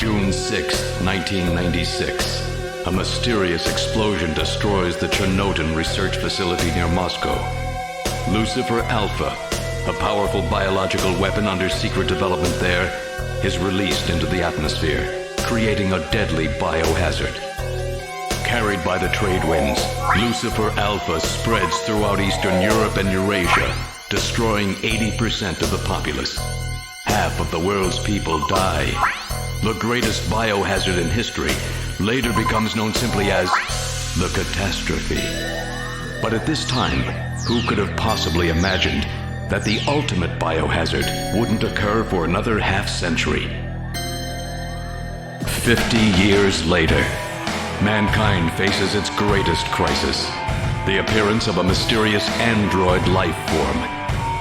June 6, 1996. A mysterious explosion destroys the Chernobyl research facility near Moscow. Lucifer Alpha, a powerful biological weapon under secret development there, is released into the atmosphere, creating a deadly biohazard. Carried by the trade winds, Lucifer Alpha spreads throughout Eastern Europe and Eurasia, destroying 80% of the populace. Half of the world's people die. The greatest biohazard in history later becomes known simply as the catastrophe. But at this time, who could have possibly imagined that the ultimate biohazard wouldn't occur for another half-century? 50 years later, mankind faces its greatest crisis, the appearance of a mysterious android life form.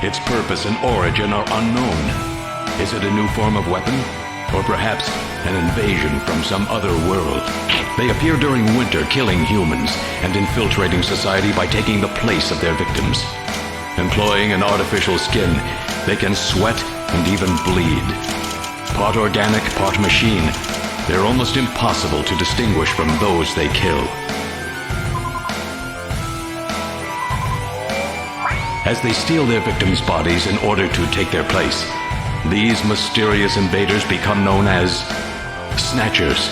Its purpose and origin are unknown. Is it a new form of weapon? Or perhaps an invasion from some other world? They appear during winter, killing humans and infiltrating society by taking the place of their victims. Employing an artificial skin, they can sweat and even bleed. Part organic, part machine, they're almost impossible to distinguish from those they kill. As they steal their victims' bodies in order to take their place, these mysterious invaders become known as Snatchers.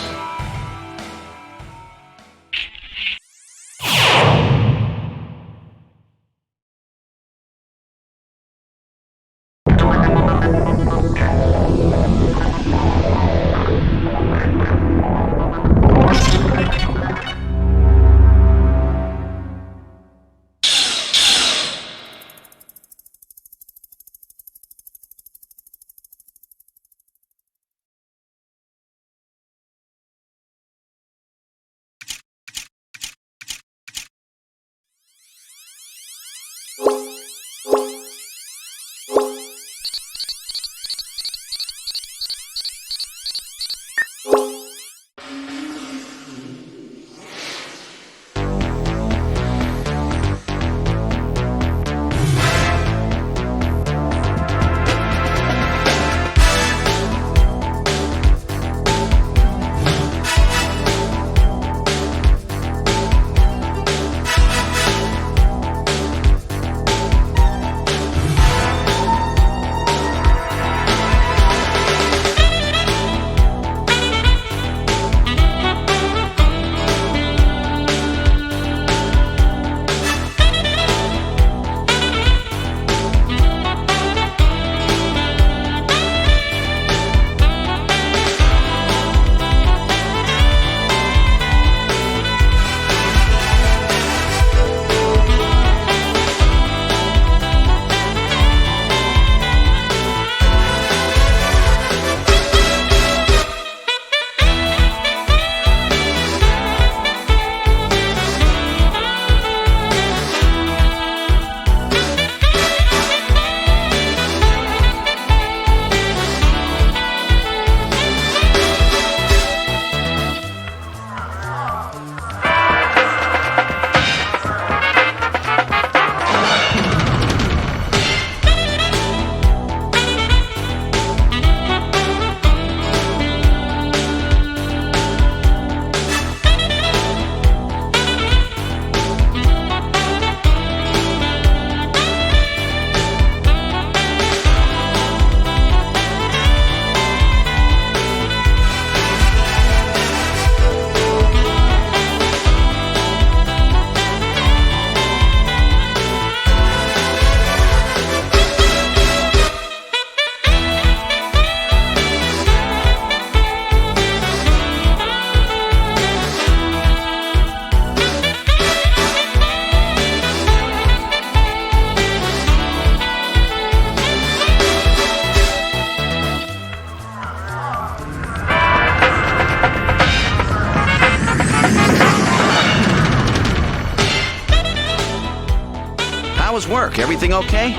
work. Everything okay?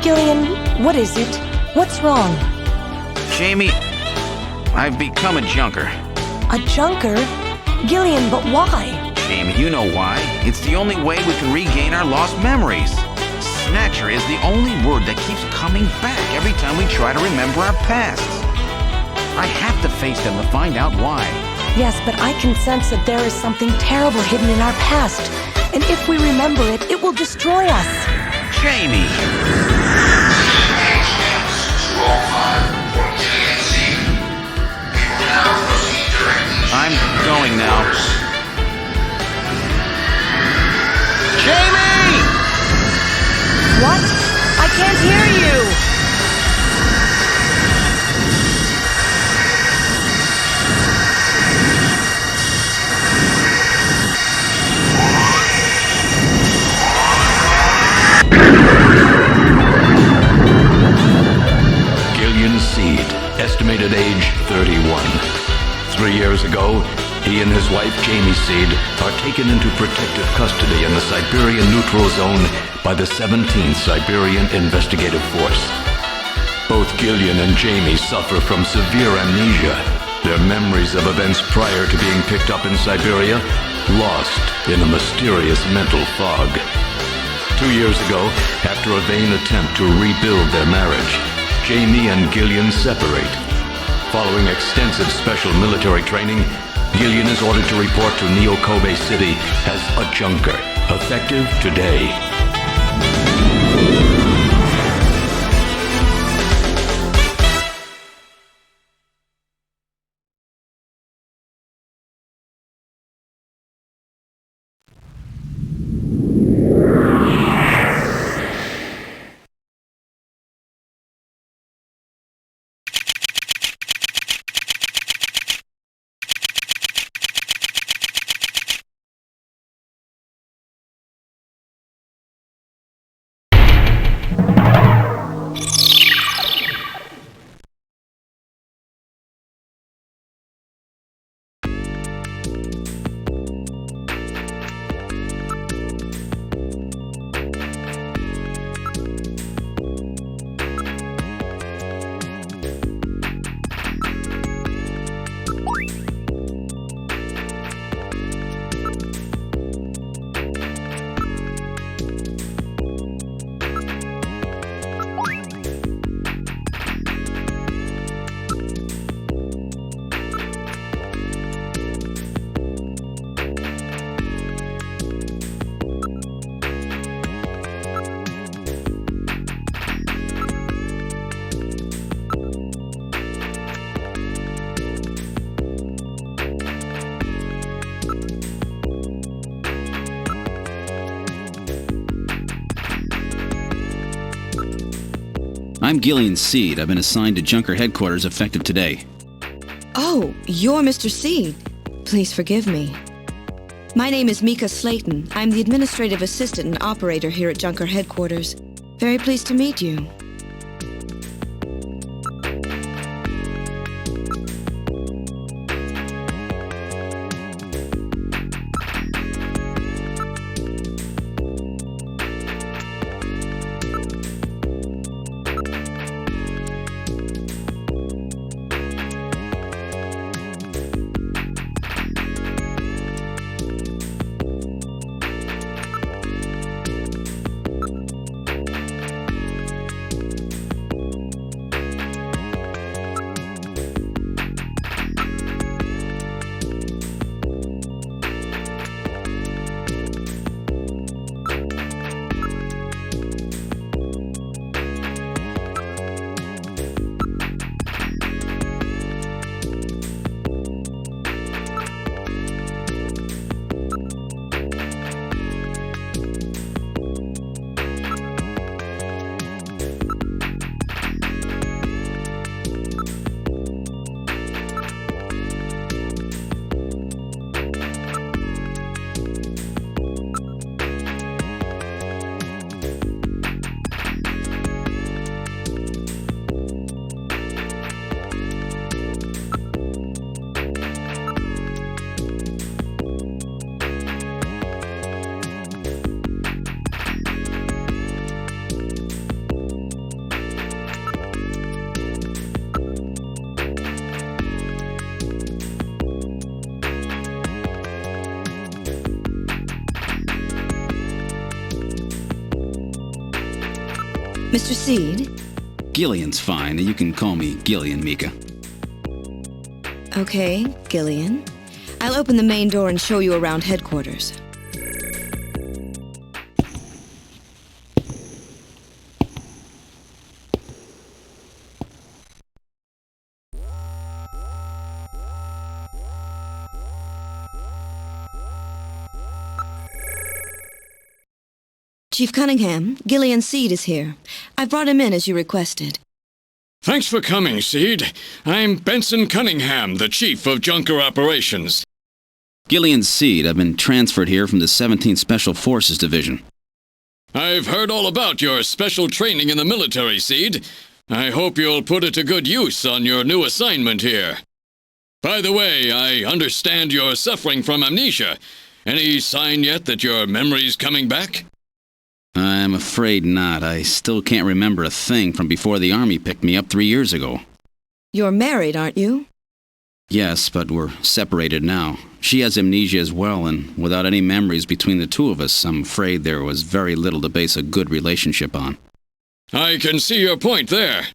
Gillian, what is it? What's wrong? Jamie, I've become a junker. A junker? Gillian, but why? Jamie, you know why. It's the only way we can regain our lost memories. Snatcher is the only word that keeps coming back every time we try to remember our pasts. I have to face them to find out why. Yes, but I can sense that there is something terrible hidden in our past. And if we remember it, it will destroy us. Jamie! I'm going now. Jamie! What? I can't hear you! Gillian Seed, estimated age 31. 3 years ago, he and his wife Jamie Seed are taken into protective custody in the Siberian Neutral Zone by the 17th Siberian Investigative Force. Both Gillian and Jamie suffer from severe amnesia, their memories of events prior to being picked up in Siberia lost in a mysterious mental fog. 2 years ago, after a vain attempt to rebuild their marriage, Jamie and Gillian separate. Following extensive special military training, Gillian is ordered to report to Kobe City as a junker, effective today. I'm Gillian Seed. I've been assigned to Junker headquarters effective today. Oh, you're Mr. Seed. Please forgive me. My name is Mika Slayton. I'm the administrative assistant and operator here at Junker headquarters. Very pleased to meet you. Mr. Seed? Gillian's fine. You can call me Gillian, Mika. Okay, Gillian. I'll open the main door and show you around headquarters. Chief Cunningham, Gillian Seed is here. I brought him in as you requested. Thanks for coming, Seed. I'm Benson Cunningham, the Chief of Junker Operations. Gillian Seed. I've been transferred here from the 17th Special Forces Division. I've heard all about your special training in the military, Seed. I hope you'll put it to good use on your new assignment here. By the way, I understand you're suffering from amnesia. Any sign yet that your memory's coming back? I'm afraid not. I still can't remember a thing from before the Army picked me up 3 years ago. You're married, aren't you? Yes, but we're separated now. She has amnesia as well, and without any memories between the two of us, I'm afraid there was very little to base a good relationship on. I can see your point there.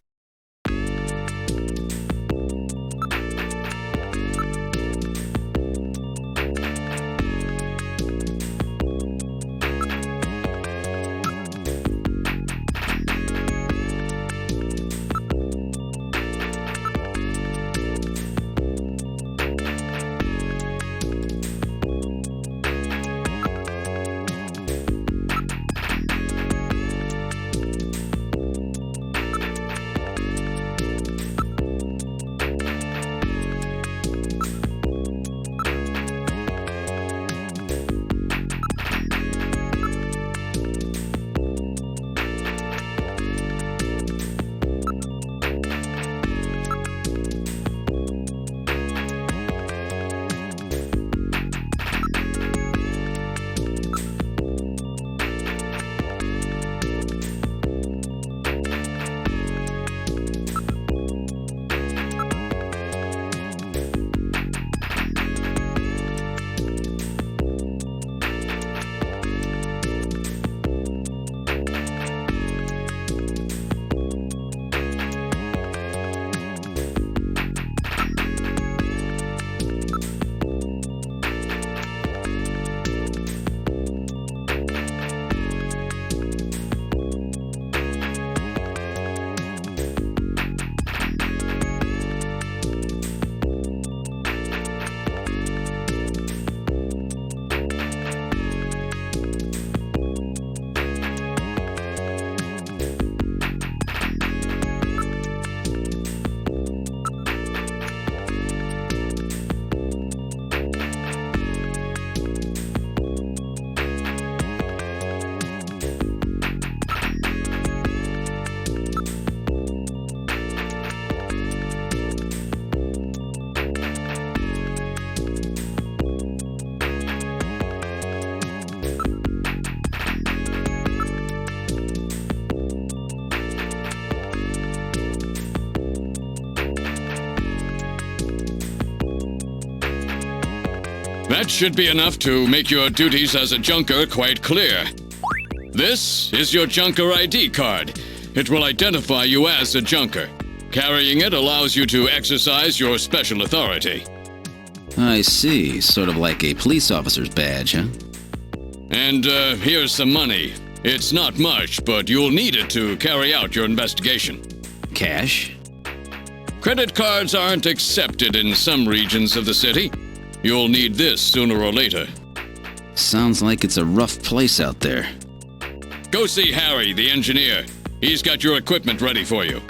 That should be enough to make your duties as a junker quite clear. This is your junker ID card. It will identify you as a junker. Carrying it allows you to exercise your special authority. I see. Sort of like a police officer's badge, huh? And here's some money. It's not much, but you'll need it to carry out your investigation. Cash? Credit cards aren't accepted in some regions of the city. You'll need this sooner or later. Sounds like it's a rough place out there. Go see Harry, the engineer. He's got your equipment ready for you.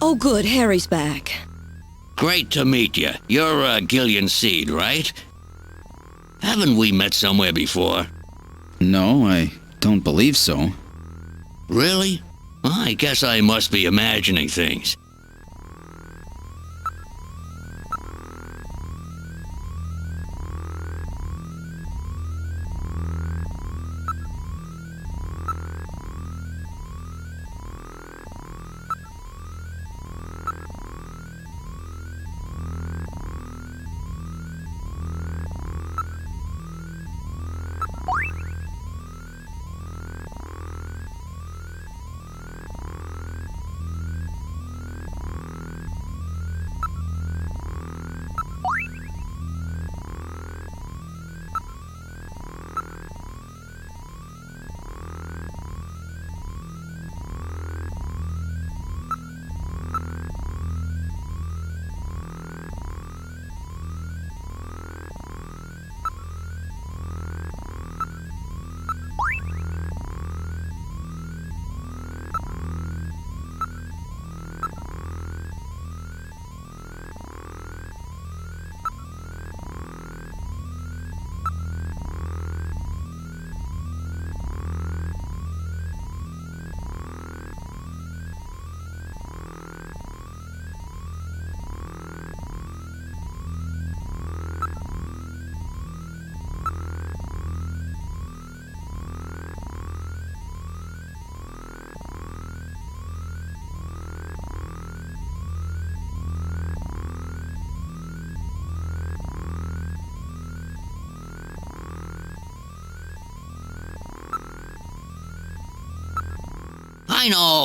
Oh, good, Harry's back. Great to meet you. You're Gillian Seed, right? Haven't we met somewhere before? No, I don't believe so. Really? Well, I guess I must be imagining things.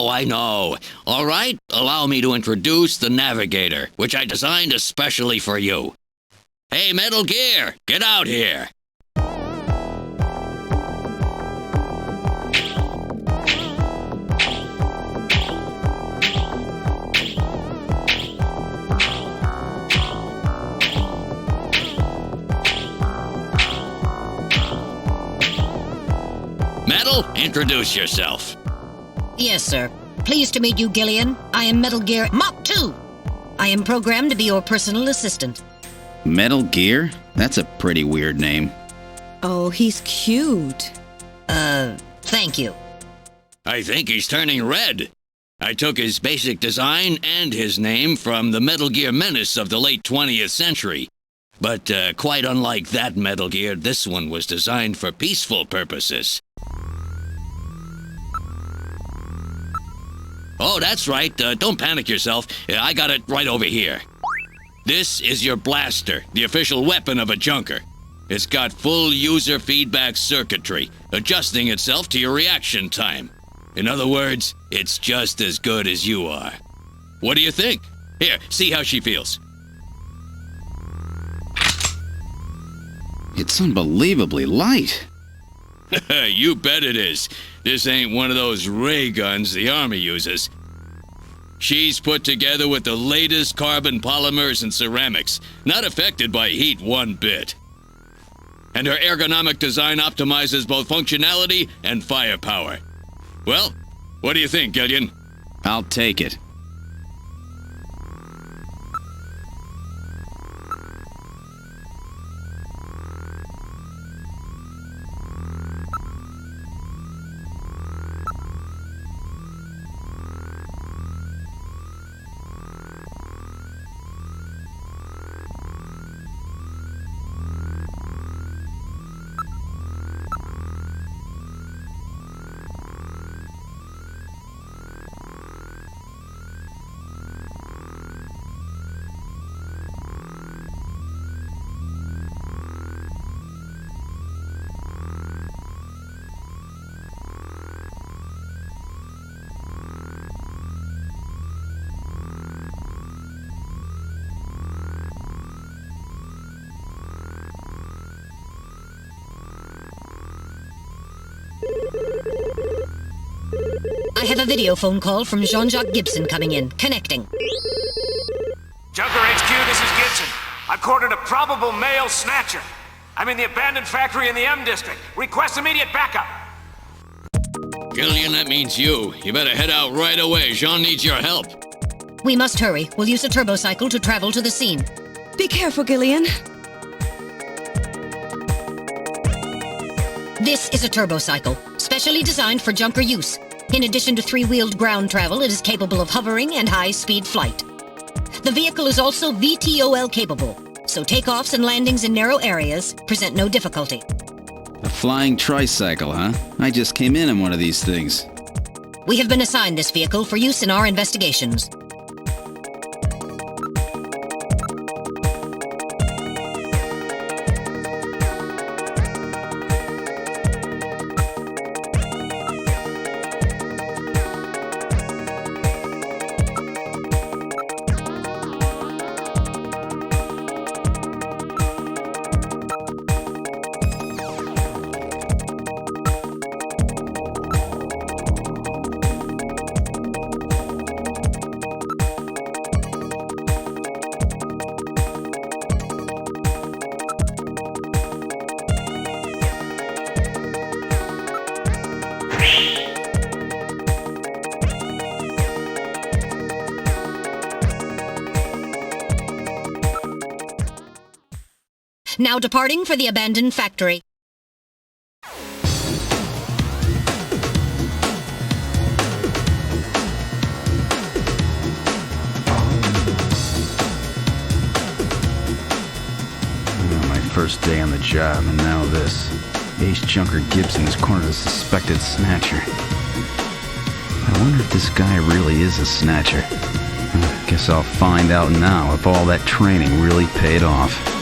I know. All right, allow me to introduce the Navigator, which I designed especially for you. Hey, Metal Gear, get out here. Metal, introduce yourself. Yes, sir. Pleased to meet you, Gillian. I am Metal Gear Mach 2. I am programmed to be your personal assistant. Metal Gear? That's a pretty weird name. Oh, he's cute. Thank you. I think he's turning red. I took his basic design and his name from the Metal Gear menace of the late 20th century. But quite unlike that Metal Gear, this one was designed for peaceful purposes. Oh, that's right. Don't panic yourself. I got it right over here. This is your blaster, the official weapon of a junker. It's got full user feedback circuitry, adjusting itself to your reaction time. In other words, it's just as good as you are. What do you think? Here, see how she feels. It's unbelievably light. You bet it is. This ain't one of those ray guns the Army uses. She's put together with the latest carbon polymers and ceramics, not affected by heat one bit. And her ergonomic design optimizes both functionality and firepower. Well, what do you think, Gillian? I'll take it. I have a video phone call from Jean-Jacques Gibson coming in. Connecting. Junker HQ, this is Gibson. I've cornered a probable male snatcher. I'm in the abandoned factory in the M District. Request immediate backup. Gillian, that means you. You better head out right away. Jean needs your help. We must hurry. We'll use a turbocycle to travel to the scene. Be careful, Gillian. This is a turbocycle, specially designed for junker use. In addition to three-wheeled ground travel, it is capable of hovering and high-speed flight. The vehicle is also VTOL capable, so takeoffs and landings in narrow areas present no difficulty. A flying tricycle, huh? I just came in one of these things. We have been assigned this vehicle for use in our investigations. Now departing for the abandoned factory. My first day on the job, and now this. Ace Junker Gibson has cornered a suspected snatcher. I wonder if this guy really is a snatcher. Guess I'll find out now if all that training really paid off.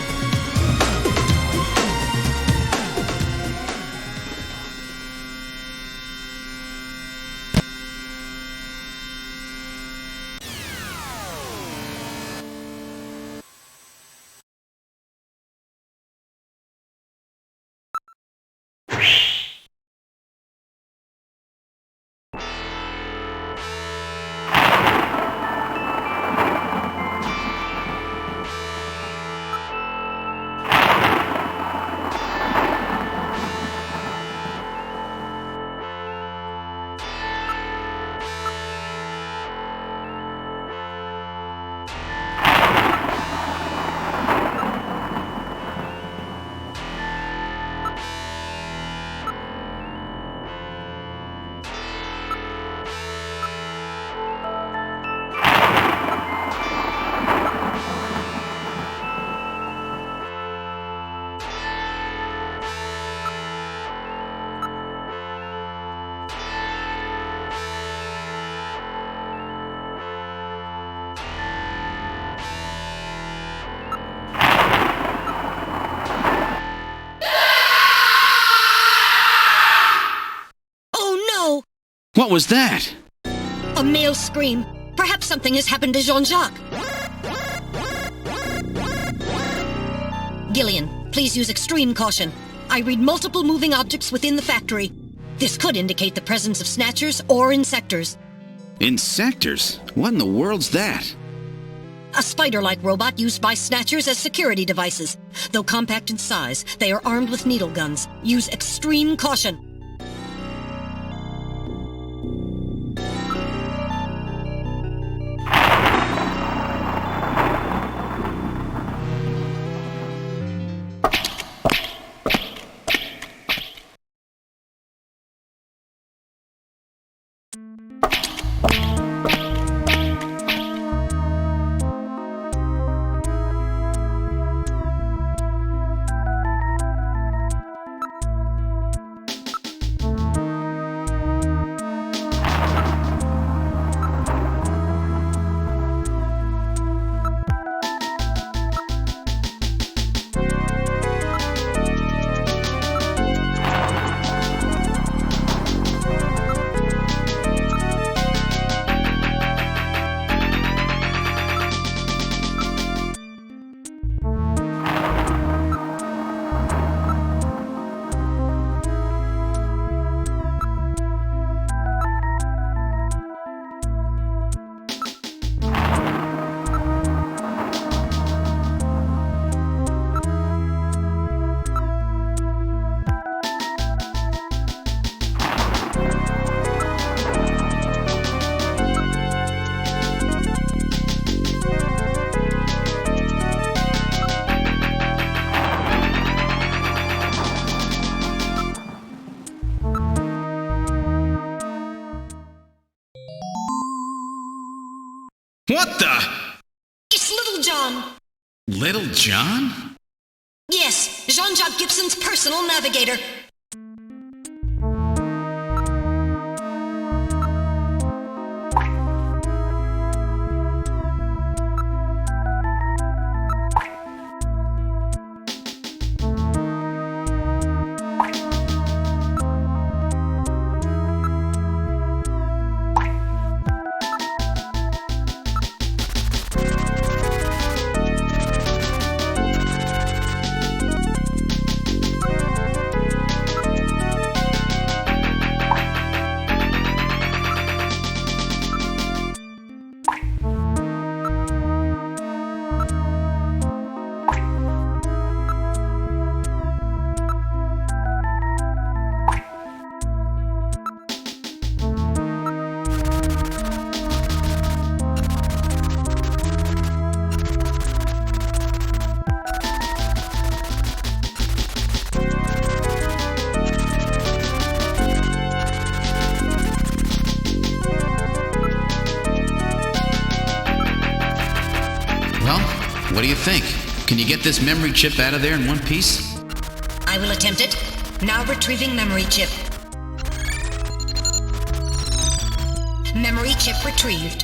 What was that? A male scream. Perhaps something has happened to Jean-Jacques. Gillian, please use extreme caution. I read multiple moving objects within the factory. This could indicate the presence of Snatchers or Insectors. Insectors? What in the world's that? A spider-like robot used by Snatchers as security devices. Though compact in size, they are armed with needle guns. Use extreme caution. What the? It's Little John. Little John? Yes, Jean-Jacques Gibson's personal navigator. What do you think? Can you get this memory chip out of there in one piece? I will attempt it. Now retrieving memory chip. Memory chip retrieved.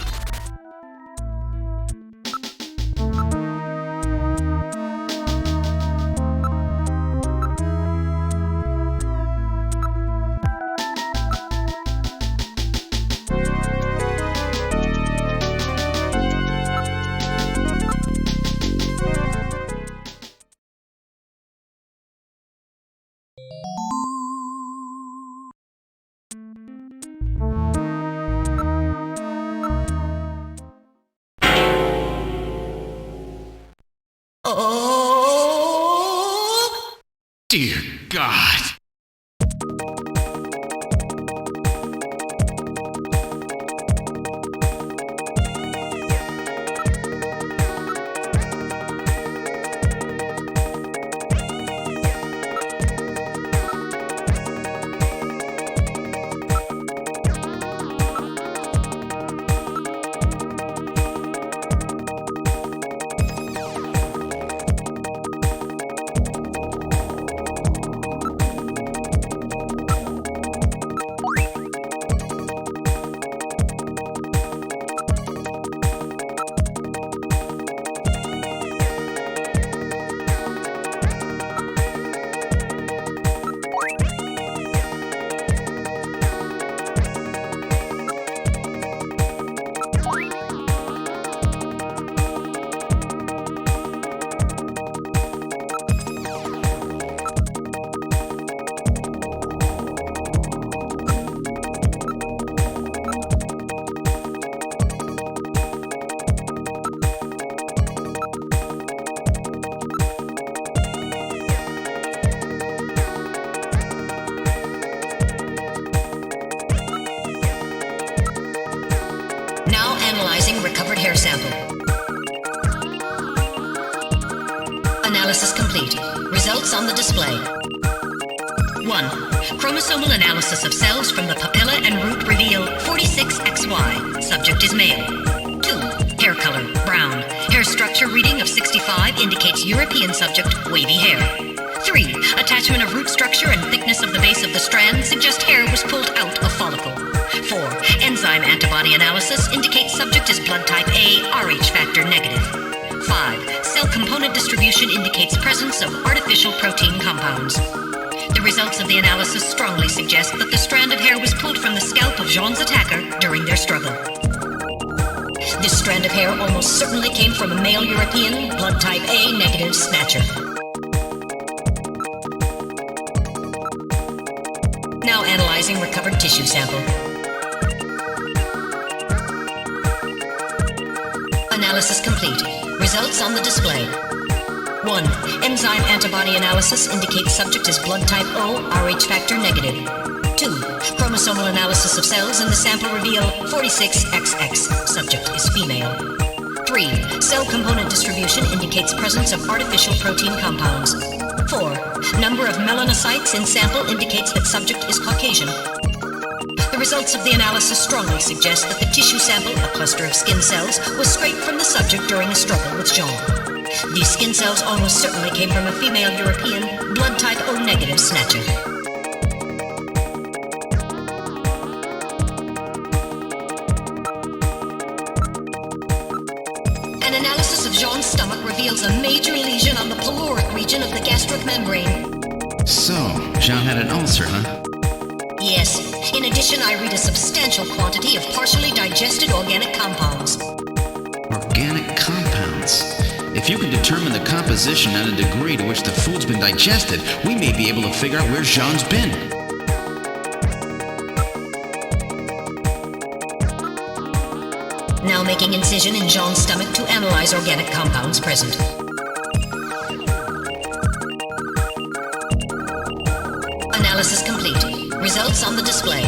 Oh! Dear God. Now analyzing recovered hair sample. Analysis complete. Results on the display. 1. Chromosomal analysis of cells from the papilla and root reveal 46XY. Subject is male. 2. Hair color, brown. Hair structure reading of 65 indicates European subject, wavy hair. 3. Attachment of root structure and thickness of the base of the strand suggest hair was pulled out of follicle. 4. Enzyme antibody analysis indicates subject is blood type A, Rh factor negative. 5. Cell component distribution indicates presence of artificial protein compounds. The results of the analysis strongly suggest that the strand of hair was pulled from the scalp of Jean's attacker during their struggle. This strand of hair almost certainly came from a male European, blood type A negative snatcher. Now analyzing recovered tissue sample. Analysis complete. Results on the display. 1. Enzyme antibody analysis indicates subject is blood type O, Rh factor negative. 2. Chromosomal analysis of cells in the sample reveal 46XX. Subject is female. 3. Cell component distribution indicates presence of artificial protein compounds. 4. Number of melanocytes in sample indicates that subject is Caucasian. The results of the analysis strongly suggest that the tissue sample, a cluster of skin cells, was scraped from the subject during a struggle with Jean. These skin cells almost certainly came from a female European, blood type O-negative snatcher. An analysis of Jean's stomach reveals a major lesion on the caloric region of the gastric membrane. So, Jean had an ulcer, huh? Yes. In addition, I read a substantial quantity of partially digested organic compounds. Organic compounds? If you can determine the composition and the degree to which the food's been digested, we may be able to figure out where Jean's been. Now making incision in Jean's stomach to analyze organic compounds present. Analysis complete. Results on the display.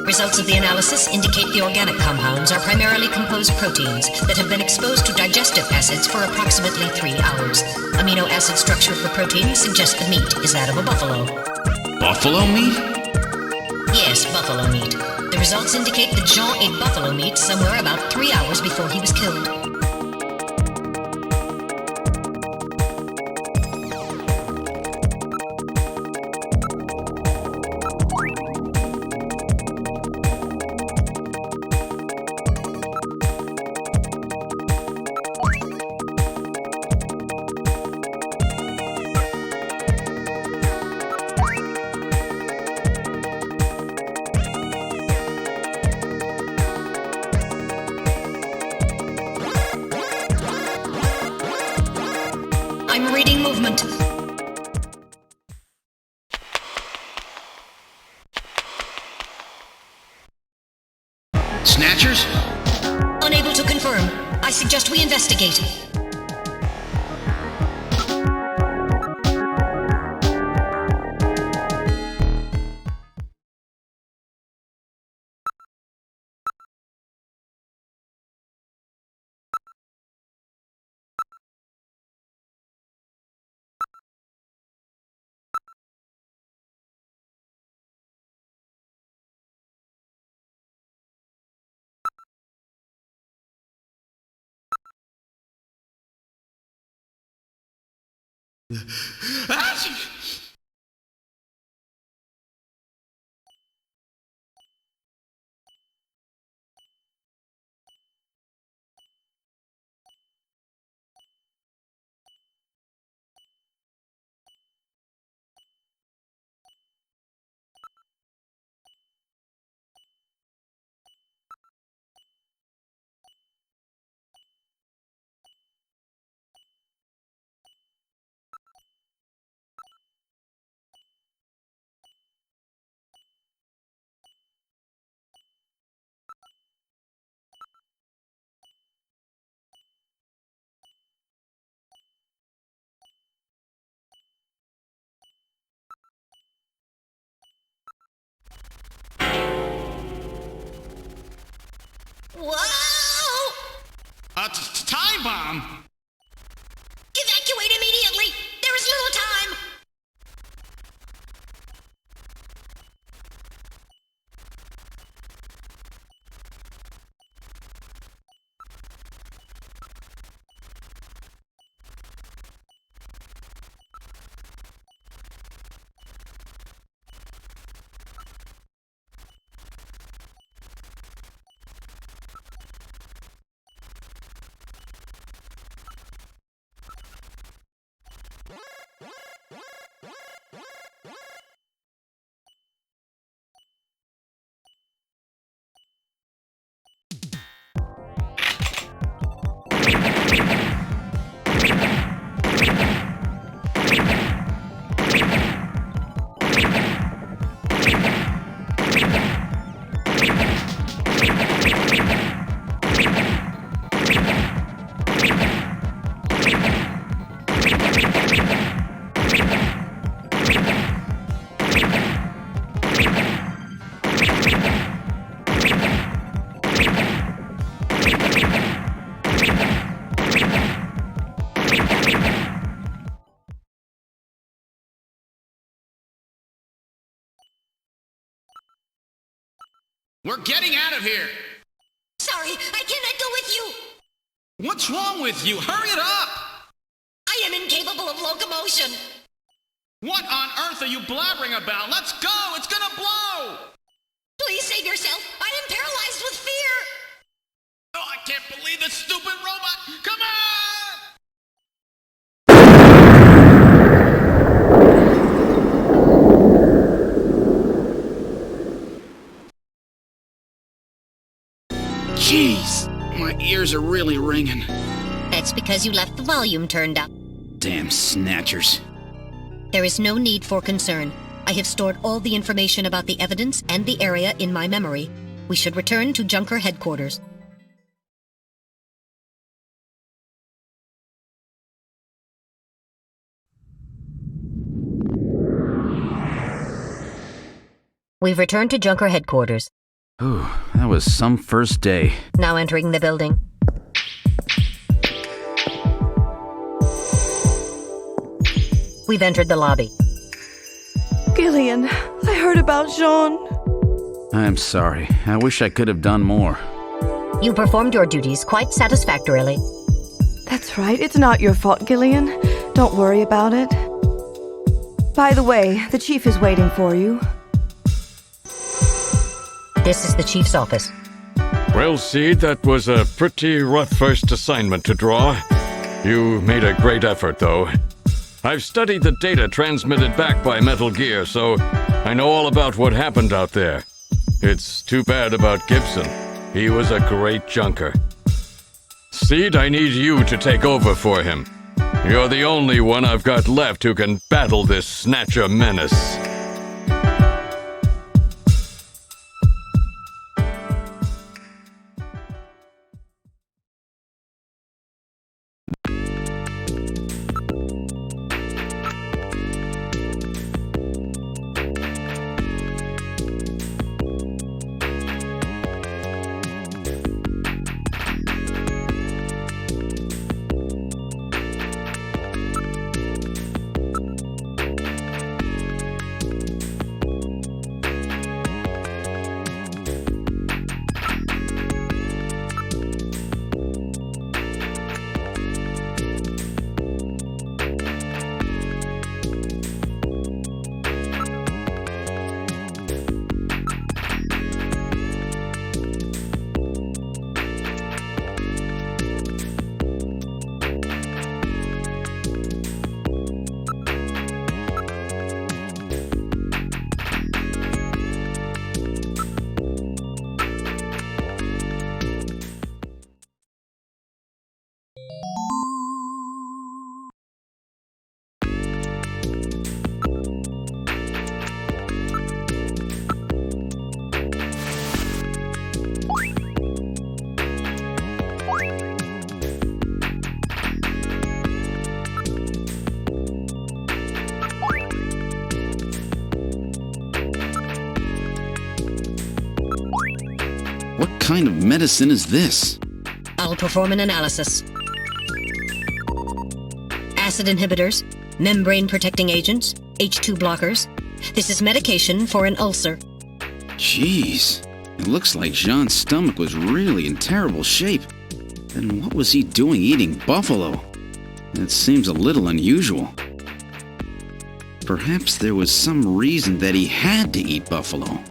Results of the analysis indicate the organic compounds are primarily composed proteins that have been exposed to digestive acids for approximately 3 hours. Amino acid structure for proteins suggests the meat is that of a buffalo. Buffalo meat? Yes, buffalo meat. The results indicate that Jean ate buffalo meat somewhere about 3 hours before he was killed. I'm reading movement. Snatchers? Unable to confirm. I suggest we investigate. Whoa! A time bomb? Evacuate immediately! There is little time! We're getting out of here! Sorry, I cannot go with you. What's wrong with you? Hurry it up! I am incapable of locomotion. What on earth are you blabbering about? Let's go! It's gonna blow! Please save yourself. I am paralyzed with fear. Oh, I can't believe this stupid robot! Come on! Jeez, my ears are really ringing. That's because you left the volume turned up. Damn Snatchers. There is no need for concern. I have stored all the information about the evidence and the area in my memory. We should return to Junker headquarters. We've returned to Junker headquarters. Ooh, that was some first day. Now entering the building. We've entered the lobby. Gillian, I heard about Jean. I'm sorry. I wish I could have done more. You performed your duties quite satisfactorily. That's right. It's not your fault, Gillian. Don't worry about it. By the way, the chief is waiting for you. This is the chief's office. Well, Seed, that was a pretty rough first assignment to draw. You made a great effort, though. I've studied the data transmitted back by Metal Gear, so I know all about what happened out there. It's too bad about Gibson. He was a great junker. Seed, I need you to take over for him. You're the only one I've got left who can battle this Snatcher menace. What kind of medicine is this? I'll perform an analysis. Acid inhibitors, membrane-protecting agents, H2 blockers. This is medication for an ulcer. Jeez. It looks like Jean's stomach was really in terrible shape. Then what was he doing eating buffalo? That seems a little unusual. Perhaps there was some reason that he had to eat buffalo.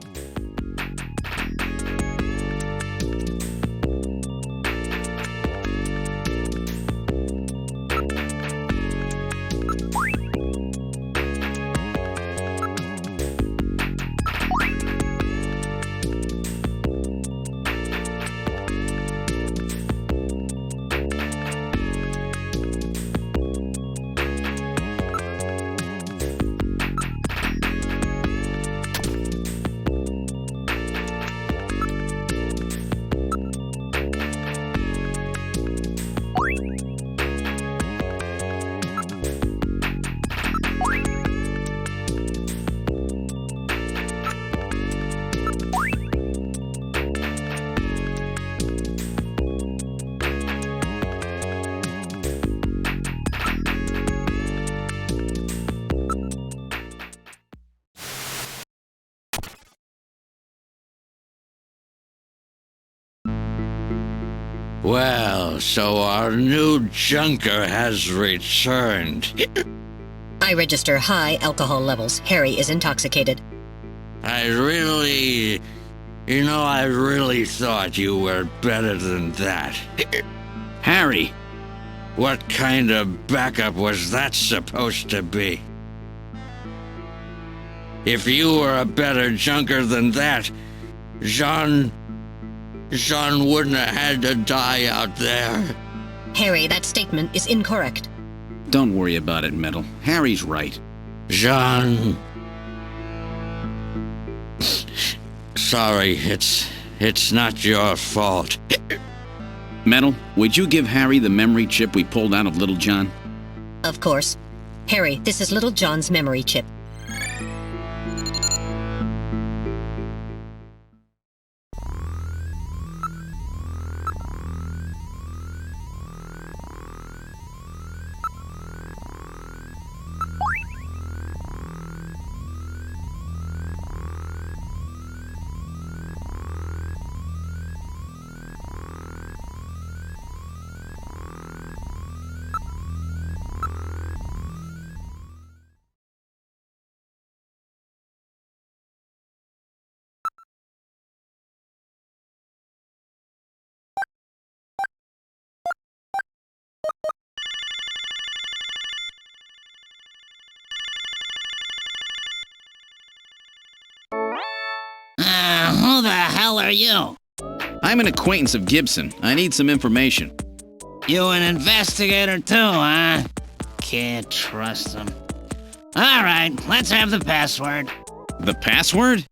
Well, so our new junker has returned. I register high alcohol levels. Harry is intoxicated. I really thought you were better than that. Harry! What kind of backup was that supposed to be? If you were a better junker than that, Jean wouldn't have had to die out there. Harry, that statement is incorrect. Don't worry about it, Metal. Harry's right. Jean... Sorry, it's not your fault. Metal, would you give Harry the memory chip we pulled out of Little John? Of course. Harry, this is Little John's memory chip. Who the hell are you? I'm an acquaintance of Gibson. I need some information. You an investigator too, huh? Can't trust them. All right, let's have the password. The password?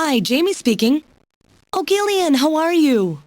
Hi, Jamie speaking. Oh, Gillian, how are you?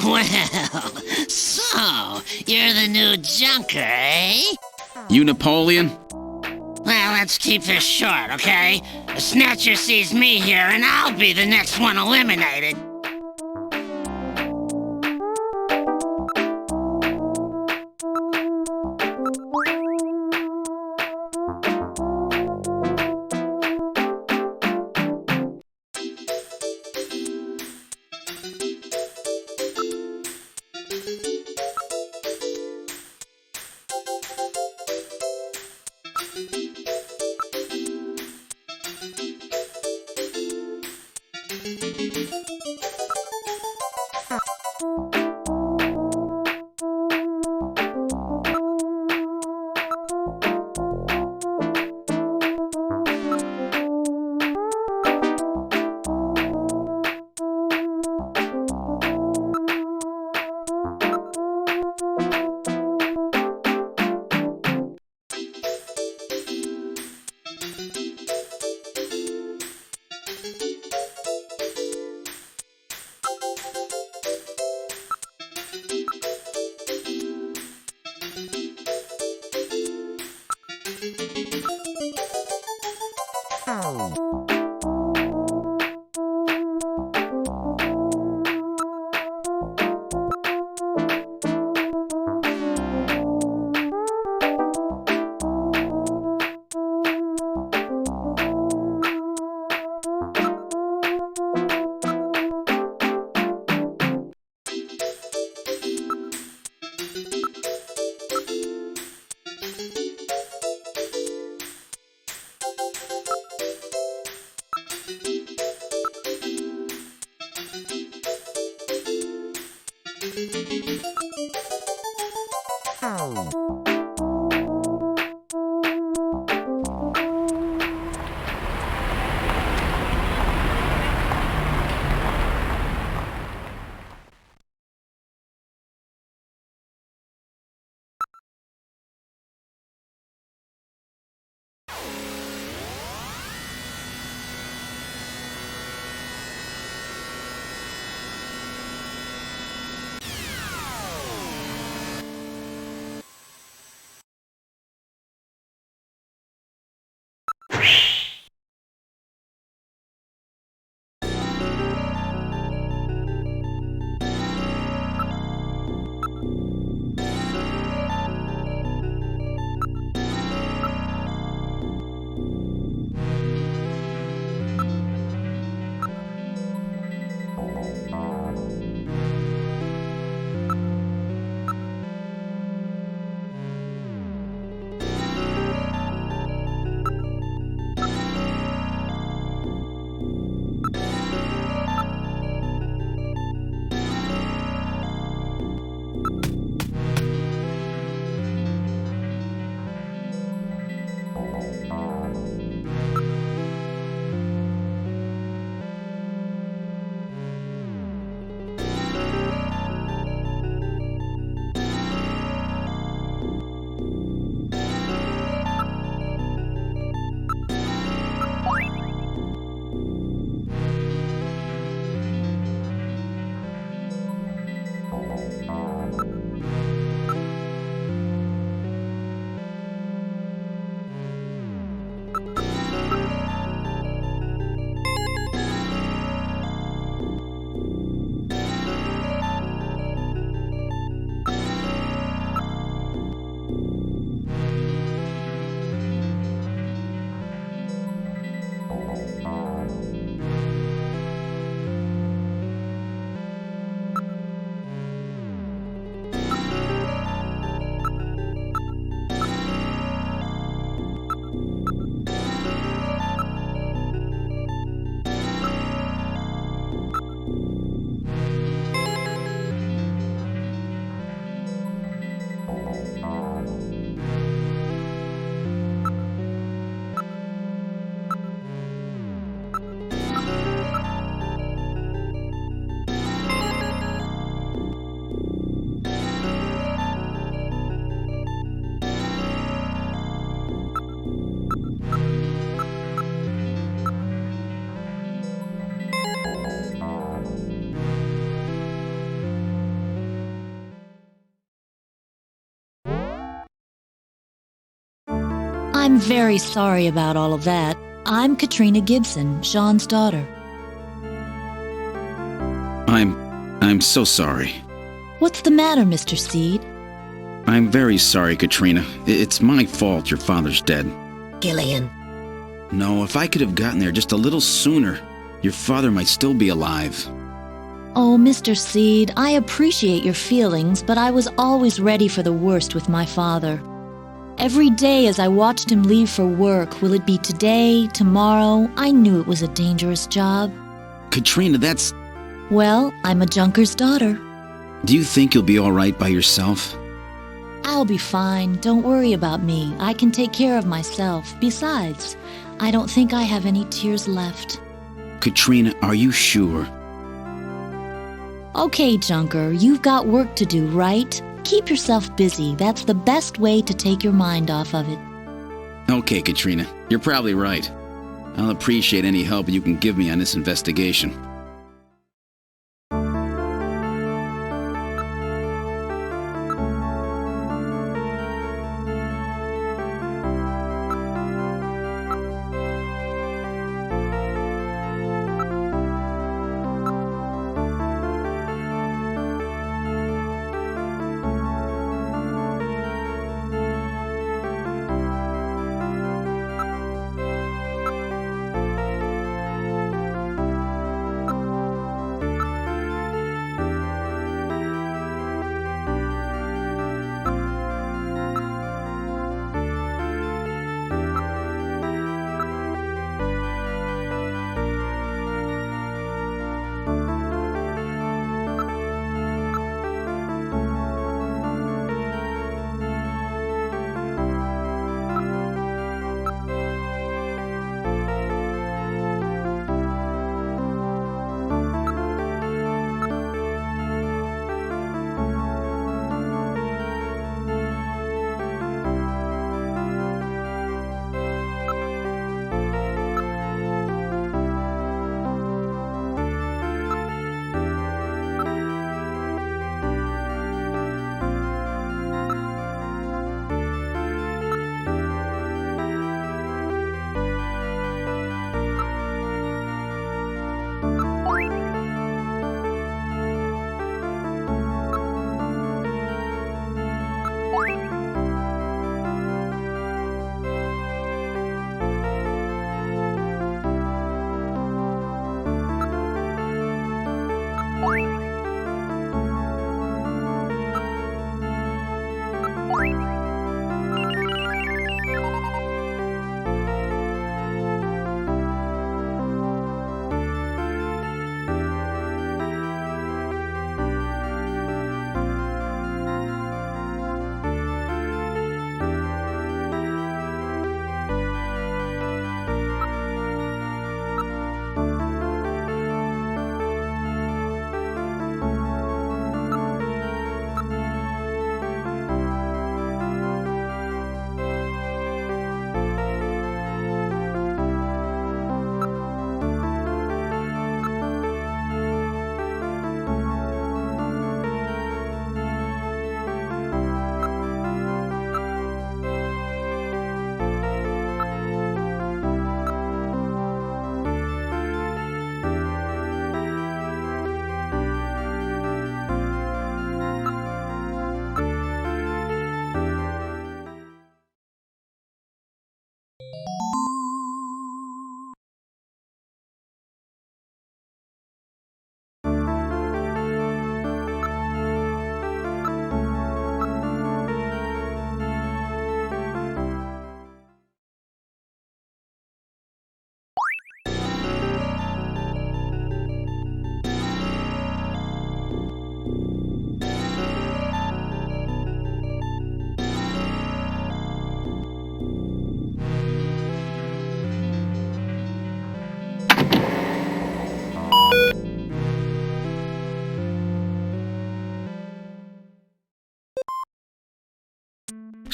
Well, so, you're the new junker, eh? You Napoleon? Well, let's keep this short, okay? The Snatcher sees me here, and I'll be the next one eliminated. I'm very sorry about all of that. I'm Katrina Gibson, Sean's daughter. I'm so sorry. What's the matter, Mr. Seed? I'm very sorry, Katrina. It's my fault your father's dead. Gillian. No, if I could have gotten there just a little sooner, your father might still be alive. Oh, Mr. Seed, I appreciate your feelings, but I was always ready for the worst with my father. Every day as I watched him leave for work, will it be today, tomorrow? I knew it was a dangerous job. Katrina, that's... Well, I'm a junker's daughter. Do you think you'll be all right by yourself? I'll be fine. Don't worry about me. I can take care of myself. Besides, I don't think I have any tears left. Katrina, are you sure? Okay, Junker, you've got work to do, right? Keep yourself busy. That's the best way to take your mind off of it. Okay, Katrina, you're probably right. I'll appreciate any help you can give me on this investigation.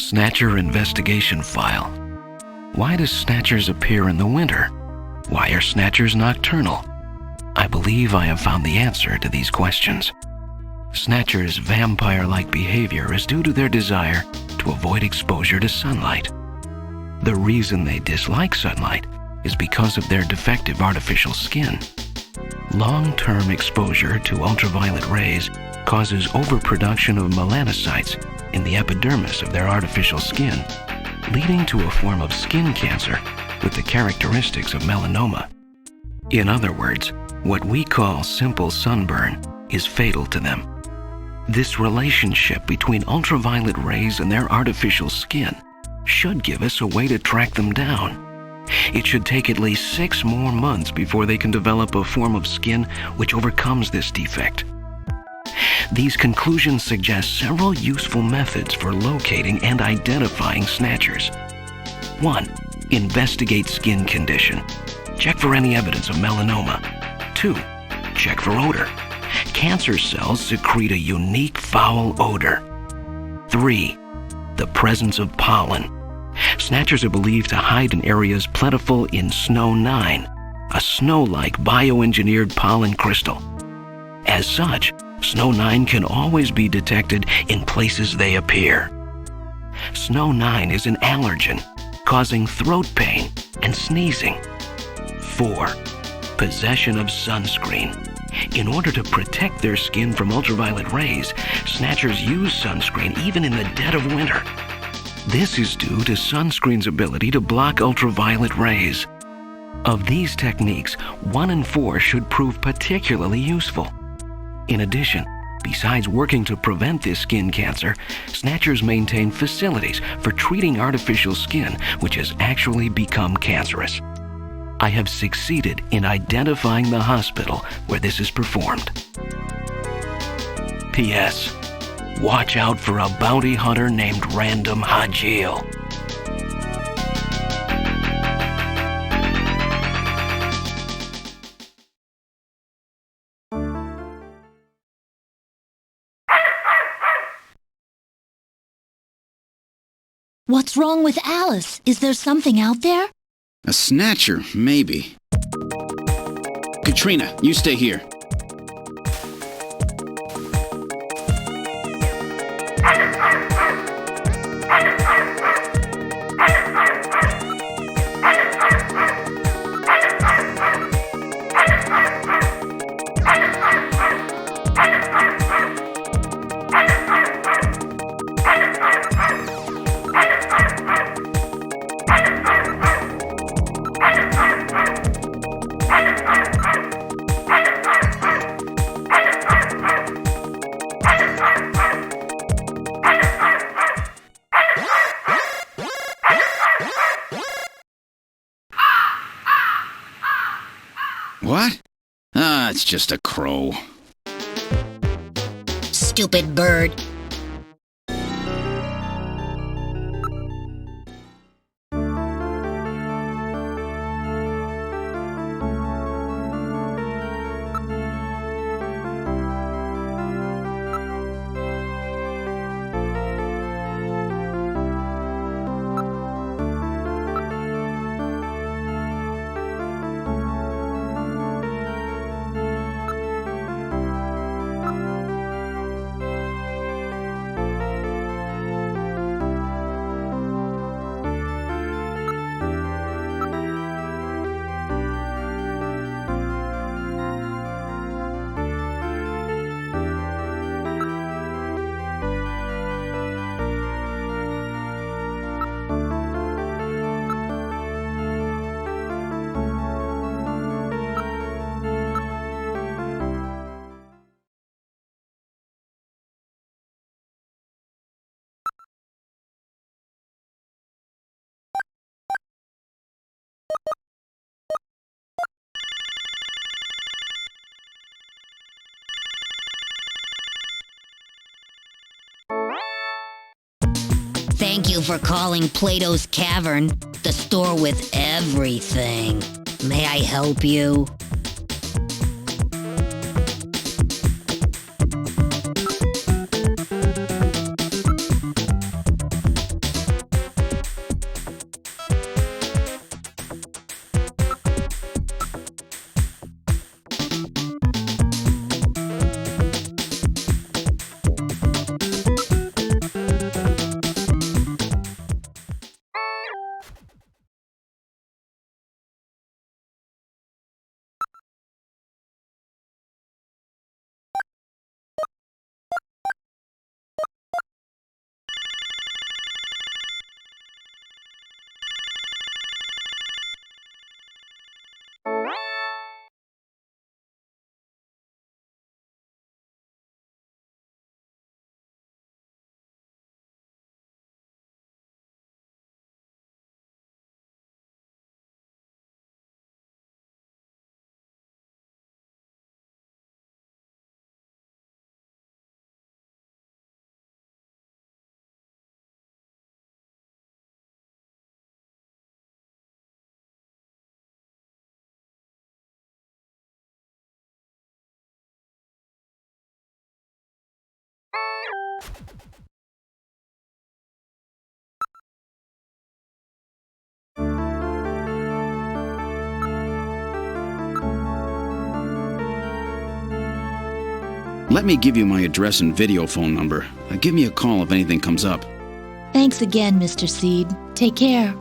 Snatcher investigation file. Why do Snatchers appear in the winter? Why are Snatchers nocturnal? I believe I have found the answer to these questions. Snatchers' vampire-like behavior is due to their desire to avoid exposure to sunlight. The reason they dislike sunlight is because of their defective artificial skin. Long-term exposure to ultraviolet rays causes overproduction of melanocytes in the epidermis of their artificial skin, leading to a form of skin cancer with the characteristics of melanoma. In other words, what we call simple sunburn is fatal to them. This relationship between ultraviolet rays and their artificial skin should give us a way to track them down. It should take at least 6 more months before they can develop a form of skin which overcomes this defect. These conclusions suggest several useful methods for locating and identifying Snatchers. 1. Investigate skin condition. Check for any evidence of melanoma. 2. Check for odor. Cancer cells secrete a unique foul odor. 3. The presence of pollen. Snatchers are believed to hide in areas plentiful in Snow 9, a snow-like bioengineered pollen crystal. As such, Snow 9 can always be detected in places they appear. Snow 9 is an allergen, causing throat pain and sneezing. 4. Possession of sunscreen. In order to protect their skin from ultraviolet rays, Snatchers use sunscreen even in the dead of winter. This is due to sunscreen's ability to block ultraviolet rays. Of these techniques, 1 and 4 should prove particularly useful. In addition, besides working to prevent this skin cancer, Snatchers maintain facilities for treating artificial skin which has actually become cancerous. I have succeeded in identifying the hospital where this is performed. P.S. Watch out for a bounty hunter named Random Hajil. What's wrong with Alice? Is there something out there? A Snatcher, maybe. Katrina, you stay here. What? It's just a crow. Stupid bird. Thank you for calling Plato's Cavern, the store with everything. May I help you? Let me give you my address and video phone number. Give me a call if anything comes up. Thanks again, Mr. Seed. Take care.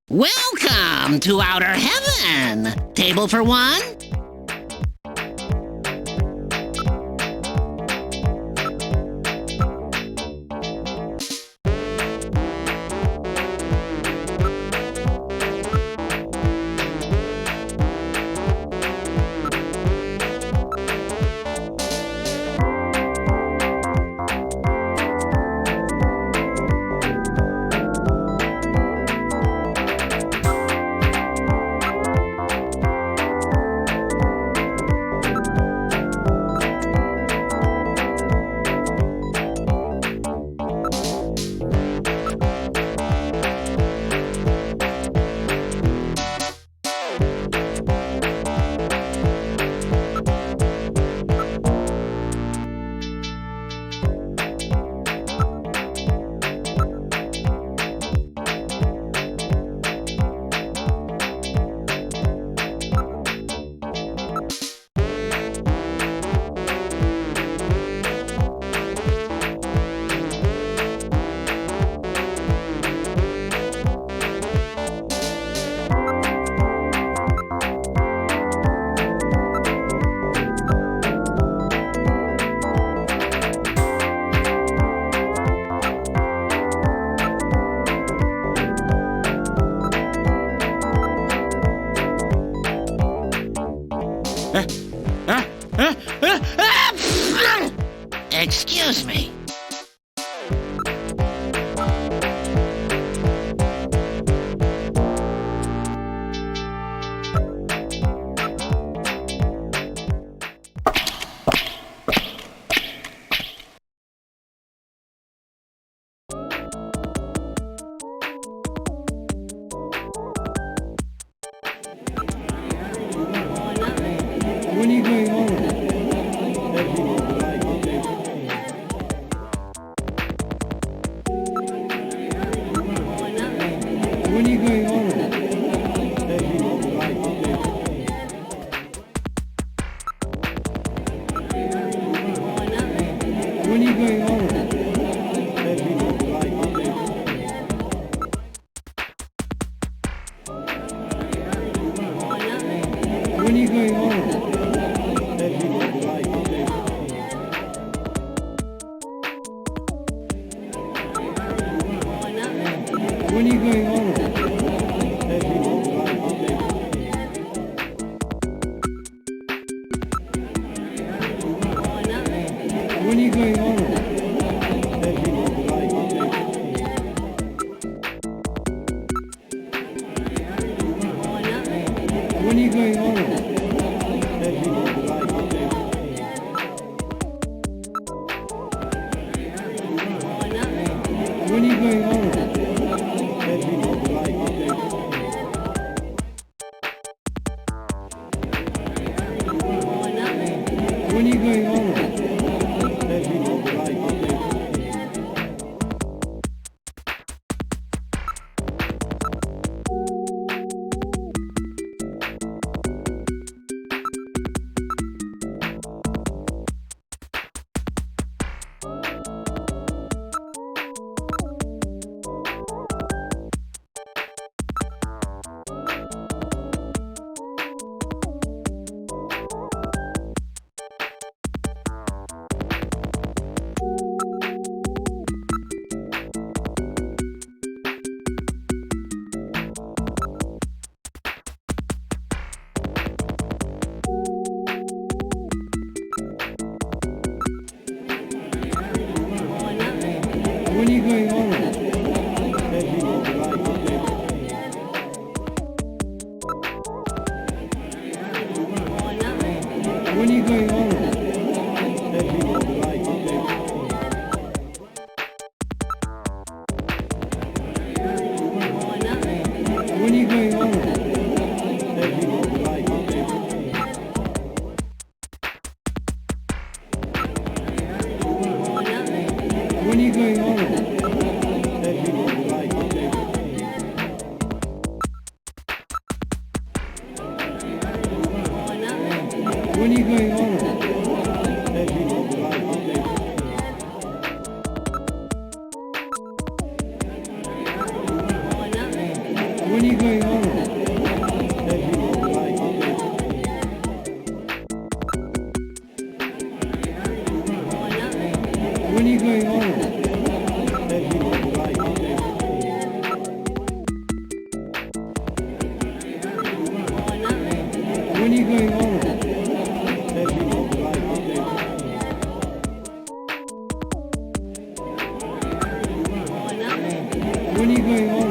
Welcome to Outer Heaven! Table for one? Excuse me. When are you going home? When are you going home? When are you going home? When are you going home? When are you going home? When are you going home? When are you going home? When are you going home? When are you going home? When are you going home? When are you going home? When are you going home? When are you going home? When are you going home? When are you going going on? When are you going on? When are you going on?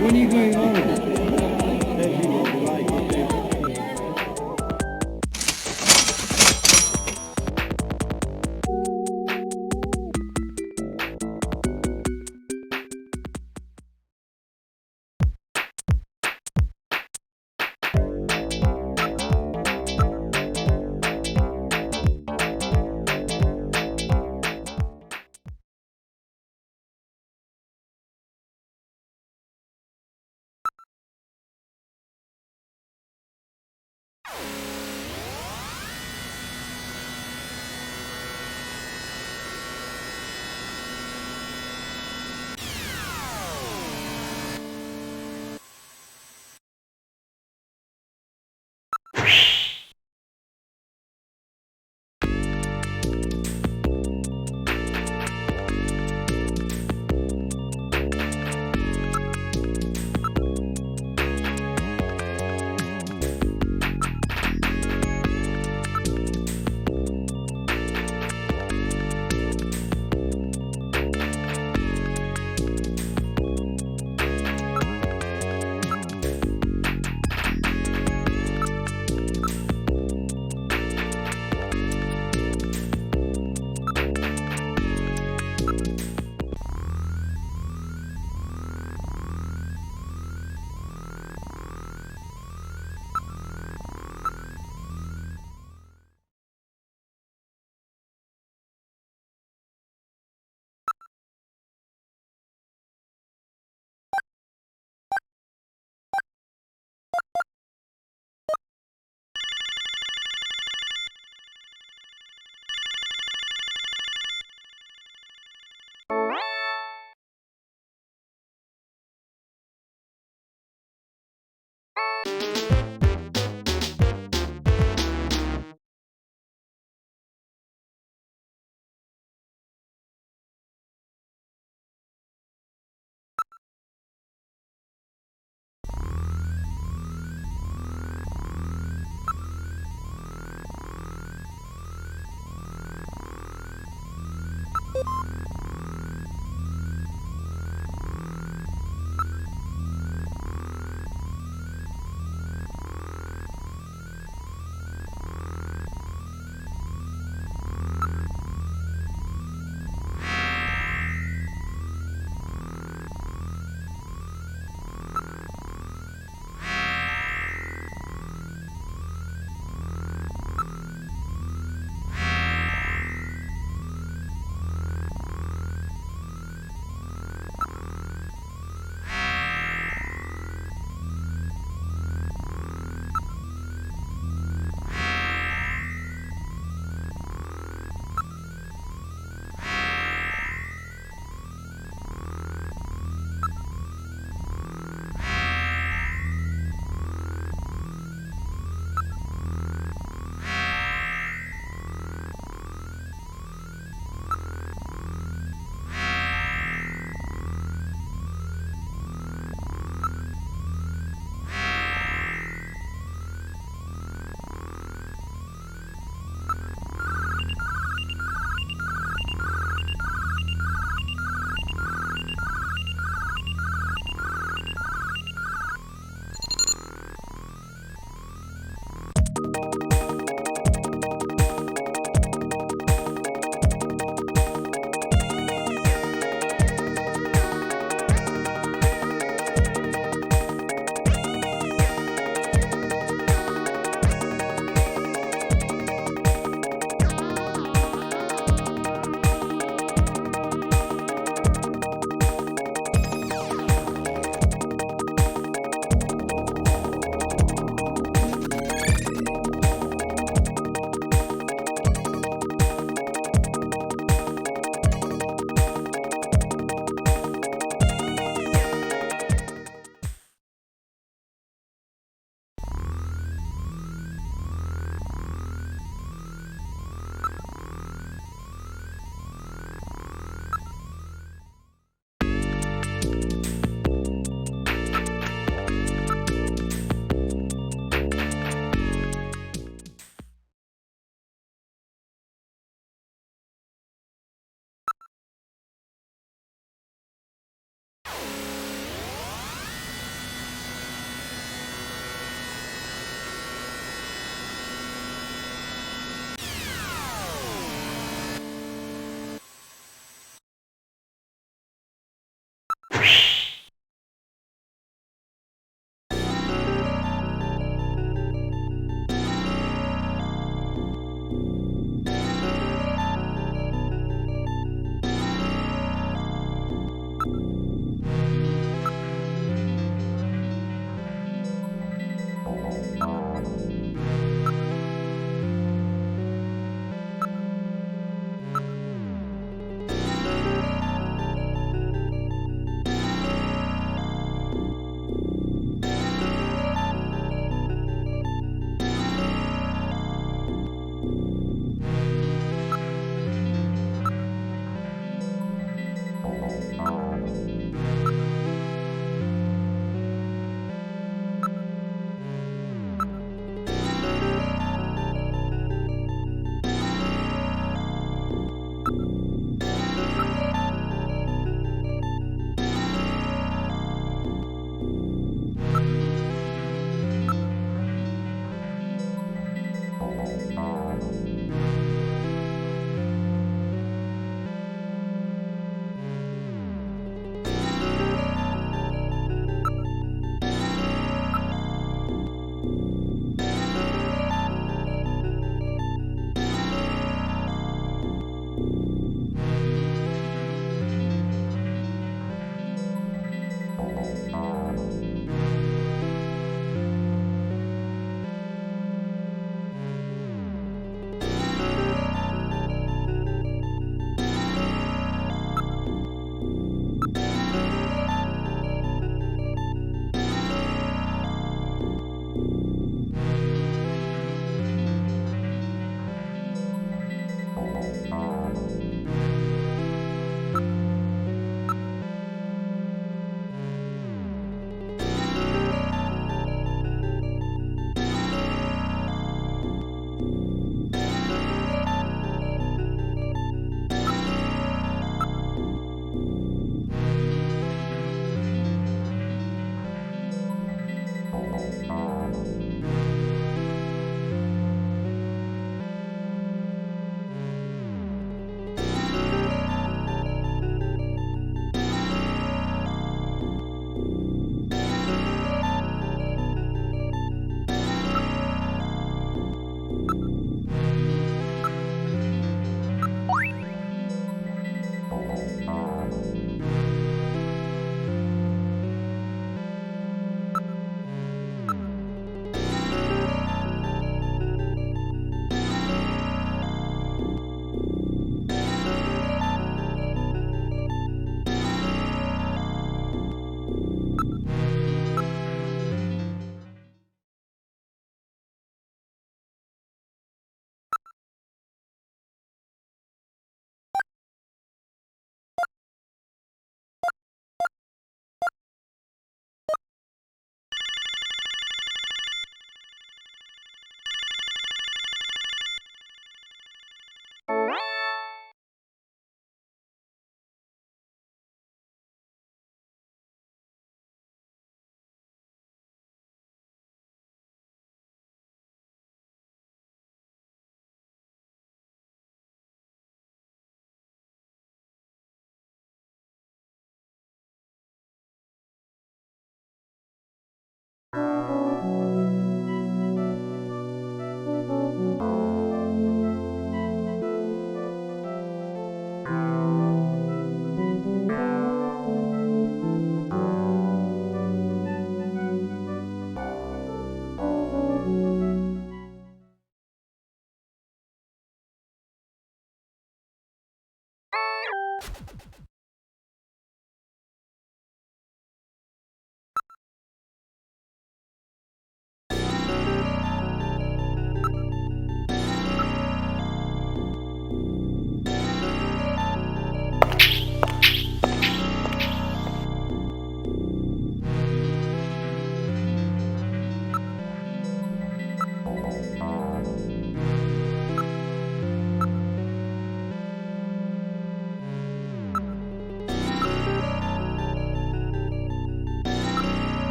When are you going on?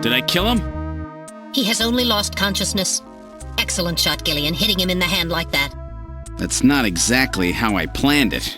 Did I kill him? He has only lost consciousness. Excellent shot, Gillian, hitting him in the hand like that. That's not exactly how I planned it.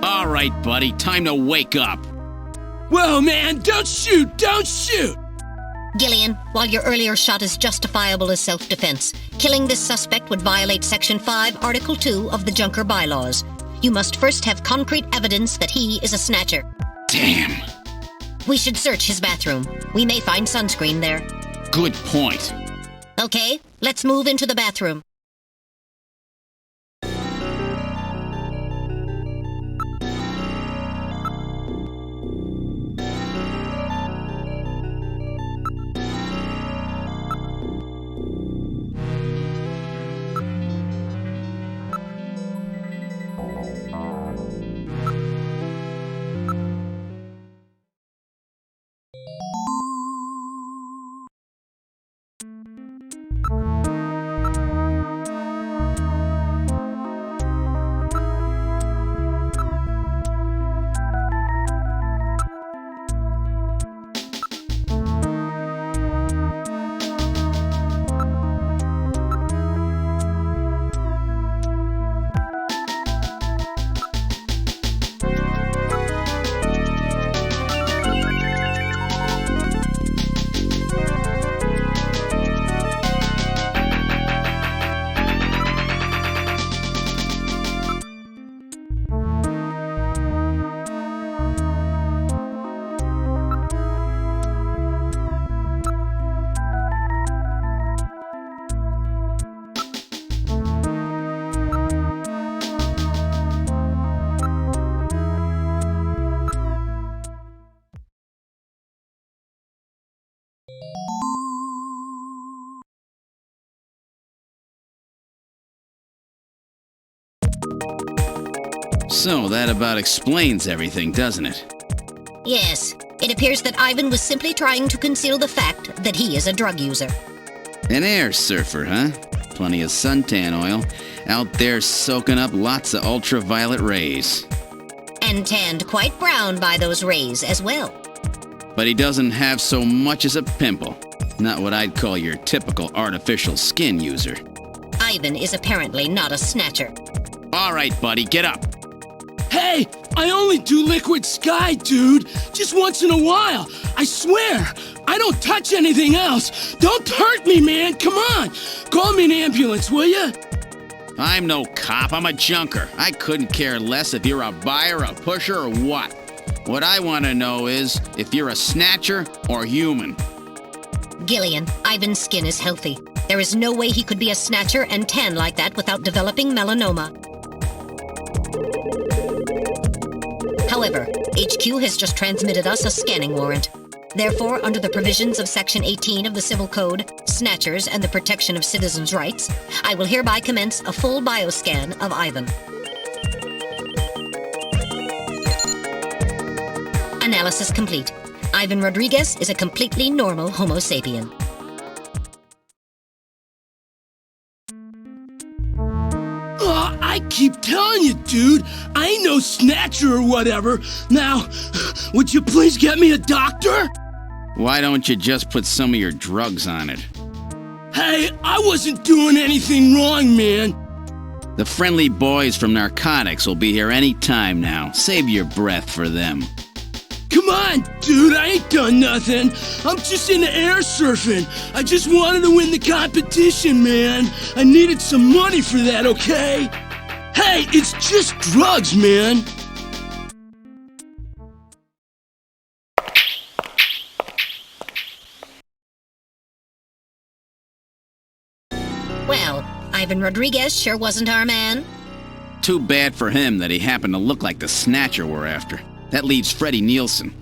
All right, buddy, time to wake up. Whoa, man, don't shoot! Don't shoot! Gillian, while your earlier shot is justifiable as self-defense, killing this suspect would violate Section 5, Article 2 of the Junker Bylaws. You must first have concrete evidence that he is a snatcher. Damn. We should search his bathroom. We may find sunscreen there. Good point. Okay, let's move into the bathroom. So that about explains everything, doesn't it? Yes, it appears that Ivan was simply trying to conceal the fact that he is a drug user. An air surfer, huh? Plenty of suntan oil. Out there soaking up lots of ultraviolet rays. And tanned quite brown by those rays as well. But he doesn't have so much as a pimple. Not what I'd call your typical artificial skin user. Ivan is apparently not a snatcher. All right, buddy, get up. Hey, I only do liquid sky, dude. Just once in a while. I swear. I don't touch anything else. Don't hurt me, man. Come on. Call me an ambulance, will you? I'm no cop. I'm a junker. I couldn't care less if you're a buyer, a pusher, or what. What I want to know is if you're a snatcher or human. Gillian, Ivan's skin is healthy. There is no way he could be a snatcher and tan like that without developing melanoma. However, HQ has just transmitted us a scanning warrant. Therefore, under the provisions of Section 18 of the Civil Code, Snatchers and the Protection of Citizens' Rights, I will hereby commence a full bioscan of Ivan. Analysis complete. Ivan Rodriguez is a completely normal Homo sapien. I keep telling you, dude, I ain't no snatcher or whatever. Now, would you please get me a doctor? Why don't you just put some of your drugs on it? Hey, I wasn't doing anything wrong, man. The friendly boys from narcotics will be here any time now. Save your breath for them. Come on, dude, I ain't done nothing. I'm just into air surfing. I just wanted to win the competition, man. I needed some money for that, okay? Hey, it's just drugs, man. Well, Ivan Rodriguez sure wasn't our man. Too bad for him that he happened to look like the Snatcher we're after. That leaves Freddie Nielsen.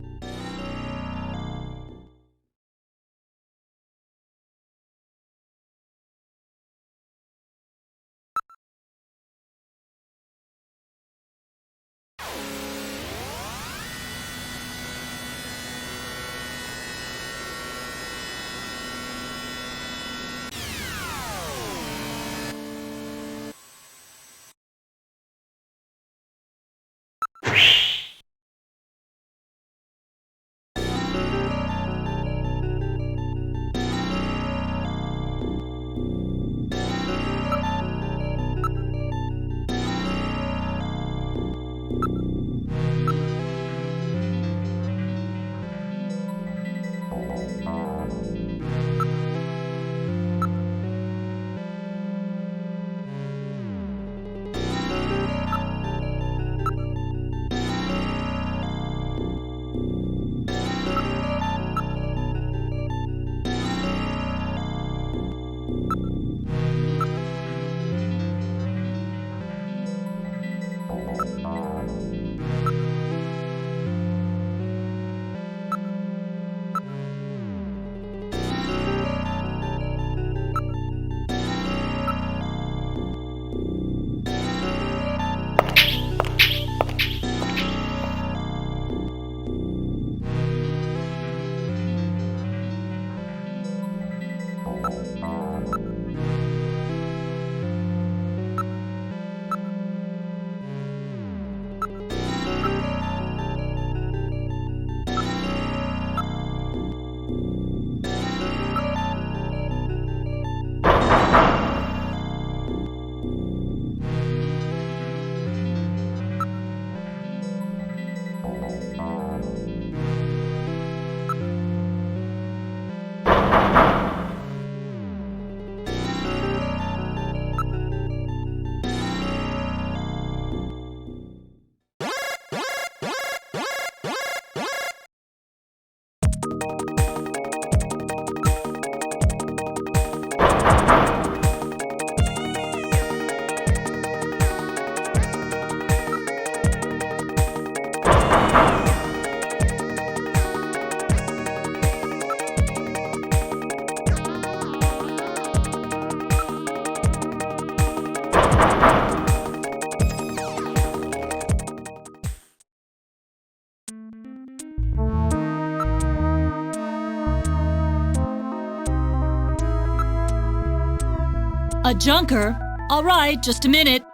A junker? All right, just a minute.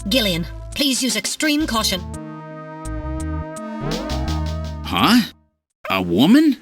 Gillian, please use extreme caution. Huh? A woman?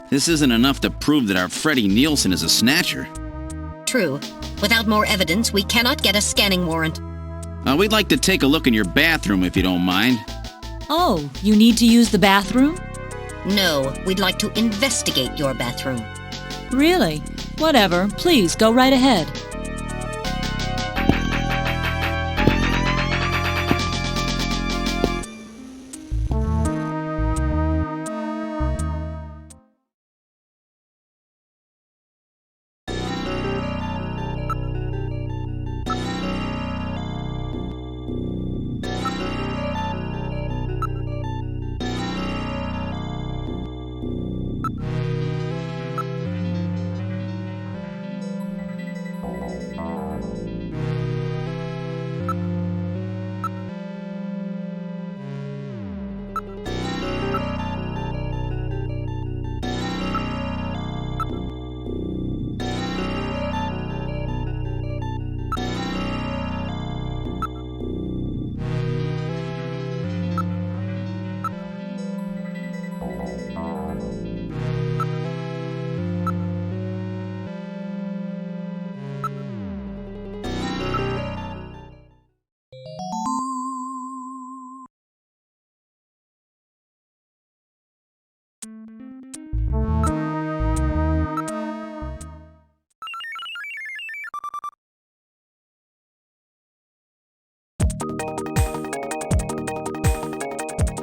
This isn't enough to prove that our Freddie Nielsen is a snatcher. True. Without more evidence, we cannot get a scanning warrant. We'd like to take a look in your bathroom if you don't mind. Oh, you need to use the bathroom? No, we'd like to investigate your bathroom. Really? Whatever. Please, go right ahead.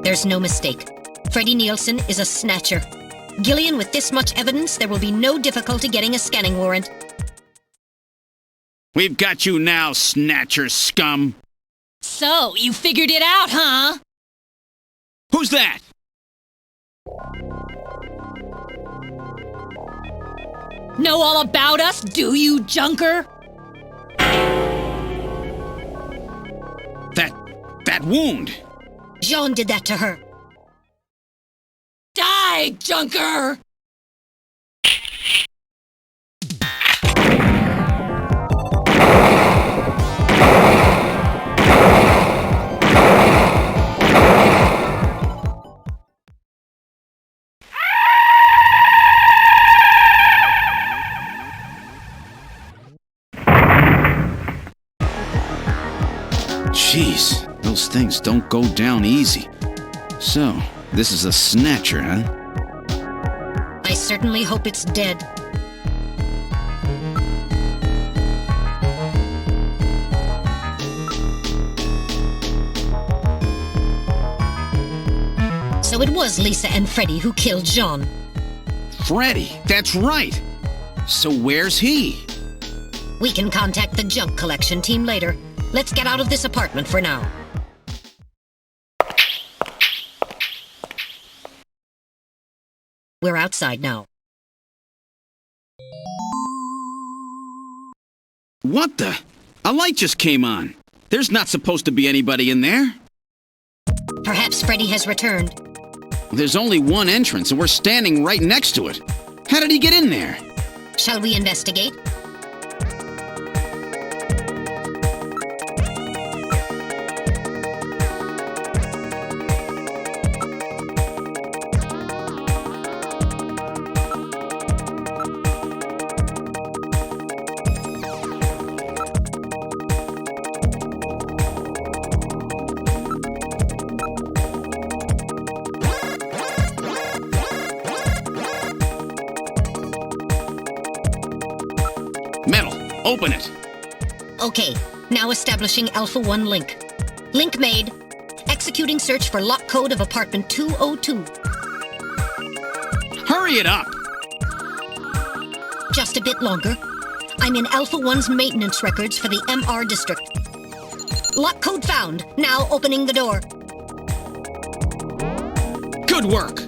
There's no mistake. Freddie Nielsen is a snatcher. Gillian, with this much evidence, there will be no difficulty getting a scanning warrant. We've got you now, snatcher scum. So, you figured it out, huh? Who's that? Know all about us, do you, Junker? That wound. Jean did that to her. Die, Junker! Jeez, those things don't go down easy. So, this is a snatcher, huh? I certainly hope it's dead. So it was Lisa and Freddie who killed Jean. Freddie, that's right. So where's he? We can contact the junk collection team later. Let's get out of this apartment for now. We're outside now. What the? A light just came on. There's not supposed to be anybody in there. Perhaps Freddie has returned. There's only one entrance, and we're standing right next to it. How did he get in there? Shall we investigate? Open it. Okay, now establishing Alpha 1 link. Link made. Executing search for lock code of apartment 202. Hurry it up! Just a bit longer. I'm in Alpha 1's maintenance records for the MR district. Lock code found. Now opening the door. Good work!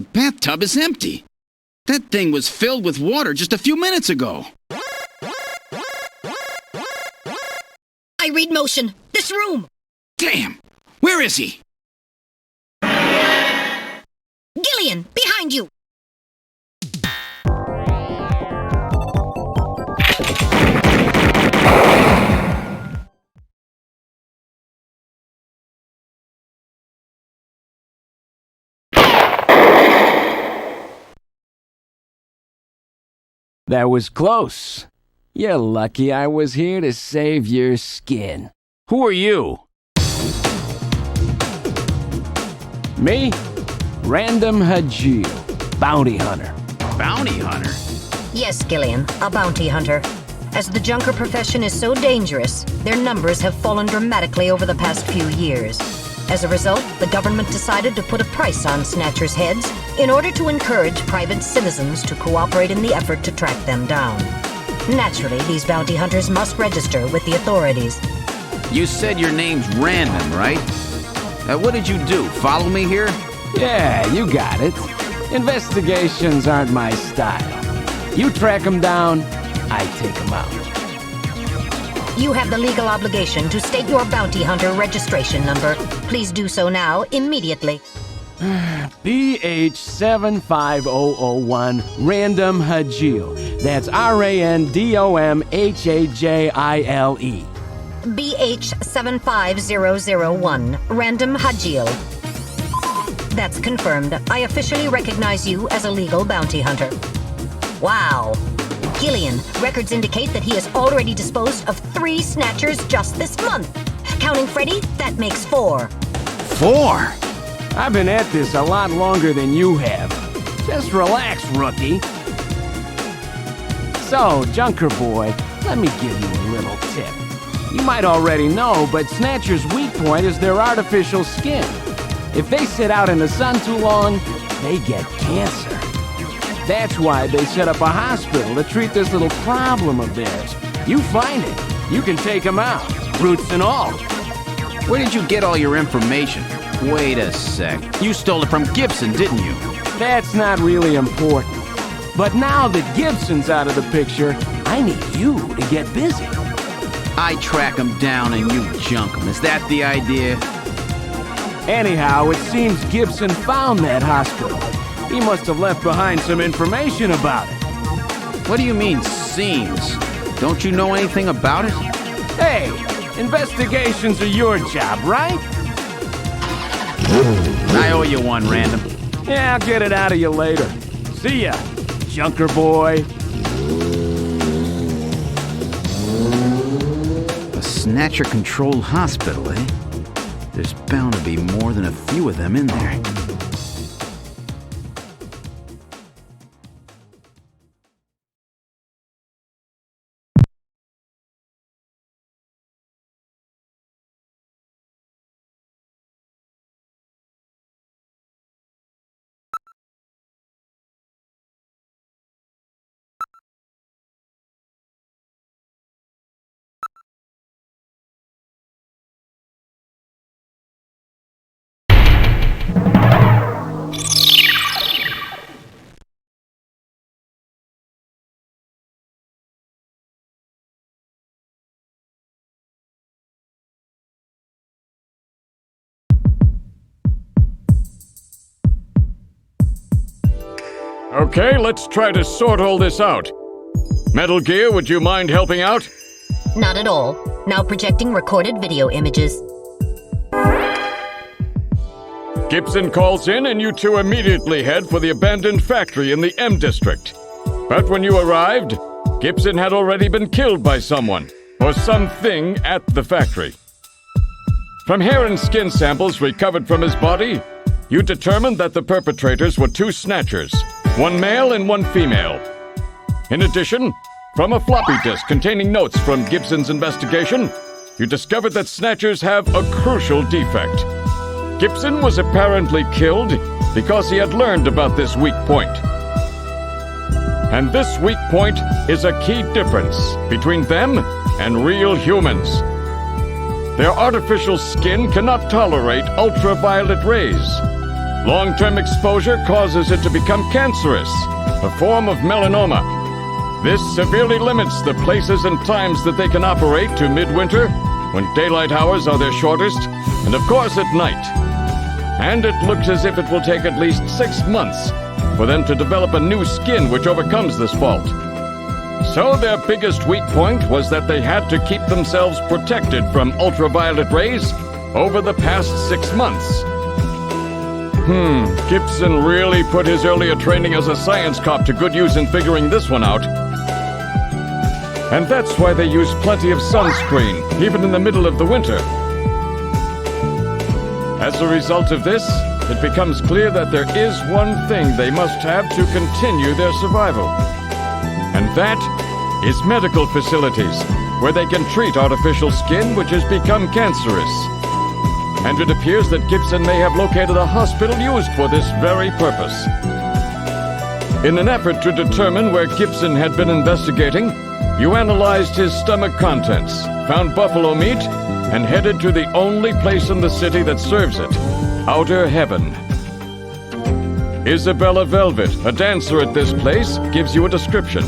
The bathtub is empty. That thing was filled with water just a few minutes ago. I read motion. This room! Damn! Where is he? Gillian, behind you! That was close. You're lucky I was here to save your skin. Who are you? Me? Random Hajil, bounty hunter. Bounty hunter? Yes, Gillian, a bounty hunter. As the junker profession is so dangerous, their numbers have fallen dramatically over the past few years. As a result, the government decided to put a price on Snatchers' heads in order to encourage private citizens to cooperate in the effort to track them down. Naturally, these bounty hunters must register with the authorities. You said your name's Random, right? What did you do? Follow me here? Yeah, you got it. Investigations aren't my style. You track them down, I take them out. You have the legal obligation to state your bounty hunter registration number. Please do so now, immediately. BH75001, Random Hajil. That's RANDOMHAJILE. BH75001, Random Hajil. That's confirmed. I officially recognize you as a legal bounty hunter. Wow. Gillian, records indicate that he has already disposed of 3 Snatchers just this month. Counting Freddy, that makes 4. 4? I've been at this a lot longer than you have. Just relax, rookie. So, Junker Boy, let me give you a little tip. You might already know, but Snatcher's weak point is their artificial skin. If they sit out in the sun too long, they get cancer. That's why they set up a hospital to treat this little problem of theirs. You find it, you can take them out, roots and all. Where did you get all your information? Wait a sec. You stole it from Gibson, didn't you? That's not really important. But now that Gibson's out of the picture, I need you to get busy. I track him down and you junk him. Is that the idea? Anyhow, it seems Gibson found that hospital. He must have left behind some information about it. What do you mean, seems? Don't you know anything about it? Hey, investigations are your job, right? I owe you one, Random. Yeah, I'll get it out of you later. See ya, Junker Boy. A Snatcher-controlled hospital, eh? There's bound to be more than a few of them in there. Okay, let's try to sort all this out. Metal Gear, would you mind helping out? Not at all. Now projecting recorded video images. Gibson calls in and you two immediately head for the abandoned factory in the M District. But when you arrived, Gibson had already been killed by someone, or something at the factory. From hair and skin samples recovered from his body, you determined that the perpetrators were 2 Snatchers, 1 male and 1 female. In addition, from a floppy disk containing notes from Gibson's investigation, you discovered that Snatchers have a crucial defect. Gibson was apparently killed because he had learned about this weak point. And this weak point is a key difference between them and real humans. Their artificial skin cannot tolerate ultraviolet rays. Long-term exposure causes it to become cancerous, a form of melanoma. This severely limits the places and times that they can operate to midwinter, when daylight hours are their shortest, and of course at night. And it looks as if it will take at least 6 months for them to develop a new skin which overcomes this fault. So their biggest weak point was that they had to keep themselves protected from ultraviolet rays over the past 6 months. Gibson really put his earlier training as a science cop to good use in figuring this one out. And that's why they use plenty of sunscreen, even in the middle of the winter. As a result of this, it becomes clear that there is one thing they must have to continue their survival. And that is medical facilities, where they can treat artificial skin which has become cancerous. And it appears that Gibson may have located a hospital used for this very purpose. In an effort to determine where Gibson had been investigating, you analyzed his stomach contents, found buffalo meat, and headed to the only place in the city that serves it, Outer Heaven. Isabella Velvet, a dancer at this place, gives you a description,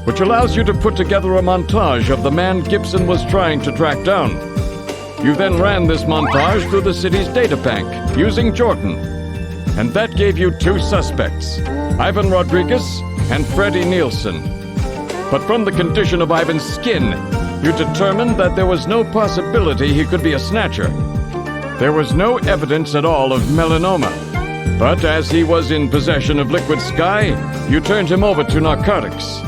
which allows you to put together a montage of the man Gibson was trying to track down. You then ran this montage through the city's data bank, using Jordan. And that gave you 2 suspects, Ivan Rodriguez and Freddie Nielsen. But from the condition of Ivan's skin, you determined that there was no possibility he could be a snatcher. There was no evidence at all of melanoma. But as he was in possession of liquid sky, you turned him over to narcotics.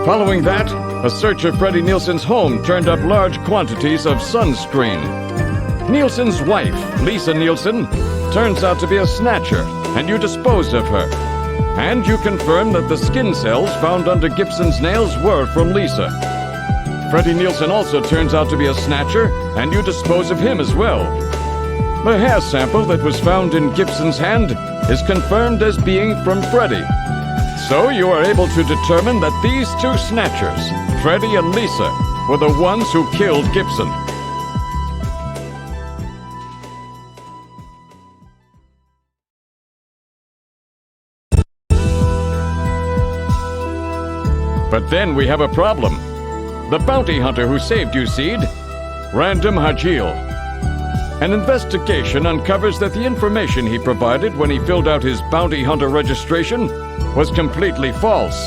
Following that, a search of Freddie Nielsen's home turned up large quantities of sunscreen. Nielsen's wife, Lisa Nielsen, turns out to be a snatcher, and you dispose of her. And you confirm that the skin cells found under Gibson's nails were from Lisa. Freddie Nielsen also turns out to be a snatcher, and you dispose of him as well. The hair sample that was found in Gibson's hand is confirmed as being from Freddie. So you are able to determine that these 2 snatchers, Freddie and Lisa, were the ones who killed Gibson. But then we have a problem. The bounty hunter who saved you, Seed, Random Hajil. An investigation uncovers that the information he provided when he filled out his bounty hunter registration was completely false.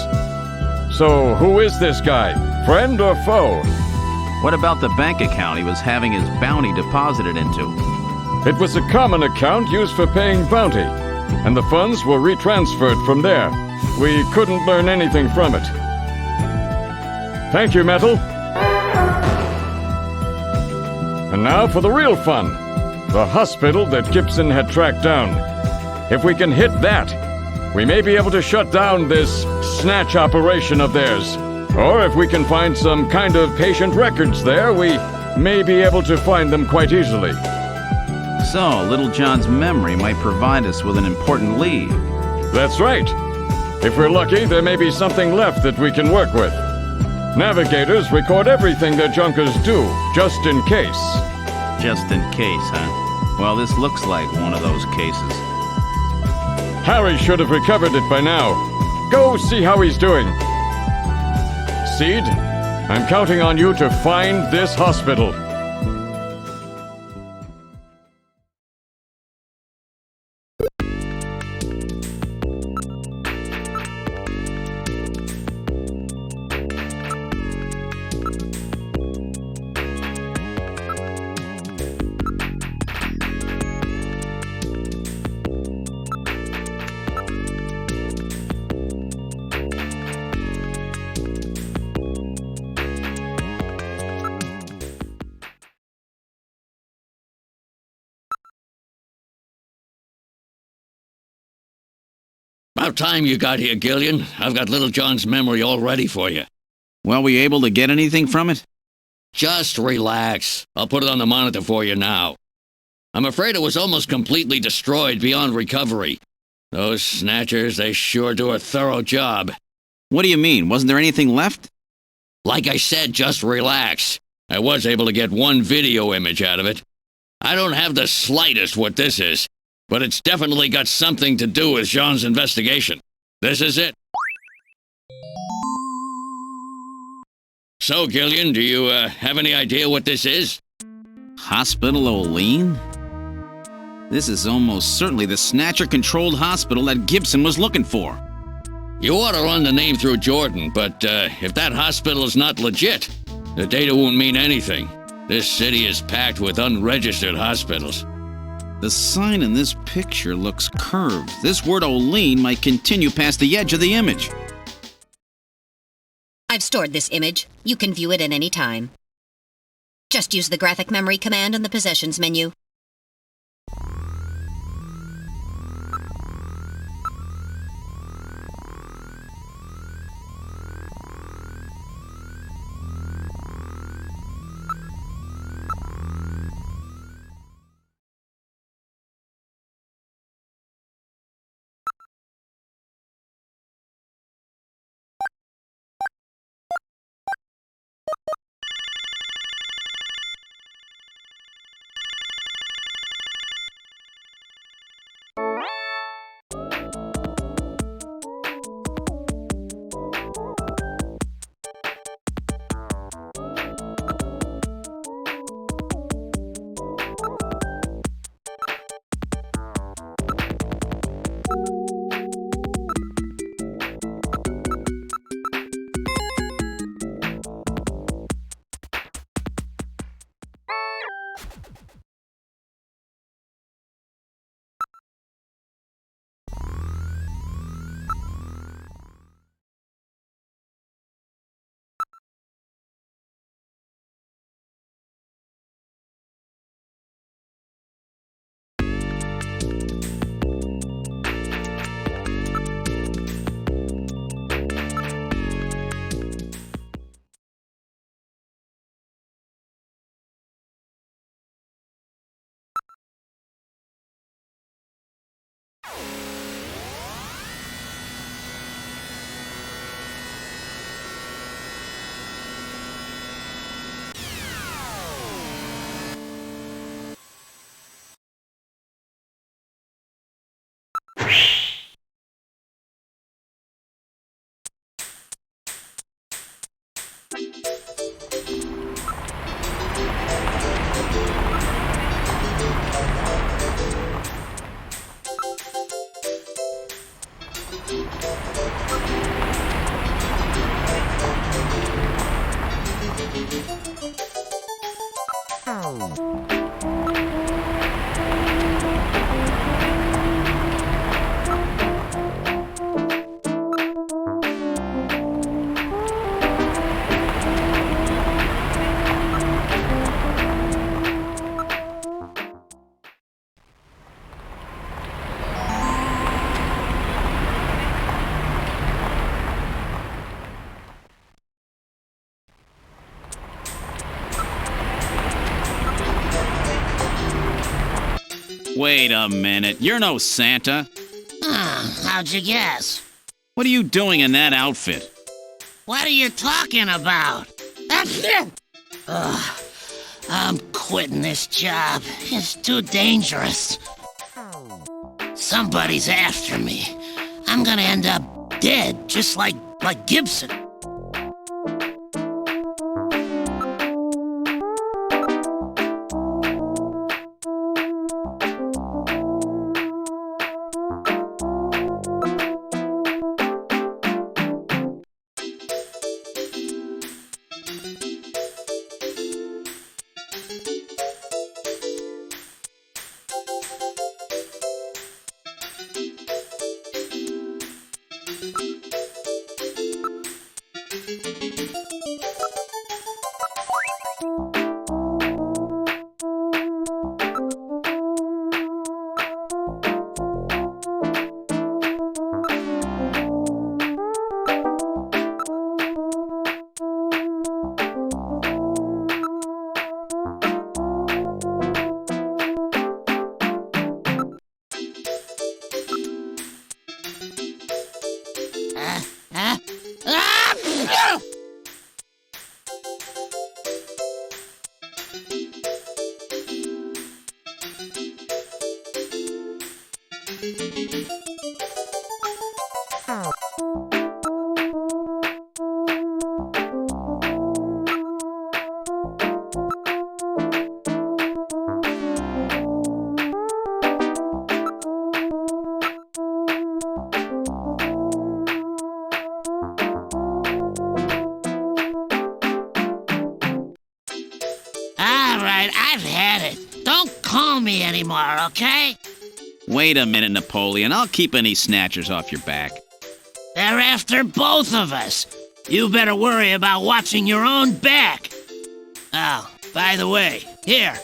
So who is this guy? Friend or foe? What about the bank account he was having his bounty deposited into? It was a common account used for paying bounty, and the funds were retransferred from there. We couldn't learn anything from it. Thank you, Metal. And now for the real fun. The hospital that Gibson had tracked down. If we can hit that, we may be able to shut down this snatch operation of theirs. Or if we can find some kind of patient records there, we may be able to find them quite easily. So, Little John's memory might provide us with an important lead. That's right. If we're lucky, there may be something left that we can work with. Navigators record everything their junkers do, just in case. Just in case, huh? Well, this looks like one of those cases. Harry should have recovered it by now. Go see how he's doing. Seed, I'm counting on you to find this hospital. About time you got here, Gillian. I've got Little John's memory all ready for you. Well, we able to get anything from it? Just relax. I'll put it on the monitor for you now. I'm afraid it was almost completely destroyed beyond recovery. Those Snatchers, they sure do a thorough job. What do you mean? Wasn't there anything left? Like I said, just relax. I was able to get one video image out of it. I don't have the slightest what this is, but it's definitely got something to do with Jean's investigation. This is it. So, Gillian, do you have any idea what this is? Hospital Olean? This is almost certainly the Snatcher-controlled hospital that Gibson was looking for. You ought to run the name through Jordan, but if that hospital is not legit, the data won't mean anything. This city is packed with unregistered hospitals. The sign in this picture looks curved. This word Olean might continue past the edge of the image. I've stored this image. You can view it at any time. Just use the graphic memory command in the Possessions menu. Wait a minute, you're no Santa. How'd you guess? What are you doing in that outfit? What are you talking about? Ugh, I'm quitting this job. It's too dangerous. Somebody's after me. I'm gonna end up dead, just like Gibson. I've had it. Don't call me anymore, okay? Wait a minute, Napoleon. I'll keep any snatchers off your back. They're after both of us. You better worry about watching your own back. Oh, by the way, here,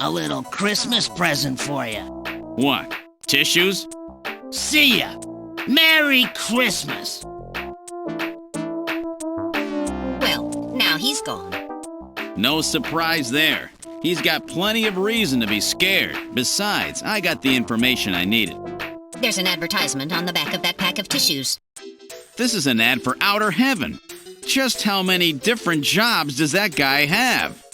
a little Christmas present for you. What? Tissues? See ya. Merry Christmas. Well, now he's gone. No surprise there. He's got plenty of reason to be scared. Besides, I got the information I needed. There's an advertisement on the back of that pack of tissues. This is an ad for outer heaven. Just how many different jobs does that guy have?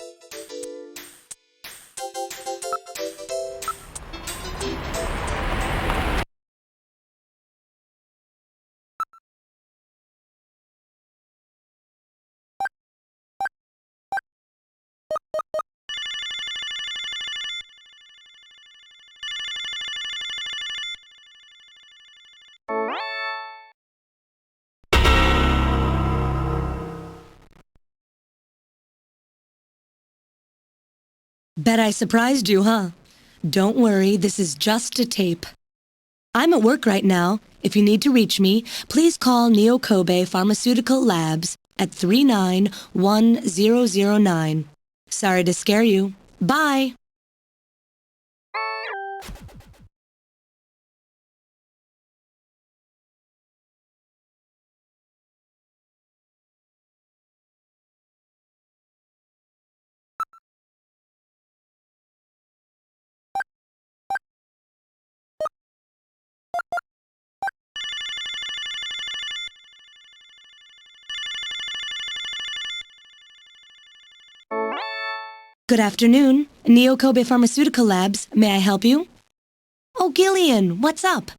Bet I surprised you, huh? Don't worry, this is just a tape. I'm at work right now. If you need to reach me, please call Neo Kobe Pharmaceutical Labs at 391009. Sorry to scare you. Bye! Good afternoon. Neo Kobe Pharmaceutical Labs. May I help you? Oh, Gillian, what's up?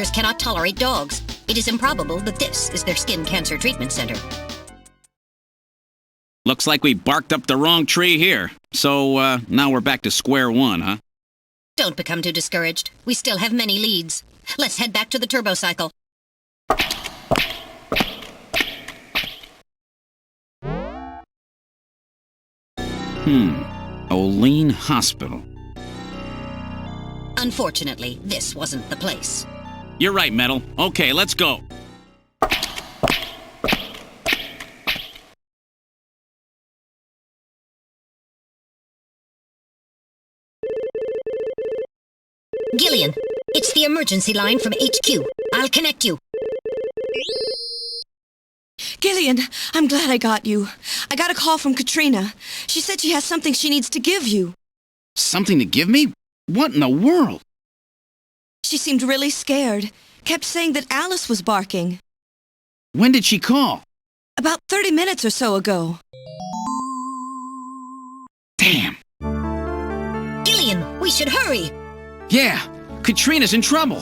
Snatchers cannot tolerate dogs. It is improbable that this is their skin cancer treatment center. Looks like we barked up the wrong tree here. So, now we're back to square one, huh? Don't become too discouraged. We still have many leads. Let's head back to the turbo cycle. Olean Hospital. Unfortunately, this wasn't the place. You're right, Metal. Okay, let's go. Gillian, it's the emergency line from HQ. I'll connect you. Gillian, I'm glad I got you. I got a call from Katrina. She said she has something she needs to give you. Something to give me? What in the world? She seemed really scared. Kept saying that Alice was barking. When did she call? About 30 minutes or so ago. Damn. Gillian, we should hurry. Yeah, Katrina's in trouble.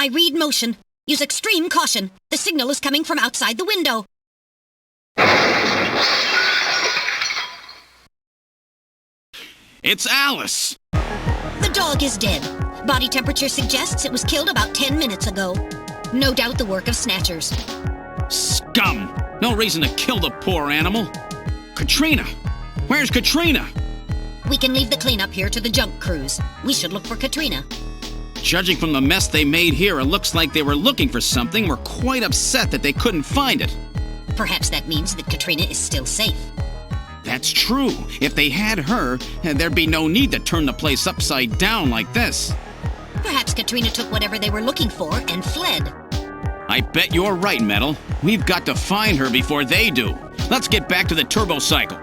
I read motion. Use extreme caution. The signal is coming from outside the window. It's Alice! The dog is dead. Body temperature suggests it was killed about 10 minutes ago. No doubt the work of Snatchers. Scum! No reason to kill the poor animal. Katrina! Where's Katrina? We can leave the cleanup here to the junk crews. We should look for Katrina. Judging from the mess they made here, it looks like they were looking for something. We're quite upset that they couldn't find it. Perhaps that means that Katrina is still safe. That's true. If they had her, there'd be no need to turn the place upside down like this. Perhaps Katrina took whatever they were looking for and fled. I bet you're right, Metal. We've got to find her before they do. Let's get back to the turbo cycle.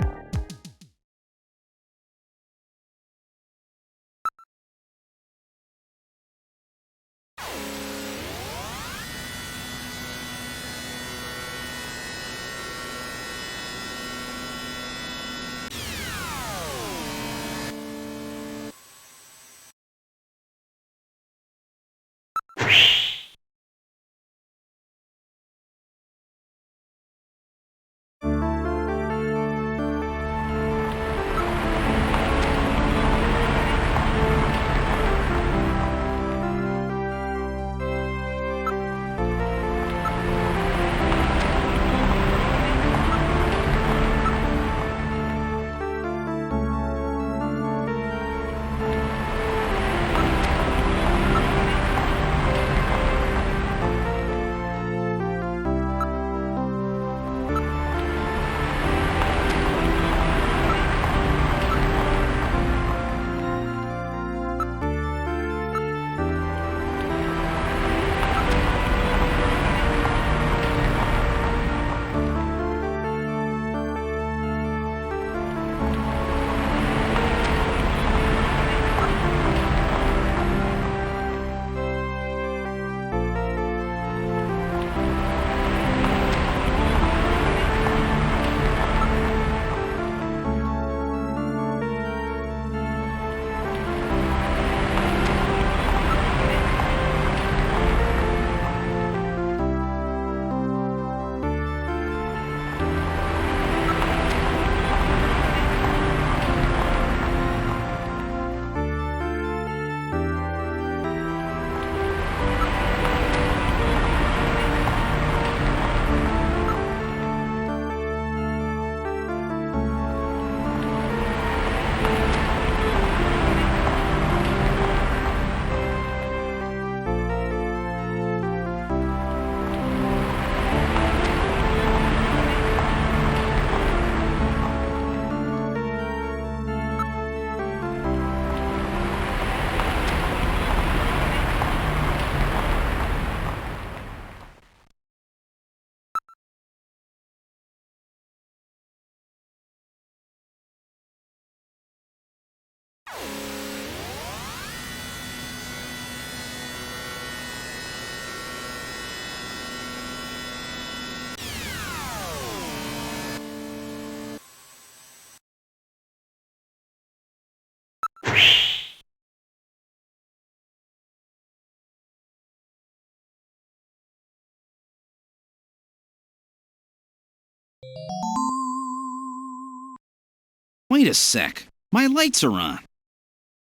Wait a sec. My lights are on.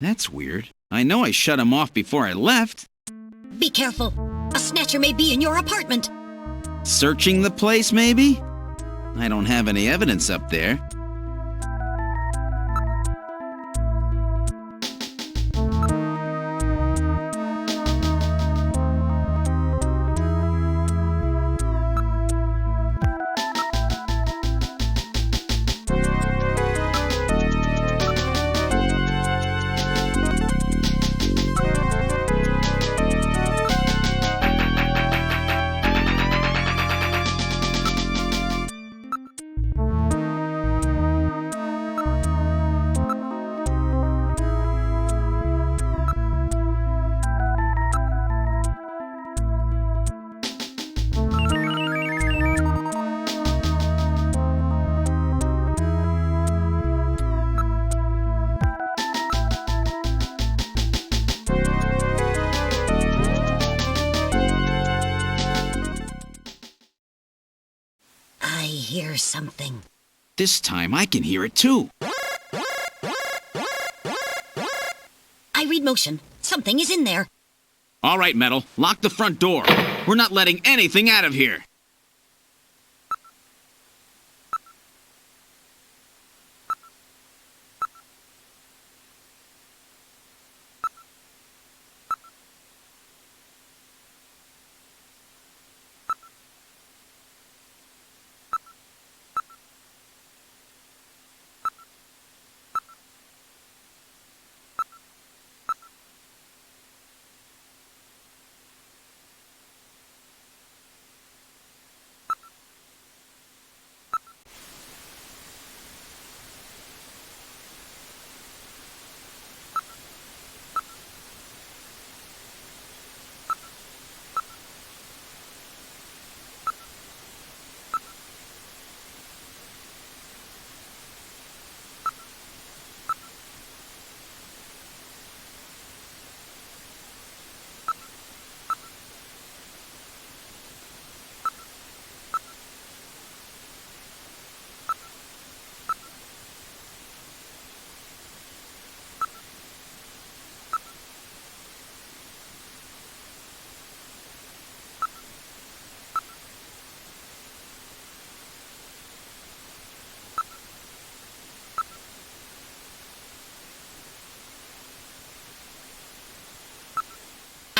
That's weird. I know I shut them off before I left. Be careful. A snatcher may be in your apartment. Searching the place, maybe? I don't have any evidence up there. something. This time I can hear it too. I read motion. Something is in there. All right, Metal, lock the front door. We're not letting anything out of here.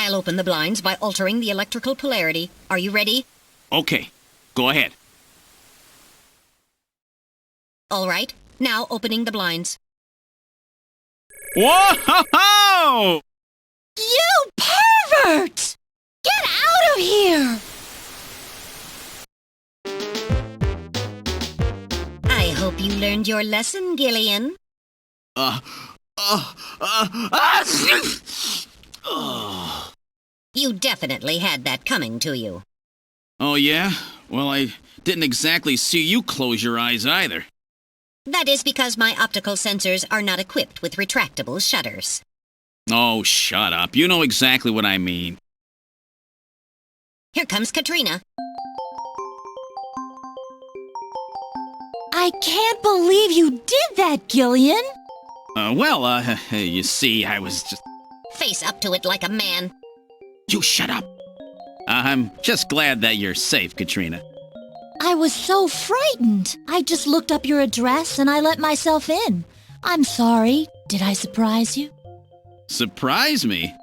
I'll open the blinds by altering the electrical polarity. Are you ready? Okay, go ahead. All right. Now opening the blinds. Whoa! You pervert! Get out of here! I hope you learned your lesson, Gillian. You definitely had that coming to you. Oh, yeah? Well, I didn't exactly see you close your eyes either. That is because my optical sensors are not equipped with retractable shutters. Oh, shut up. You know exactly what I mean. Here comes Katrina. I can't believe you did that, Gillian. You see, I was just... Face up to it like a man. You shut up. I'm just glad that you're safe, Katrina. I was so frightened. I just looked up your address and I let myself in. I'm sorry. Did I surprise you? Surprise me?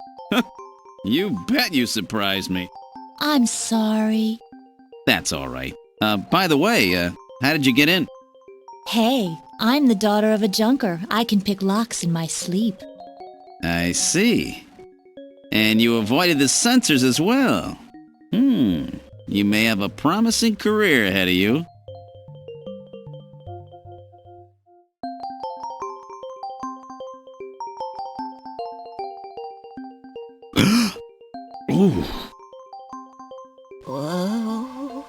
You bet you surprised me. I'm sorry. That's all right. By the way, how did you get in? Hey, I'm the daughter of a junker. I can pick locks in my sleep. I see. And you avoided the sensors as well. You may have a promising career ahead of you. Ooh. Whoa.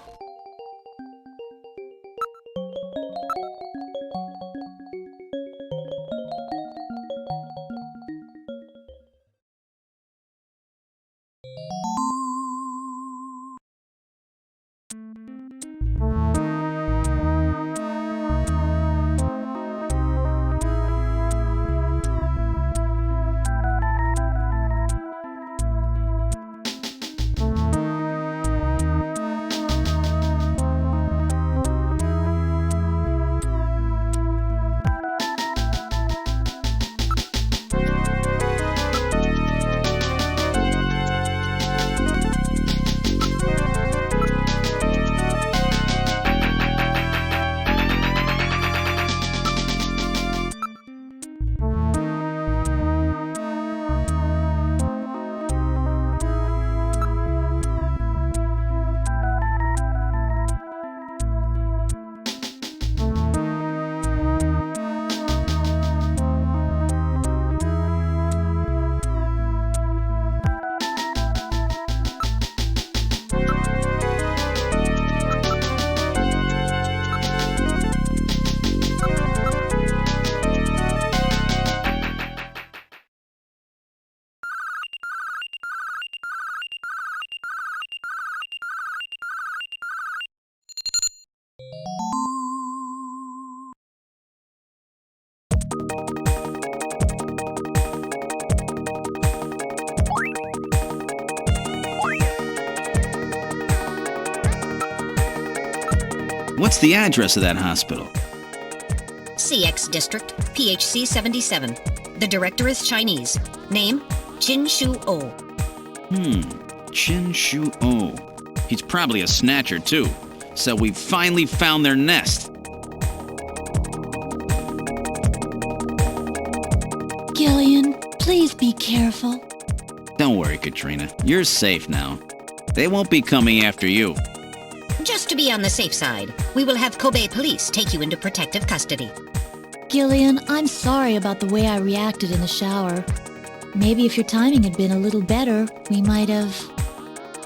What's the address of that hospital? CX District, PHC 77. The director is Chinese. Name, Chin Shu Oh. Chin Shu Oh. He's probably a snatcher, too. So we finally found their nest. Gillian, please be careful. Don't worry, Katrina. You're safe now. They won't be coming after you. Just to be on the safe side, we will have Kobe police take you into protective custody. Gillian, I'm sorry about the way I reacted in the shower. Maybe if your timing had been a little better, we might have...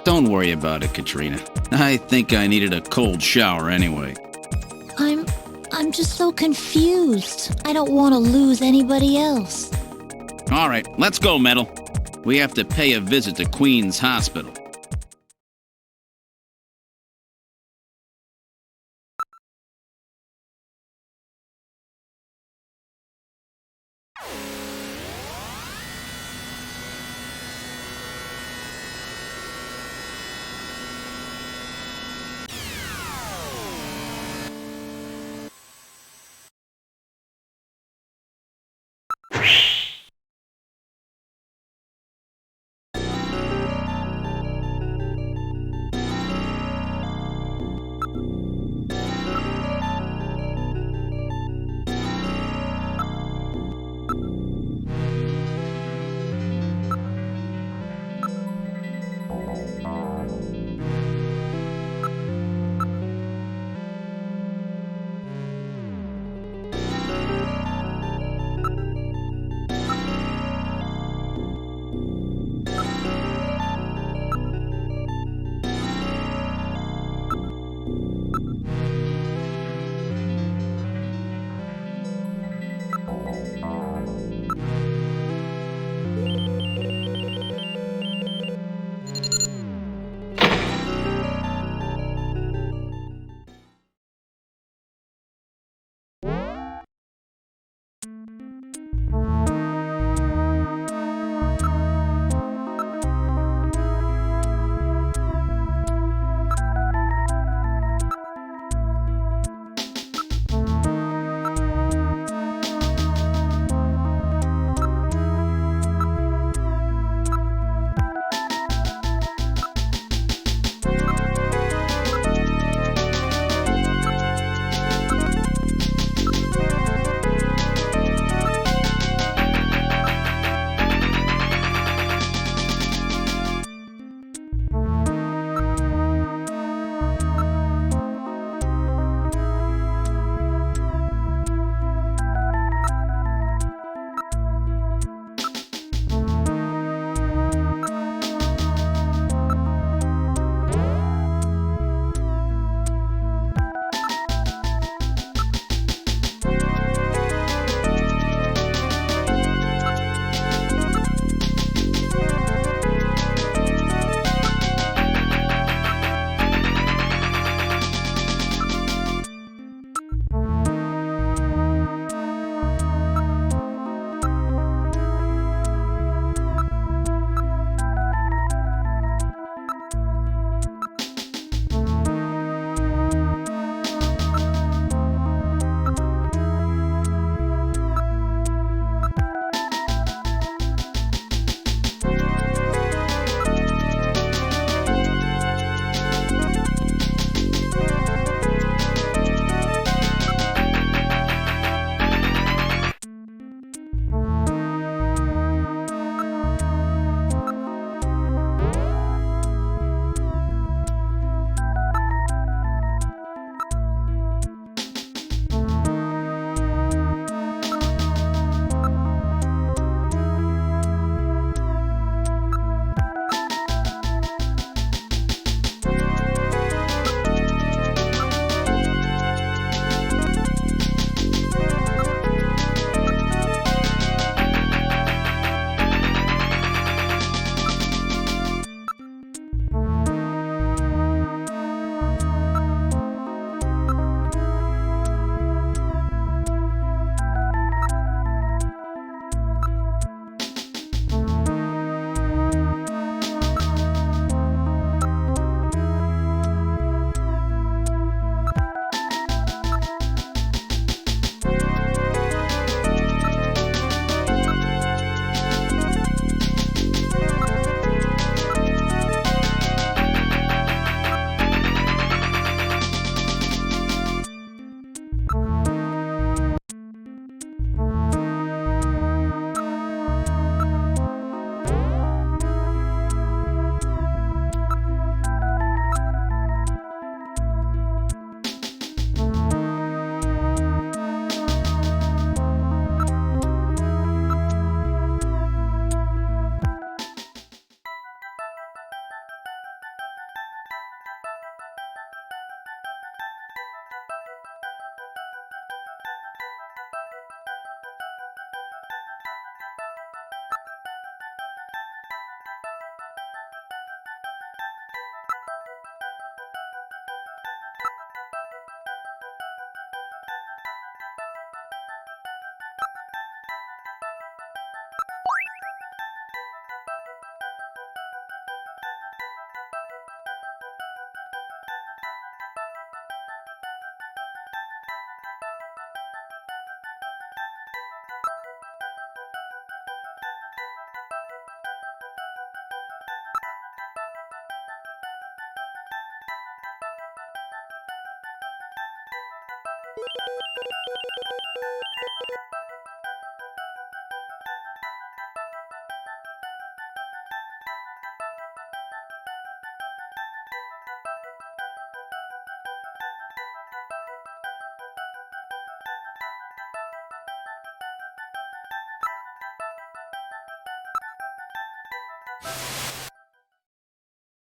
Don't worry about it, Katrina. I think I needed a cold shower anyway. I'm just so confused. I don't want to lose anybody else. All right, let's go, Metal. We have to pay a visit to Queen's Hospital.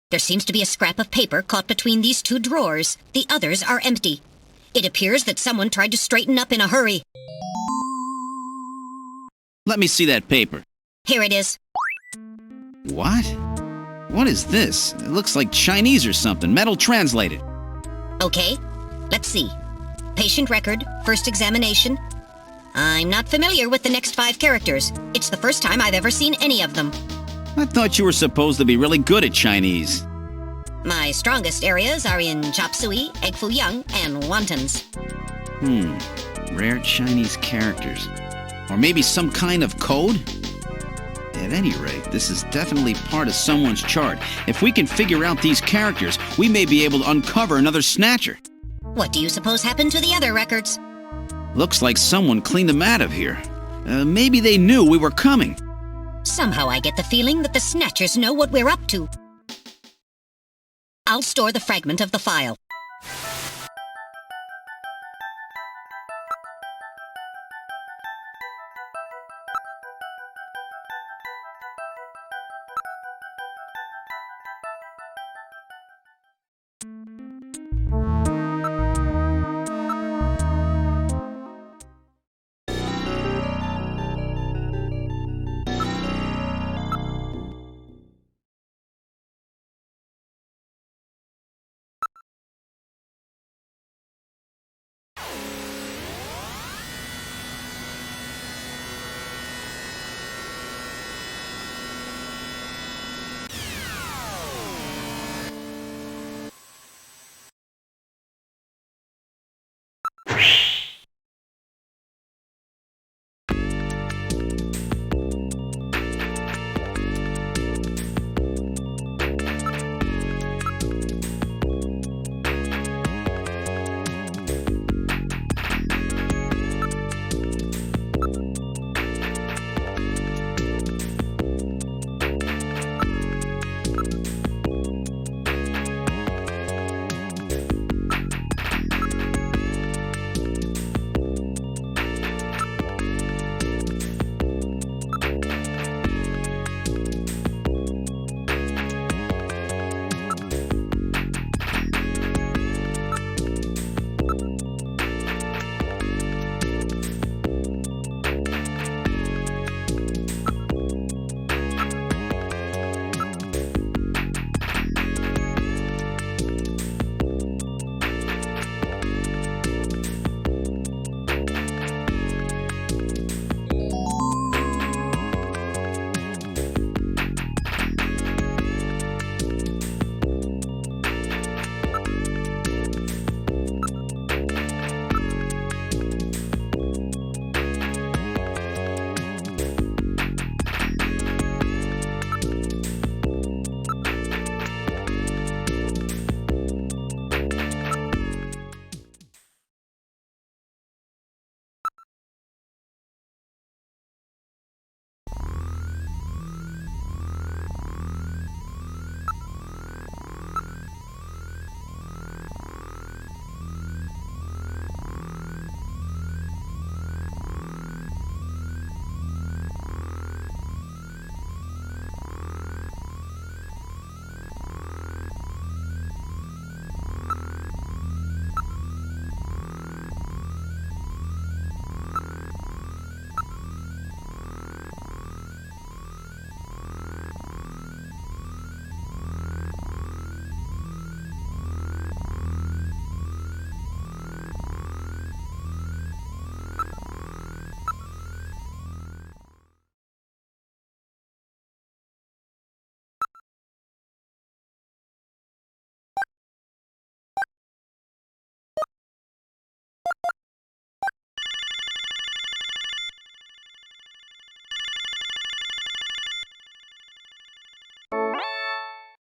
There seems to be a scrap of paper caught between these two drawers. The others are empty. It appears that someone tried to straighten up in a hurry. Let me see that paper. Here it is. What? What is this? It looks like Chinese or something. Metal translated. Okay, let's see. Patient record, first examination. I'm not familiar with the next 5 characters. It's the first time I've ever seen any of them. I thought you were supposed to be really good at Chinese. My strongest areas are in chop suey, egg foo young, and wontons. Rare Chinese characters. Or maybe some kind of code? At any rate, this is definitely part of someone's chart. If we can figure out these characters, we may be able to uncover another Snatcher. What do you suppose happened to the other records? Looks like someone cleaned them out of here. Maybe they knew we were coming. Somehow I get the feeling that the Snatchers know what we're up to. I'll store the fragment of the file.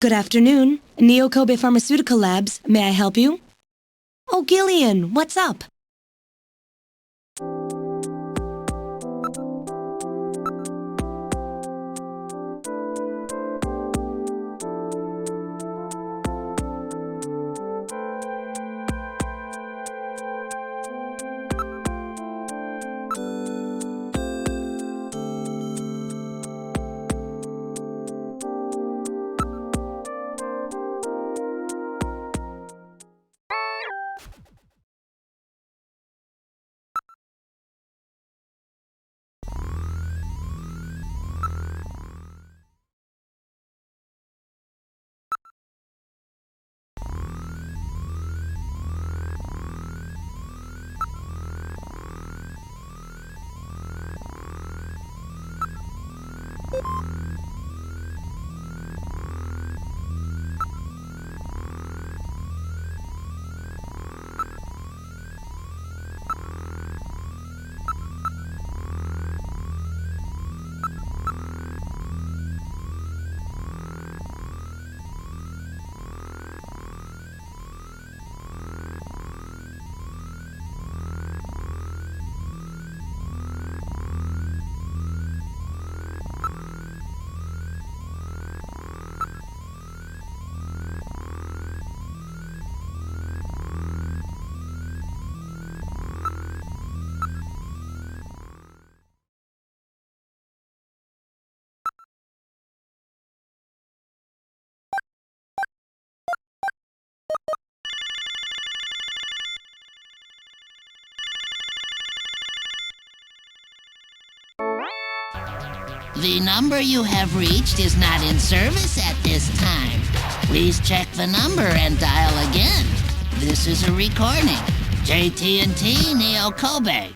Good afternoon. Neo Kobe Pharmaceutical Labs. May I help you? Oh, Gillian, what's up? The number you have reached is not in service at this time. Please check the number and dial again. This is a recording. JT&T Neo Kobe.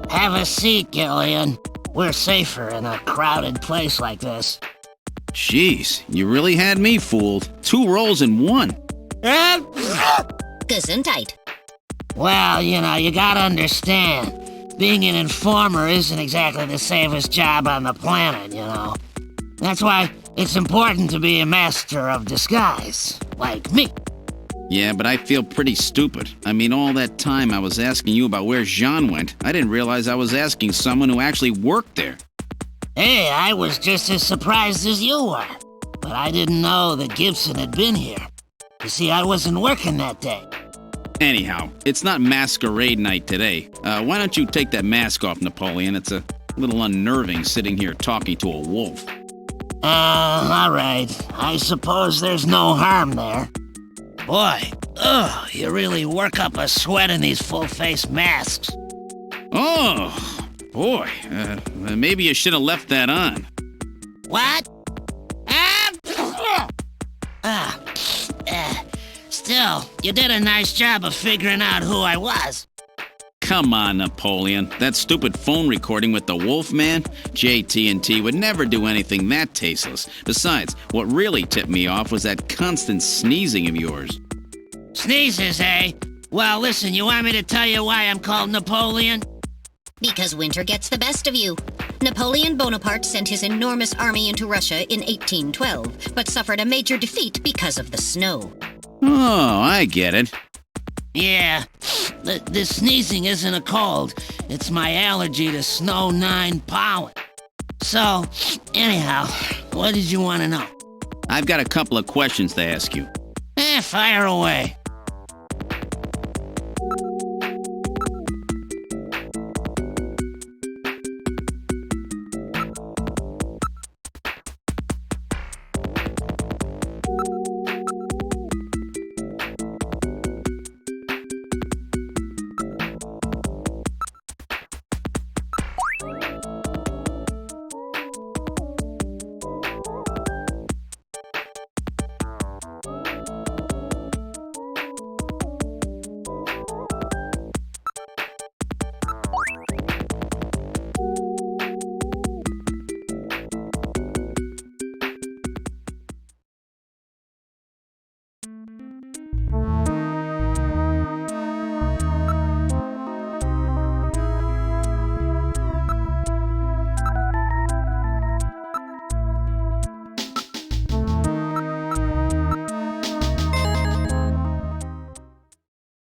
Have a seat, Gillian. We're safer in a crowded place like this. Jeez, you really had me fooled. 2 roles in 1. Gesundheit. Well, you gotta understand. Being an informer isn't exactly the safest job on the planet, That's why it's important to be a master of disguise, like me. Yeah, but I feel pretty stupid. I mean, all that time I was asking you about where Jean went, I didn't realize I was asking someone who actually worked there. Hey, I was just as surprised as you were. But I didn't know that Gibson had been here. You see, I wasn't working that day. Anyhow, it's not masquerade night today. Why don't you take that mask off, Napoleon? It's a little unnerving sitting here talking to a wolf. All right. I suppose there's no harm there. Boy, you really work up a sweat in these full-face masks. Oh, boy. Maybe you should have left that on. What? Still, you did a nice job of figuring out who I was. Come on, Napoleon. That stupid phone recording with the Wolfman? JT&T would never do anything that tasteless. Besides, what really tipped me off was that constant sneezing of yours. Sneezes, eh? Well, listen, you want me to tell you why I'm called Napoleon? Because winter gets the best of you. Napoleon Bonaparte sent his enormous army into Russia in 1812, but suffered a major defeat because of the snow. Oh, I get it. Yeah, the sneezing isn't a cold. It's my allergy to snow 9 pollen. So, anyhow, what did you want to know? I've got a couple of questions to ask you. Fire away.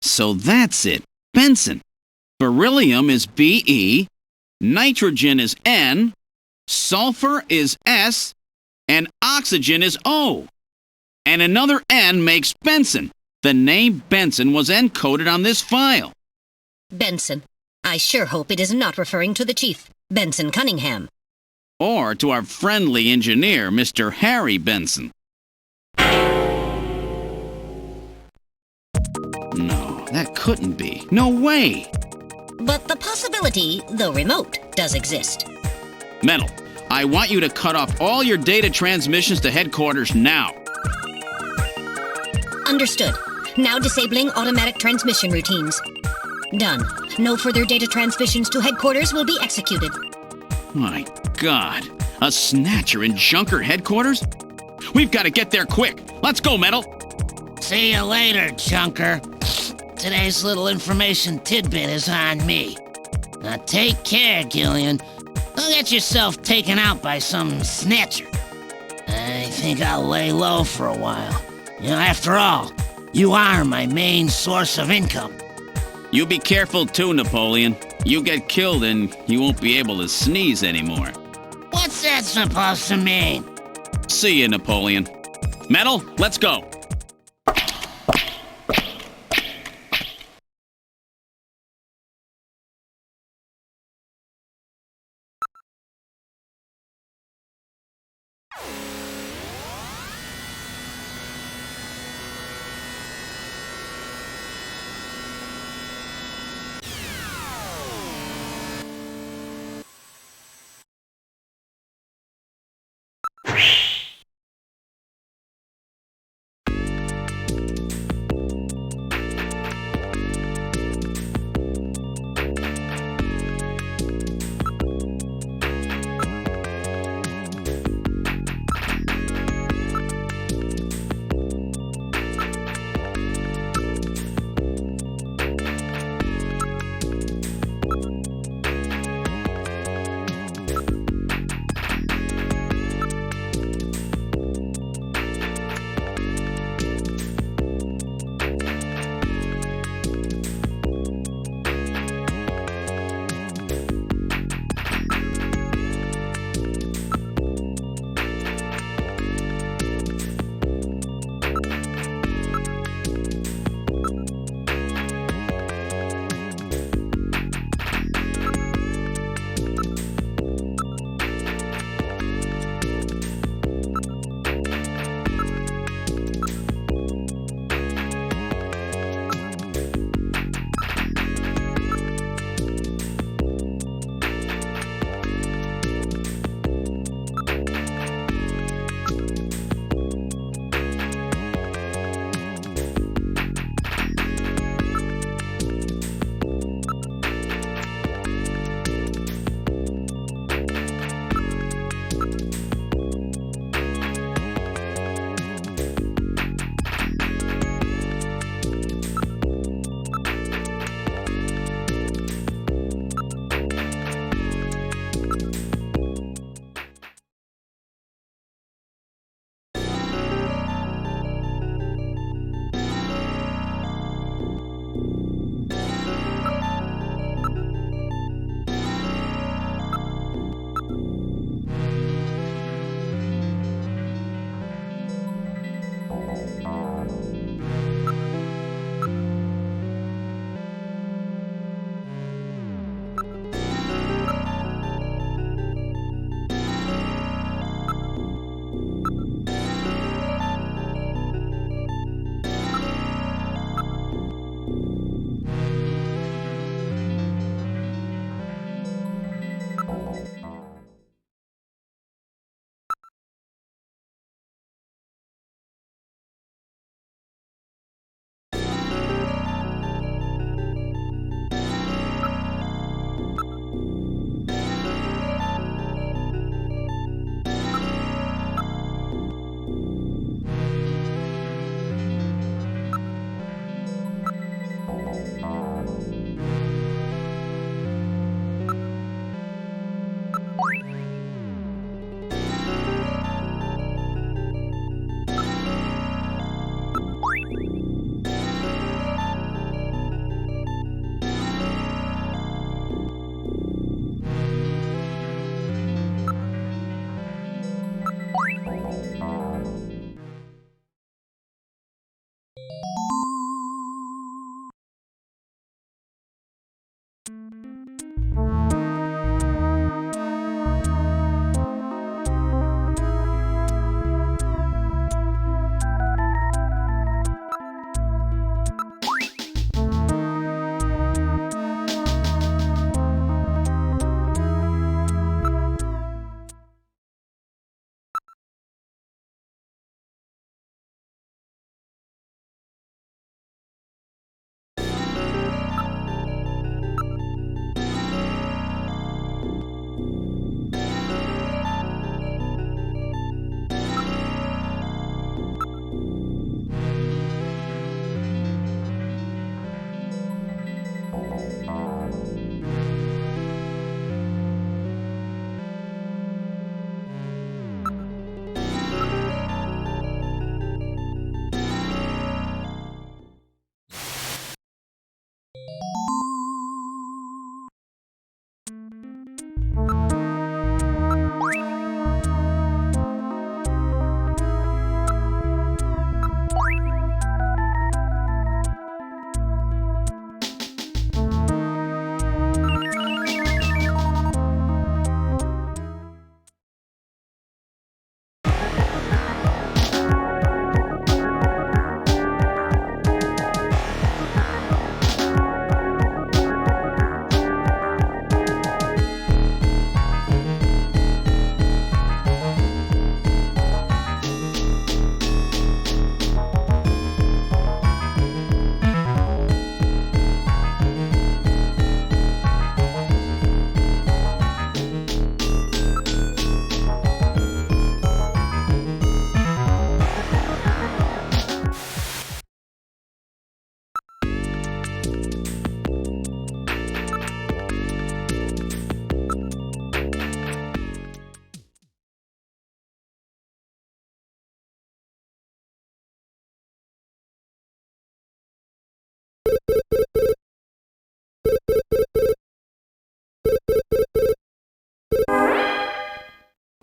So that's it. Benson. Beryllium is Be, nitrogen is N, sulfur is S, and oxygen is O. And another N makes Benson. The name Benson was encoded on this file. Benson. I sure hope it is not referring to the chief, Benson Cunningham. Or to our friendly engineer, Mr. Harry Benson. No, that couldn't be. No way! But the possibility, though remote, does exist. Metal, I want you to cut off all your data transmissions to headquarters now. Understood. Now disabling automatic transmission routines. Done. No further data transmissions to headquarters will be executed. My God, a Snatcher in Junker headquarters? We've got to get there quick. Let's go, Metal. See you later, Junker. Today's little information tidbit is on me. Now take care, Gillian. Don't get yourself taken out by some snatcher. I think I'll lay low for a while. You know, after all, you are my main source of income. You be careful too, Napoleon. You get killed and you won't be able to sneeze anymore. What's that supposed to mean? See you, Napoleon. Metal, let's go.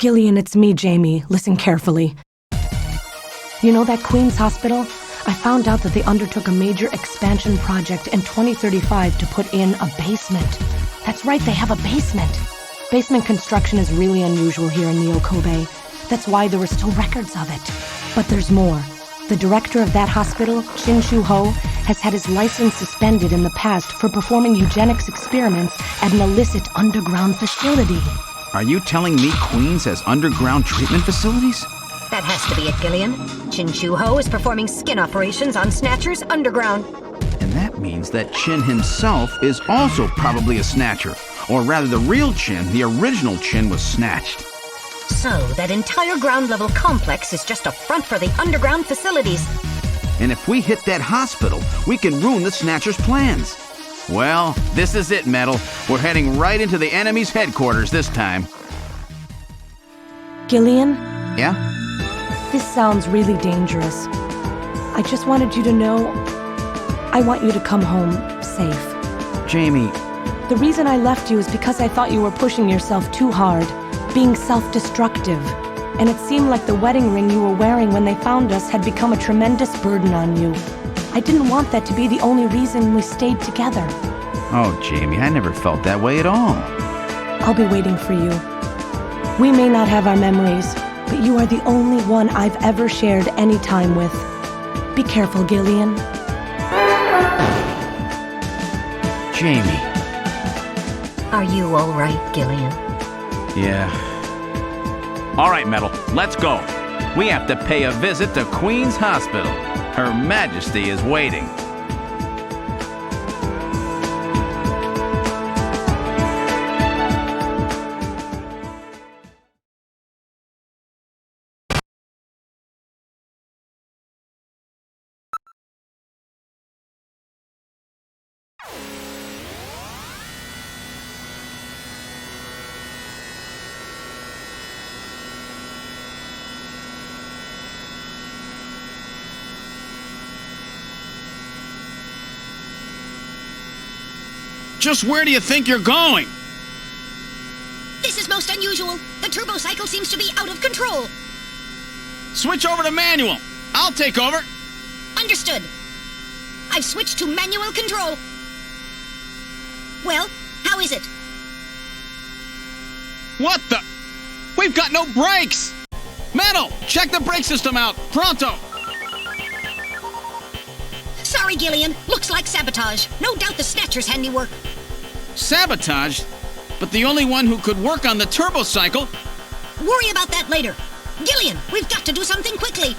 Gillian, it's me, Jamie. Listen carefully. You know that Queen's Hospital? I found out that they undertook a major expansion project in 2035 to put in a basement. That's right, they have a basement. Basement construction is really unusual here in Neo Kobe. That's why there were still records of it. But there's more. The director of that hospital, Shin Shu-ho, has had his license suspended in the past for performing eugenics experiments at an illicit underground facility. Are you telling me Queens has underground treatment facilities? That has to be it, Gillian. Chin Shu-ho is performing skin operations on Snatchers underground. And that means that Chin himself is also probably a Snatcher. Or rather, the real Chin, the original Chin, was snatched. So, that entire ground-level complex is just a front for the underground facilities. And if we hit that hospital, we can ruin the Snatchers' plans. Well, this is it, Metal. We're heading right into the enemy's headquarters this time. Gillian? Yeah? This sounds really dangerous. I just wanted you to know I want you to come home safe. Jamie. The reason I left you is because I thought you were pushing yourself too hard, being self-destructive. and it seemed like the wedding ring you were wearing when they found us had become a tremendous burden on you. I didn't want that to be the only reason we stayed together. Oh, Jamie, I never felt that way at all. I'll be waiting for you. We may not have our memories, but you are the only one I've ever shared any time with. Be careful, Gillian. Jamie. Are you all right, Gillian? Yeah. All right, Metal, let's go. We have to pay a visit to Queen's Hospital. Her Majesty is waiting. Just where do you think you're going? This is most unusual. The turbo cycle seems to be out of control. Switch over to manual. I'll take over. Understood. I've switched to manual control. Well, how is it? What the? We've got no brakes! Metal, check the brake system out. Pronto! Sorry, Gillian. Looks like sabotage. No doubt the Snatchers' handiwork. Sabotage? But the only one who could work on the turbo cycle? Worry about that later. Gillian, we've got to do something quickly.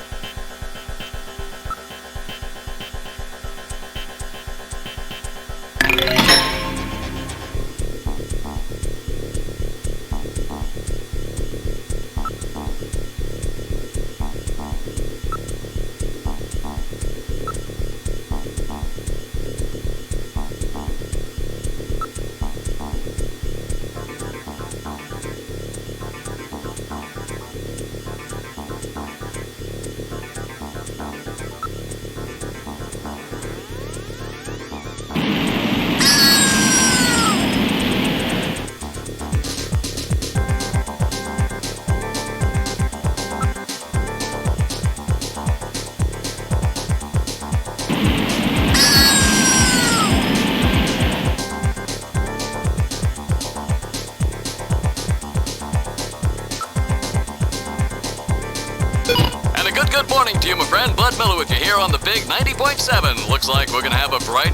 Good morning to you, my friend. Bud Miller with you here on the big 90.7. Looks like we're gonna have a bright...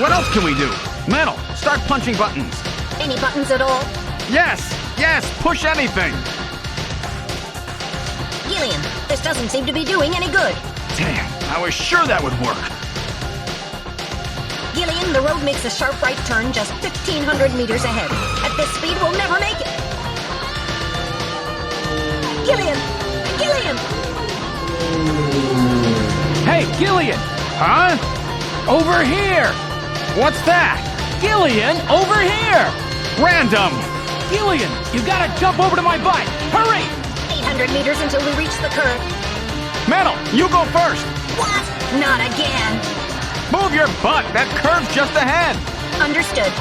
What else can we do? Metal, start punching buttons. Any buttons at all? Yes, push anything. Gillian, this doesn't seem to be doing any good. Damn, I was sure that would work. Gillian, the road makes a sharp right turn just 1,500 meters ahead. At this speed, we'll never make it. Gillian! Gillian! Hey, Gillian! Huh? Over here! What's that? Gillian, over here! Random! Gillian, you gotta jump over to my bike! Hurry! 800 meters until we reach the curve. Metal, you go first! What? Not again. Move your butt! That curve's just ahead! Understood.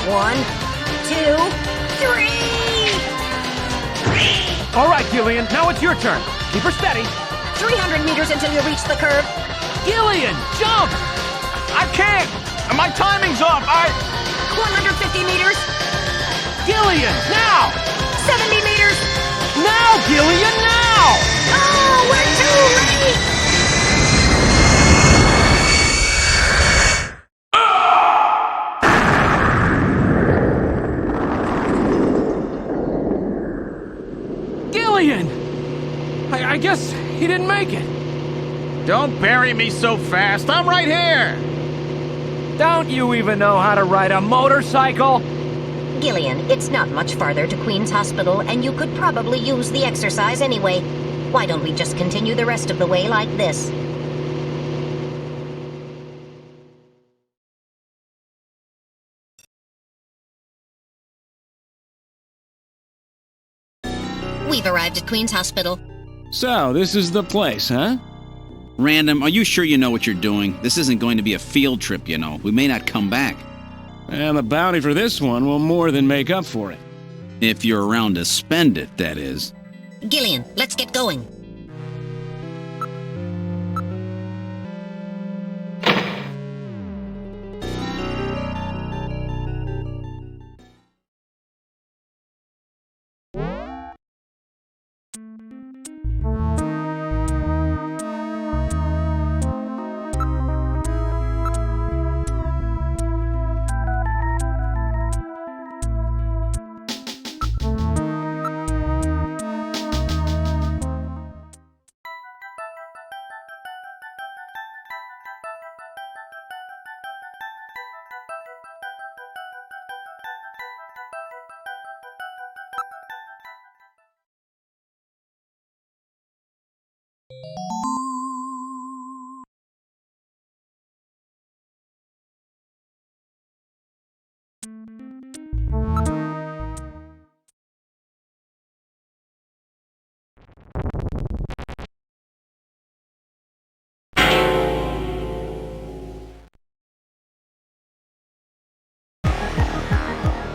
1, 2, 3! All right, Gillian, now it's your turn. Keep her steady. 300 meters until you reach the curve. Gillian, jump! I can't! My timing's off! 150 meters. Gillian, now! 70 meters. Now, Gillian, now! Oh, we're too late! Gillian! I guess he didn't make it. Don't bury me so fast. I'm right here. Don't you even know how to ride a motorcycle? Gillian, it's not much farther to Queen's Hospital, and you could probably use the exercise anyway. Why don't we just continue the rest of the way like this? We've arrived at Queen's Hospital. So, this is the place, huh? Random, are you sure you know what you're doing? This isn't going to be a field trip, you know. We may not come back. And the bounty for this one will more than make up for it. If you're around to spend it, that is. Gillian, let's get going.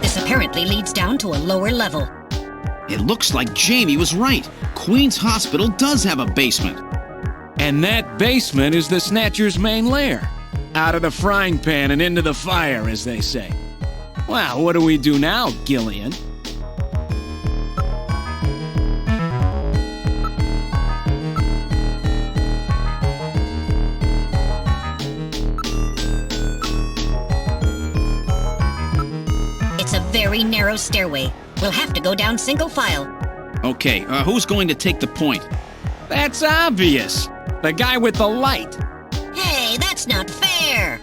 This apparently leads down to a lower level. It looks like Jamie was right. Queen's Hospital does have a basement. And that basement is the Snatchers' main lair. Out of the frying pan and into the fire, as they say. Well, what do we do now, Gillian? It's a very narrow stairway. We'll have to go down single file. Okay, who's going to take the point? That's obvious. The guy with the light. Hey, that's not fair!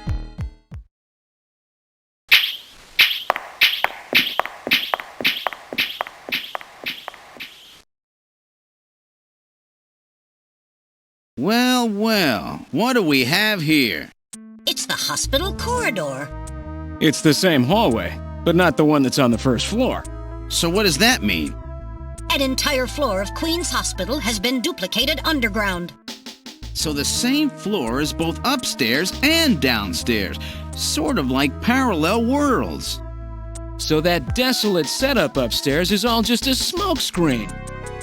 Well, well, what do we have here? It's the hospital corridor. It's the same hallway, but not the one that's on the first floor. So what does that mean? An entire floor of Queen's Hospital has been duplicated underground. So the same floor is both upstairs and downstairs, sort of like parallel worlds. So that desolate setup upstairs is all just a smokescreen.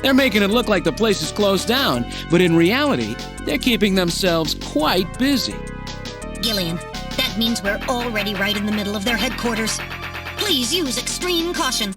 They're making it look like the place is closed down, but in reality, they're keeping themselves quite busy. Gillian, that means we're already right in the middle of their headquarters. Please use extreme caution.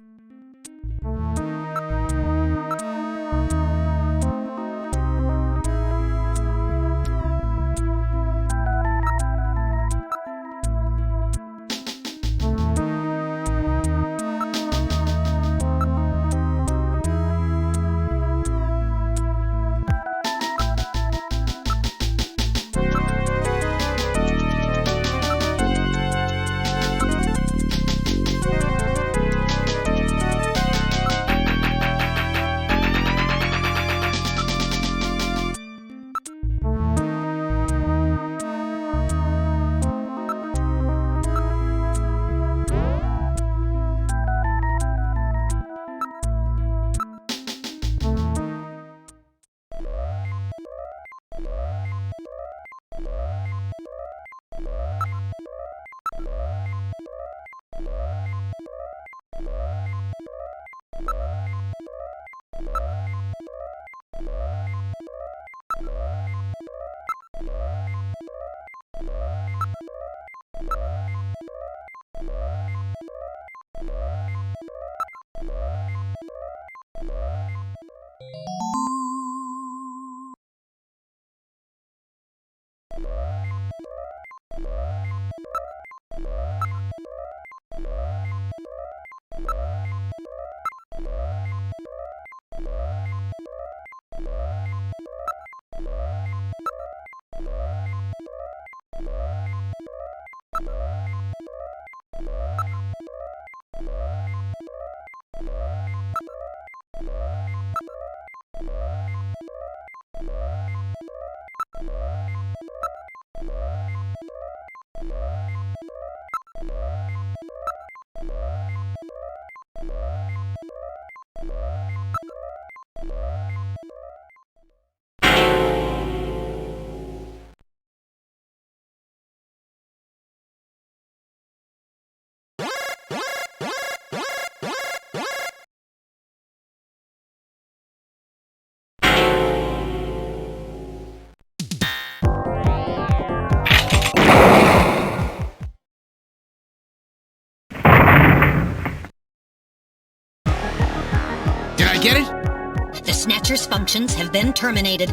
get it? The Snatchers' functions have been terminated.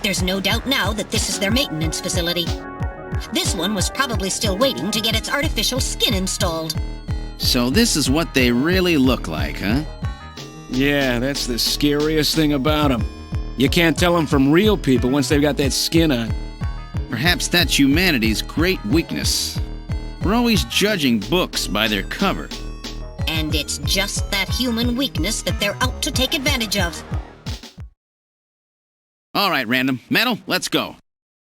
There's no doubt now that this is their maintenance facility. This one was probably still waiting to get its artificial skin installed. So this is what they really look like, huh? Yeah, that's the scariest thing about them. You can't tell them from real people once they've got that skin on. Perhaps that's humanity's great weakness. We're always judging books by their cover. And it's just that human weakness that they're out to take advantage of. All right, Random. Metal, let's go.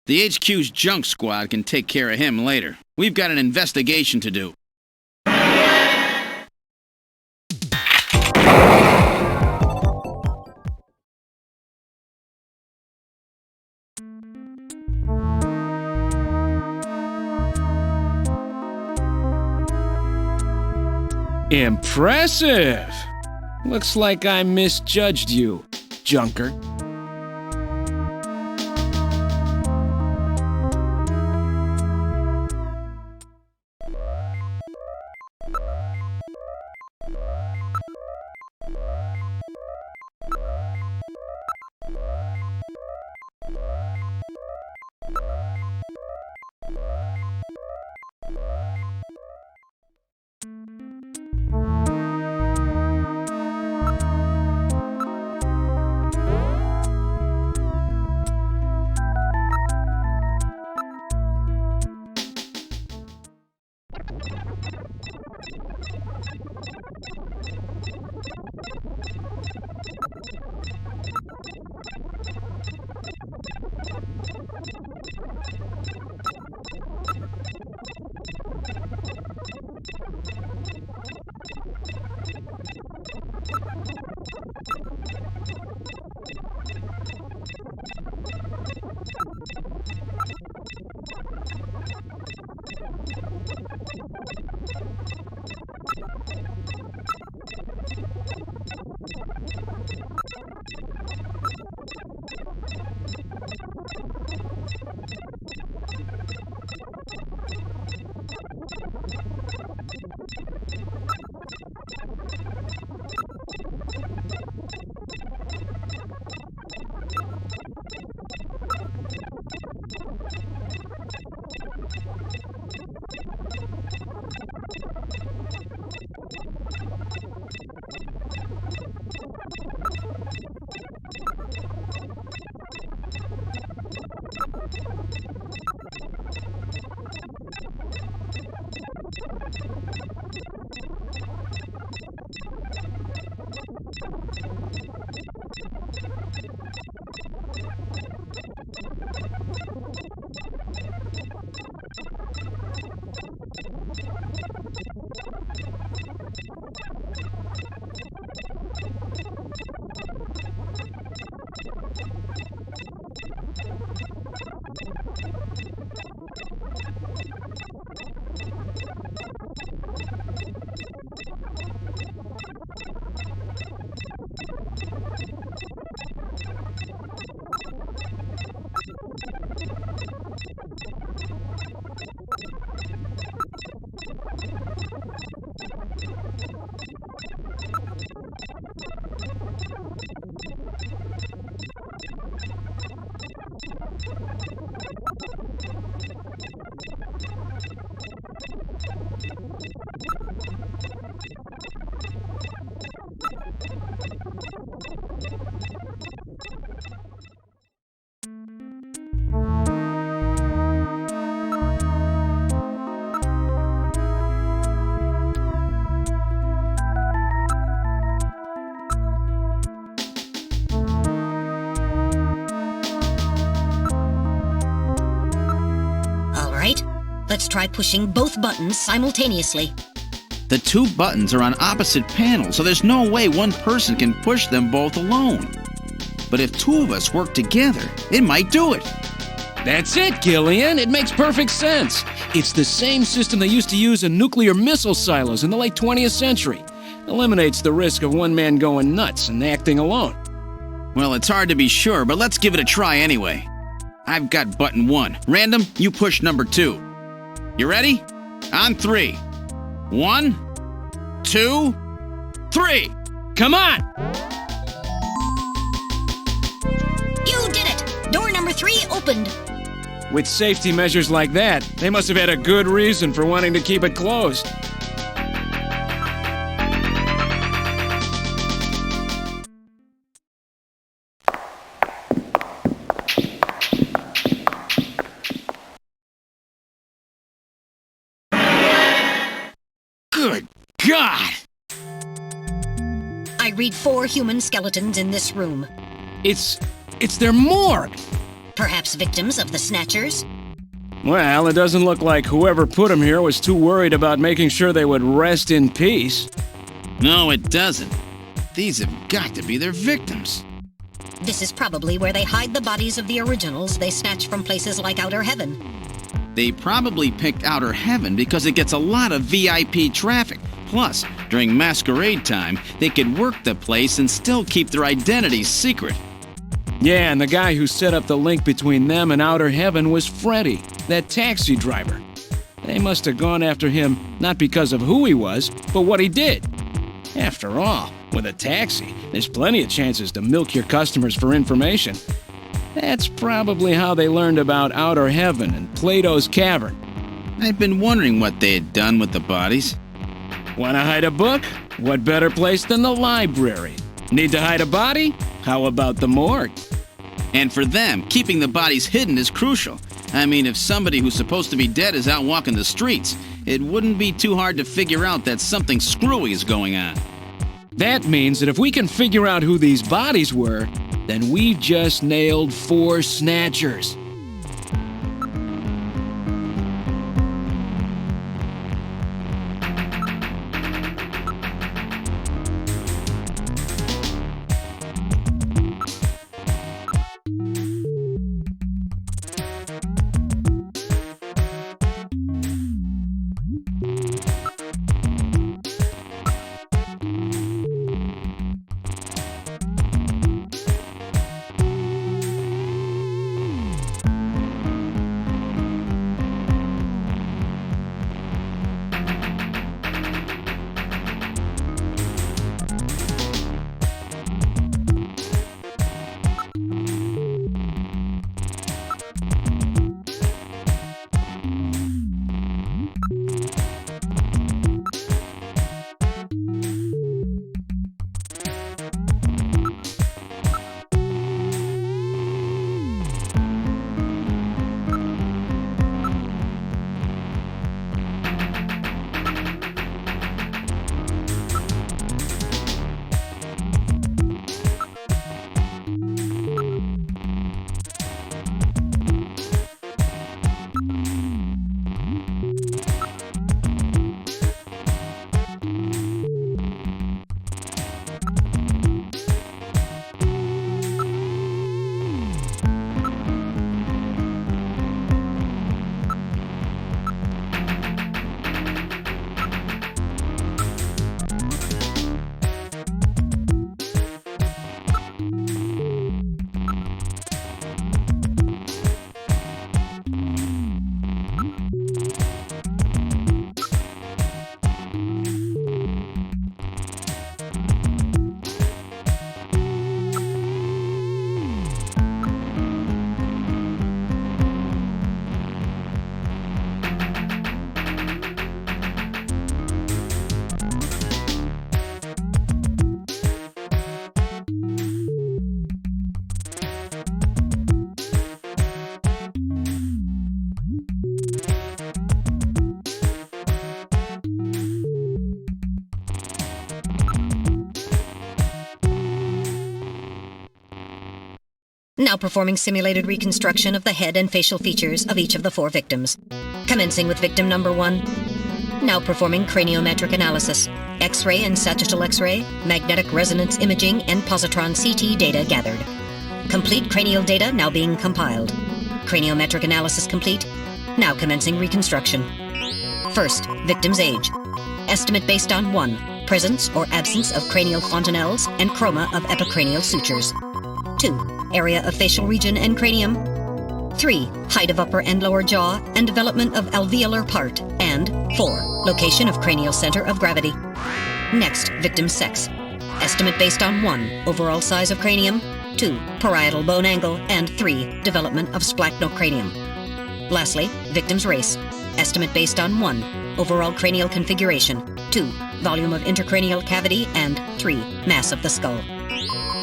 The HQ's junk squad can take care of him later. We've got an investigation to do. Impressive! Looks like I misjudged you, Junker. Let's try pushing both buttons simultaneously. The two buttons are on opposite panels, so there's no way one person can push them both alone. But if two of us work together, it might do it. That's it, Gillian. It makes perfect sense. It's the same system they used to use in nuclear missile silos in the late 20th century. Eliminates the risk of one man going nuts and acting alone. Well, it's hard to be sure, but let's give it a try anyway. I've got button 1. Random, you push number 2. You ready? On 3. 1, 2, 3. Come on! opened. With safety measures like that, they must have had a good reason for wanting to keep it closed. Good God! I read 4 human skeletons in this room. It's their morgue. Perhaps victims of the Snatchers? Well, it doesn't look like whoever put them here was too worried about making sure they would rest in peace. No, it doesn't. These have got to be their victims. This is probably where they hide the bodies of the originals they snatch from places like Outer Heaven. They probably picked Outer Heaven because it gets a lot of VIP traffic. Plus, during masquerade time, they could work the place and still keep their identities secret. Yeah, and the guy who set up the link between them and Outer Heaven was Freddy, that taxi driver. They must have gone after him not because of who he was, but what he did. After all, with a taxi, there's plenty of chances to milk your customers for information. That's probably how they learned about Outer Heaven and Plato's Cavern. I've been wondering what they had done with the bodies. Want to hide a book? What better place than the library? Need to hide a body? How about the morgue? And for them, keeping the bodies hidden is crucial. I mean, if somebody who's supposed to be dead is out walking the streets, it wouldn't be too hard to figure out that something screwy is going on. That means that if we can figure out who these bodies were, then we've just nailed 4 Snatchers. Now performing simulated reconstruction of the head and facial features of each of the 4 victims. Commencing with victim number 1. Now performing craniometric analysis. X-ray and sagittal X-ray, magnetic resonance imaging, and positron CT data gathered. Complete cranial data now being compiled. Craniometric analysis complete. Now commencing reconstruction. First, victim's age. Estimate based on 1. Presence or absence of cranial fontanelles and chroma of epicranial sutures. 2. Area of facial region and cranium. 3. Height of upper and lower jaw and development of alveolar part. And 4. Location of cranial center of gravity. Next, victim's sex. Estimate based on 1. Overall size of cranium, 2. Parietal bone angle, and 3. Development of splachocranium. Lastly, victim's race. Estimate based on 1. Overall cranial configuration, 2. Volume of intercranial cavity, and 3. Mass of the skull.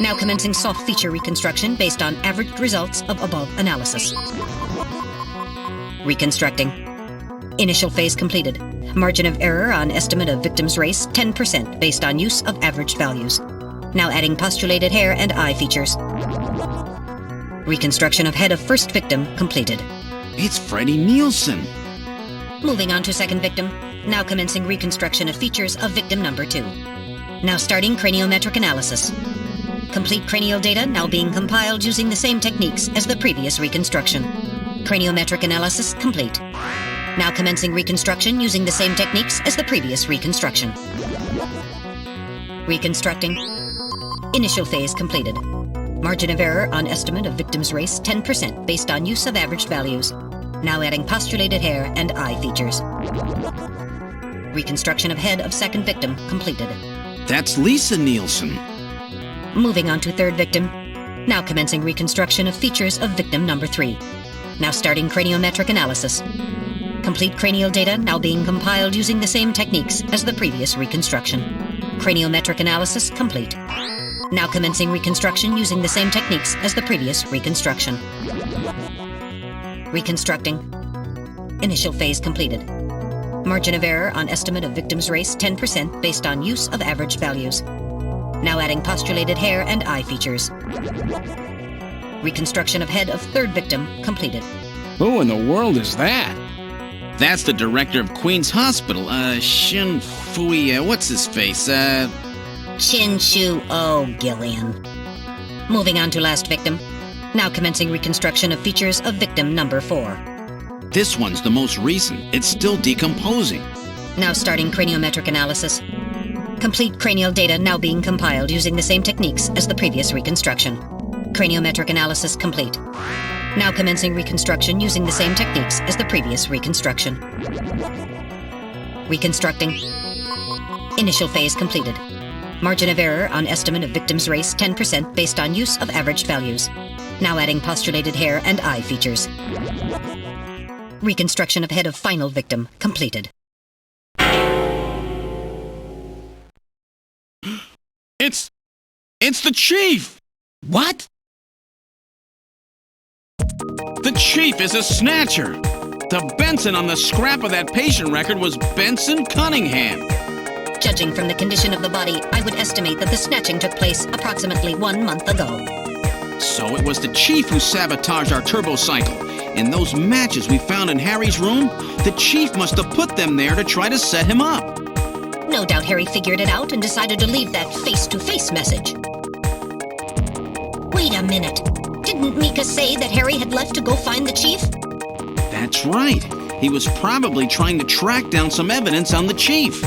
Now commencing soft feature reconstruction based on averaged results of above analysis. Reconstructing. Initial phase completed. Margin of error on estimate of victim's race, 10% based on use of averaged values. Now adding postulated hair and eye features. Reconstruction of head of first victim completed. It's Freddie Nielsen. Moving on to second victim. Now commencing reconstruction of features of victim number 2. Now starting craniometric analysis. Complete cranial data now being compiled using the same techniques as the previous reconstruction. Craniometric analysis complete. Now commencing reconstruction using the same techniques as the previous reconstruction. Reconstructing. Initial phase completed. Margin of error on estimate of victim's race, 10% based on use of averaged values. Now adding postulated hair and eye features. Reconstruction of head of second victim completed. That's Lisa Nielsen. Moving on to third victim. Now commencing reconstruction of features of victim number 3. Now starting craniometric analysis. Complete cranial data now being compiled using the same techniques as the previous reconstruction. Craniometric analysis complete. Now commencing reconstruction using the same techniques as the previous reconstruction. Reconstructing. Initial phase completed. Margin of error on estimate of victim's race, 10% based on use of averaged values. Now adding postulated hair and eye features. Reconstruction of head of third victim completed. Who in the world is that? That's the director of Queen's Hospital, Shin Fui, what's his face, Chin Shu Oh, Gillian. Moving on to last victim. Now commencing reconstruction of features of victim number 4. This one's the most recent. It's still decomposing. Now starting craniometric analysis. Complete cranial data now being compiled using the same techniques as the previous reconstruction. Craniometric analysis complete. Now commencing reconstruction using the same techniques as the previous reconstruction. Reconstructing. Initial phase completed. Margin of error on estimate of victim's race, 10% based on use of averaged values. Now adding postulated hair and eye features. Reconstruction of head of final victim completed. It's the chief! What? The chief is a snatcher! The Benson on the scrap of that patient record was Benson Cunningham. Judging from the condition of the body, I would estimate that the snatching took place approximately 1 month ago. So it was the chief who sabotaged our turbo cycle. And those matches we found in Harry's room, the chief must have put them there to try to set him up. No doubt Harry figured it out and decided to leave that face-to-face message. Wait a minute. Didn't Mika say that Harry had left to go find the chief? That's right. He was probably trying to track down some evidence on the chief.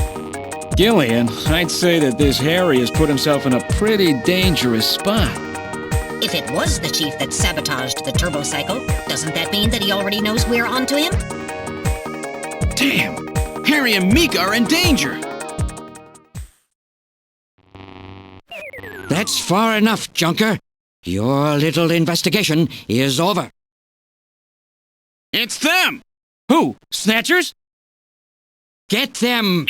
Gillian, I'd say that this Harry has put himself in a pretty dangerous spot. If it was the chief that sabotaged the turbo cycle, doesn't that mean that he already knows we're onto him? Damn! Harry and Mika are in danger! That's far enough, Junker. Your little investigation is over. It's them! Who? Snatchers? Get them!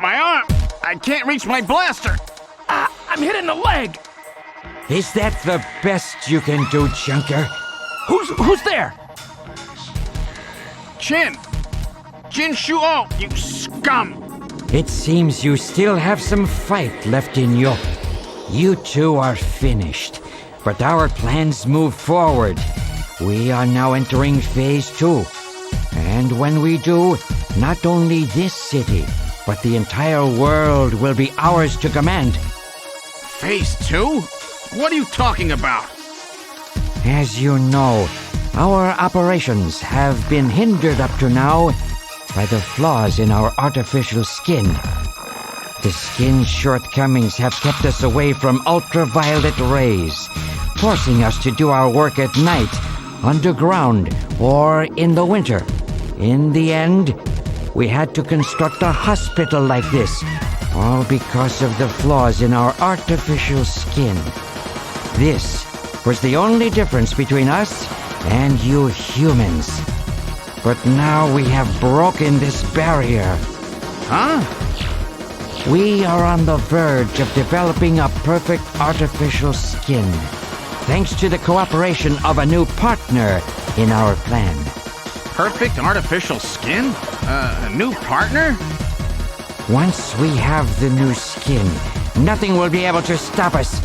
My arm! I can't reach my blaster! I'm hit in the leg! Is that the best you can do, Junker? Who's there? Jin Shuo, you scum! It seems you still have some fight left in you. You two are finished, but our plans move forward. We are now entering Phase 2. And when we do, not only this city, but the entire world will be ours to command. Phase 2? What are you talking about? As you know, our operations have been hindered up to now by the flaws in our artificial skin. The skin's shortcomings have kept us away from ultraviolet rays, forcing us to do our work at night, underground, or in the winter. In the end, we had to construct a hospital like this, all because of the flaws in our artificial skin. This was the only difference between us and you humans. But now we have broken this barrier. Huh? We are on the verge of developing a perfect artificial skin, thanks to the cooperation of a new partner in our plan. Perfect artificial skin? A new partner? Once we have the new skin, nothing will be able to stop us.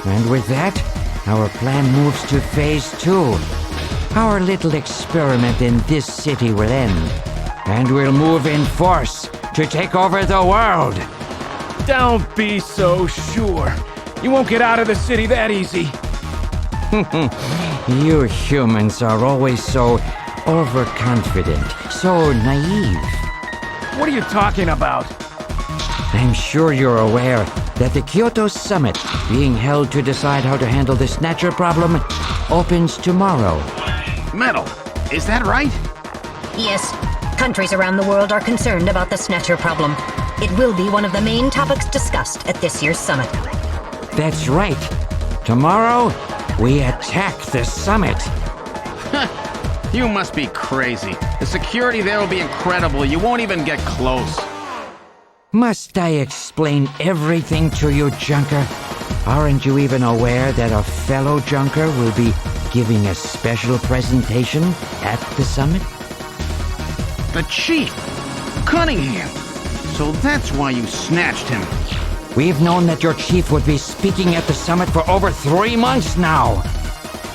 And with that, our plan moves to phase 2. Our little experiment in this city will end, and we'll move in force to take over the world. Don't be so sure. You won't get out of the city that easy. You humans are always so overconfident, so naive. What are you talking about? I'm sure you're aware that the Kyoto Summit, being held to decide how to handle the Snatcher problem, opens tomorrow. Metal, is that right? Yes. Countries around the world are concerned about the Snatcher problem. It will be one of the main topics discussed at this year's summit. That's right. Tomorrow, we attack the summit. You must be crazy. The security there will be incredible. You won't even get close. Must I explain everything to you, Junker? Aren't you even aware that a fellow Junker will be giving a special presentation at the summit? The Chief! Cunningham! So that's why you snatched him. We've known that your chief would be speaking at the summit for over 3 months now.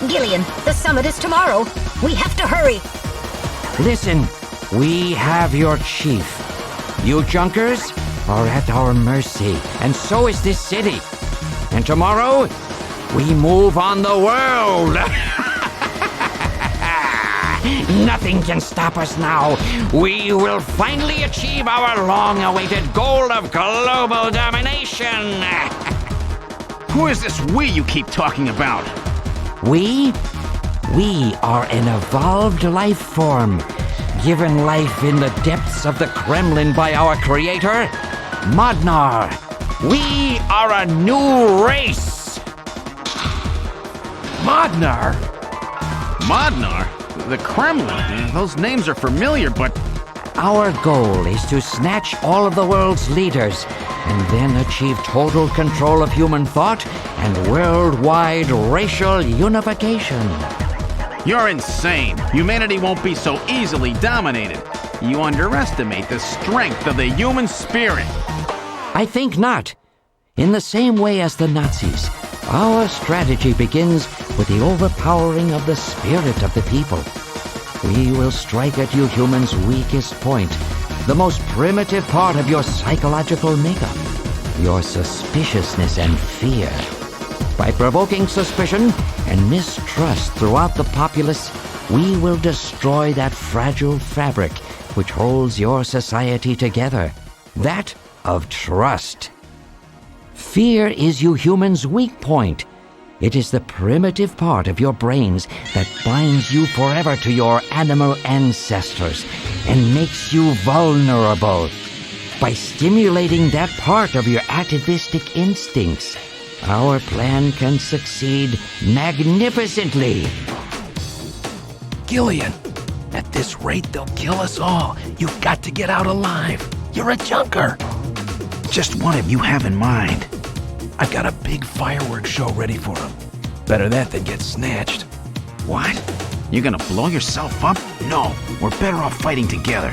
Gillian, the summit is tomorrow. We have to hurry. Listen, we have your chief. You Junkers are at our mercy, and so is this city. And tomorrow, we move on the world. Nothing can stop us now. We will finally achieve our long-awaited goal of global domination. Who is this we you keep talking about? We are an evolved life form, given life in the depths of the Kremlin by our creator, Modnar. We are a new race. Modnar? Modnar? The Kremlin? Those names are familiar, but... Our goal is to snatch all of the world's leaders and then achieve total control of human thought and worldwide racial unification. You're insane. Humanity won't be so easily dominated. You underestimate the strength of the human spirit. I think not. In the same way as the Nazis, our strategy begins with the overpowering of the spirit of the people. We will strike at you humans' weakest point, the most primitive part of your psychological makeup, your suspiciousness and fear. By provoking suspicion and mistrust throughout the populace, we will destroy that fragile fabric which holds your society together, that of trust. Fear is you humans' weak point. It is the primitive part of your brains that binds you forever to your animal ancestors and makes you vulnerable. By stimulating that part of your atavistic instincts, our plan can succeed magnificently. Gillian, at this rate they'll kill us all. You've got to get out alive. You're a junker. Just what have you have in mind? I've got a big fireworks show ready for him. Better that than get snatched. What? You're gonna blow yourself up? No, we're better off fighting together.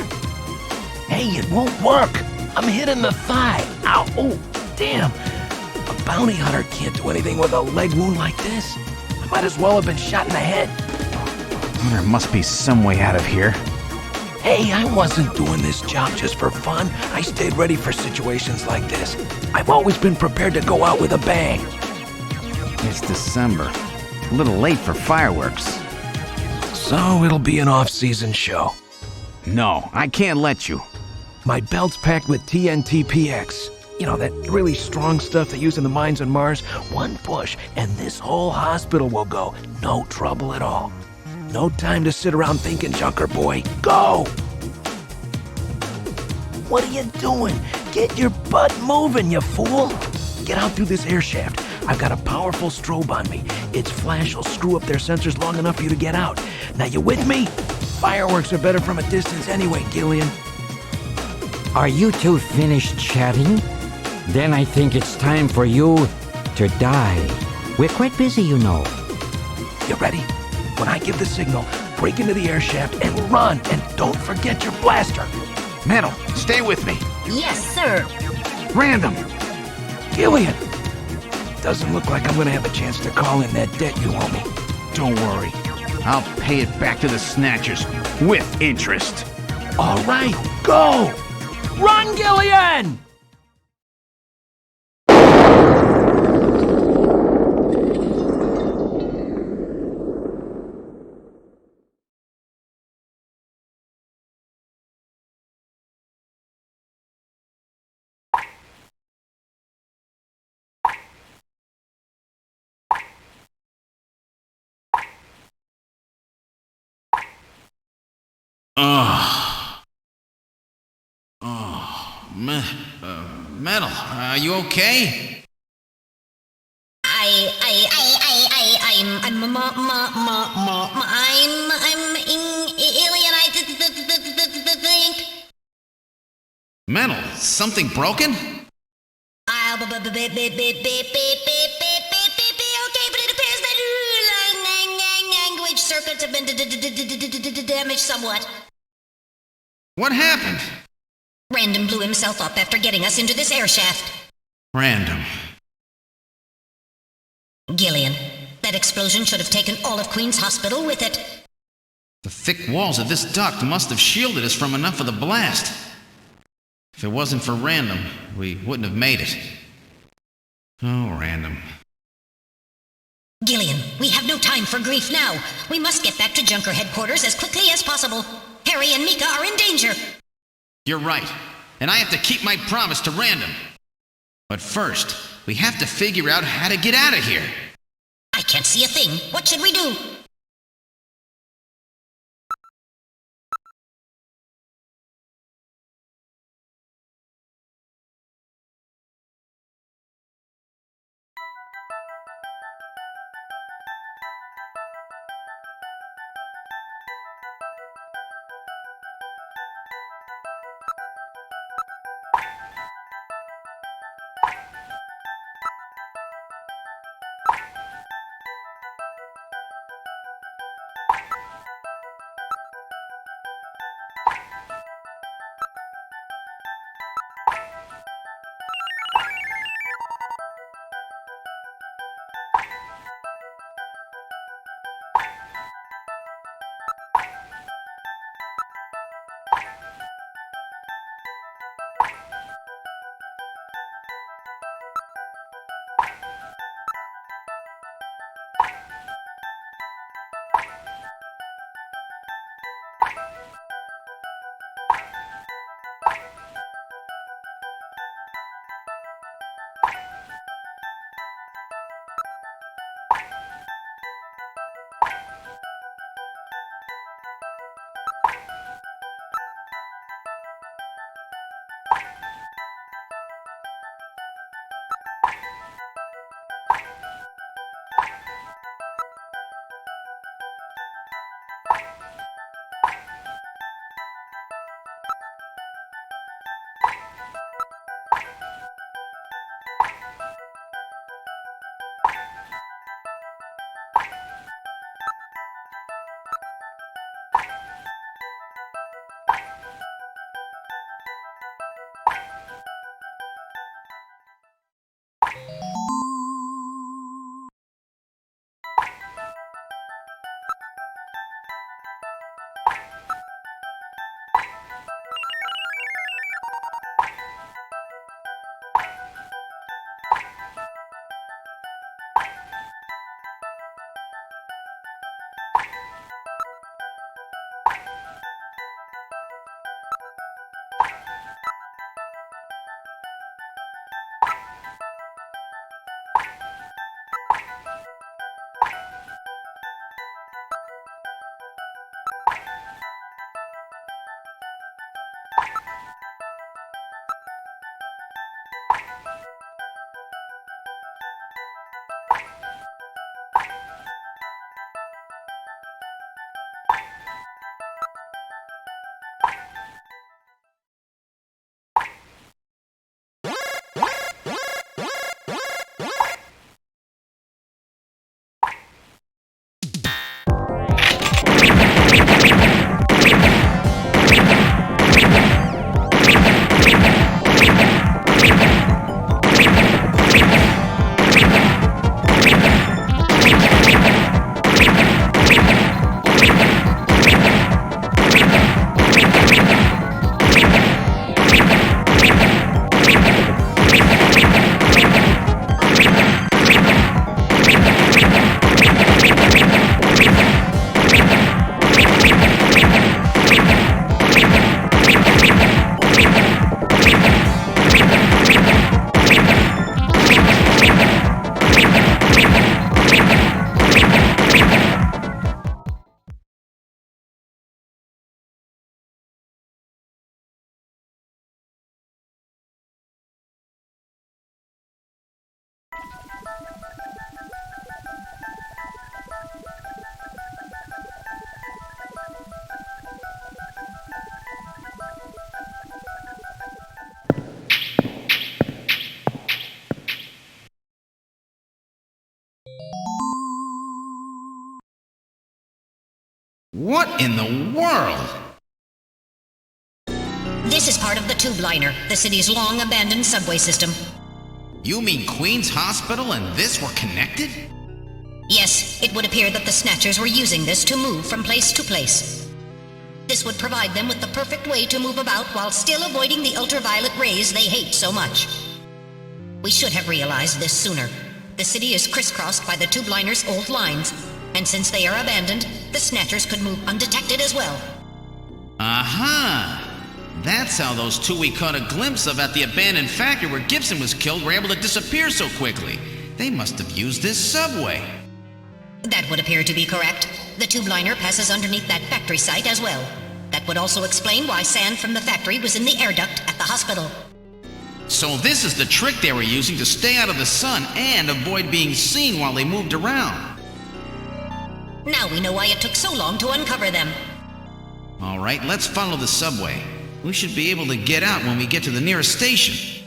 Hey, it won't work. I'm hit in the thigh. Ow, oh, damn. A bounty hunter can't do anything with a leg wound like this. I might as well have been shot in the head. There must be some way out of here. Hey, I wasn't doing this job just for fun. I stayed ready for situations like this. I've always been prepared to go out with a bang. It's December. A little late for fireworks. So it'll be an off-season show. No, I can't let you. My belt's packed with TNT PX. You know, that really strong stuff they use in the mines on Mars? One push, and this whole hospital will go. No trouble at all. No time to sit around thinking, Junker boy. Go! What are you doing? Get your butt moving, you fool! Get out through this air shaft. I've got a powerful strobe on me. Its flash will screw up their sensors long enough for you to get out. Now, you with me? Fireworks are better from a distance anyway, Gillian. Are you two finished chatting? Then I think it's time for you to die. We're quite busy, you know. You ready? When I give the signal, break into the air shaft and run, and don't forget your blaster. Metal, stay with me. Yes, sir. Random. Gillian! Doesn't look like I'm gonna have a chance to call in that debt you owe me. Don't worry. I'll pay it back to the Snatchers with interest. All right, go! Run, Gillian! Metal, are you okay? Alien, I think. Metal, something broken? Okay, but it appears that language circuits have been damaged somewhat. What happened? Random blew himself up after getting us into this air shaft. Random. Gillian, that explosion should have taken all of Queen's Hospital with it. The thick walls of this duct must have shielded us from enough of the blast. If it wasn't for Random, we wouldn't have made it. Oh, Random. Gillian, we have no time for grief now. We must get back to Junker headquarters as quickly as possible. Harry and Mika are in danger. You're right, and I have to keep my promise to Random. But first, we have to figure out how to get out of here. I can't see a thing. What should we do? What in the world? This is part of the tube liner, the city's long-abandoned subway system. You mean Queen's Hospital and this were connected? Yes, it would appear that the Snatchers were using this to move from place to place. This would provide them with the perfect way to move about while still avoiding the ultraviolet rays they hate so much. We should have realized this sooner. The city is crisscrossed by the tube liner's old lines, and since they are abandoned, the Snatchers could move undetected as well. Aha! That's how those two we caught a glimpse of at the abandoned factory where Gibson was killed were able to disappear so quickly. They must have used this subway. That would appear to be correct. The tube liner passes underneath that factory site as well. That would also explain why sand from the factory was in the air duct at the hospital. So this is the trick they were using to stay out of the sun and avoid being seen while they moved around. Now we know why it took so long to uncover them. All right, let's follow the subway. We should be able to get out when we get to the nearest station.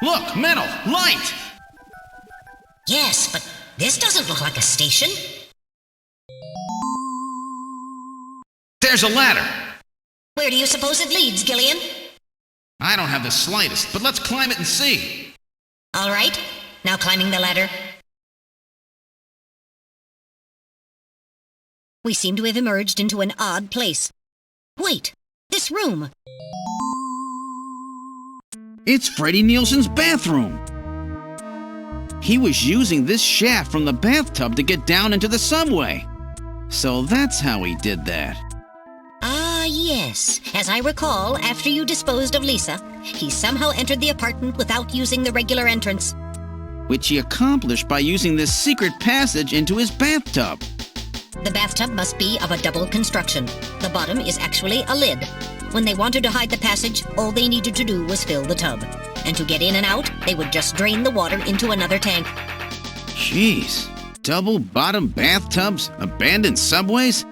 Look, metal, light! Yes, but this doesn't look like a station. There's a ladder! Where do you suppose it leads, Gillian? I don't have the slightest, but let's climb it and see. All right, now climbing the ladder. We seem to have emerged into an odd place. Wait, this room. It's Freddie Nielsen's bathroom. He was using this shaft from the bathtub to get down into the subway. So that's how he did that. Ah, yes. As I recall, after you disposed of Lisa, he somehow entered the apartment without using the regular entrance. Which he accomplished by using this secret passage into his bathtub. The bathtub must be of a double construction. The bottom is actually a lid. When they wanted to hide the passage, all they needed to do was fill the tub. And to get in and out, they would just drain the water into another tank. Jeez. Double-bottom bathtubs? Abandoned subways?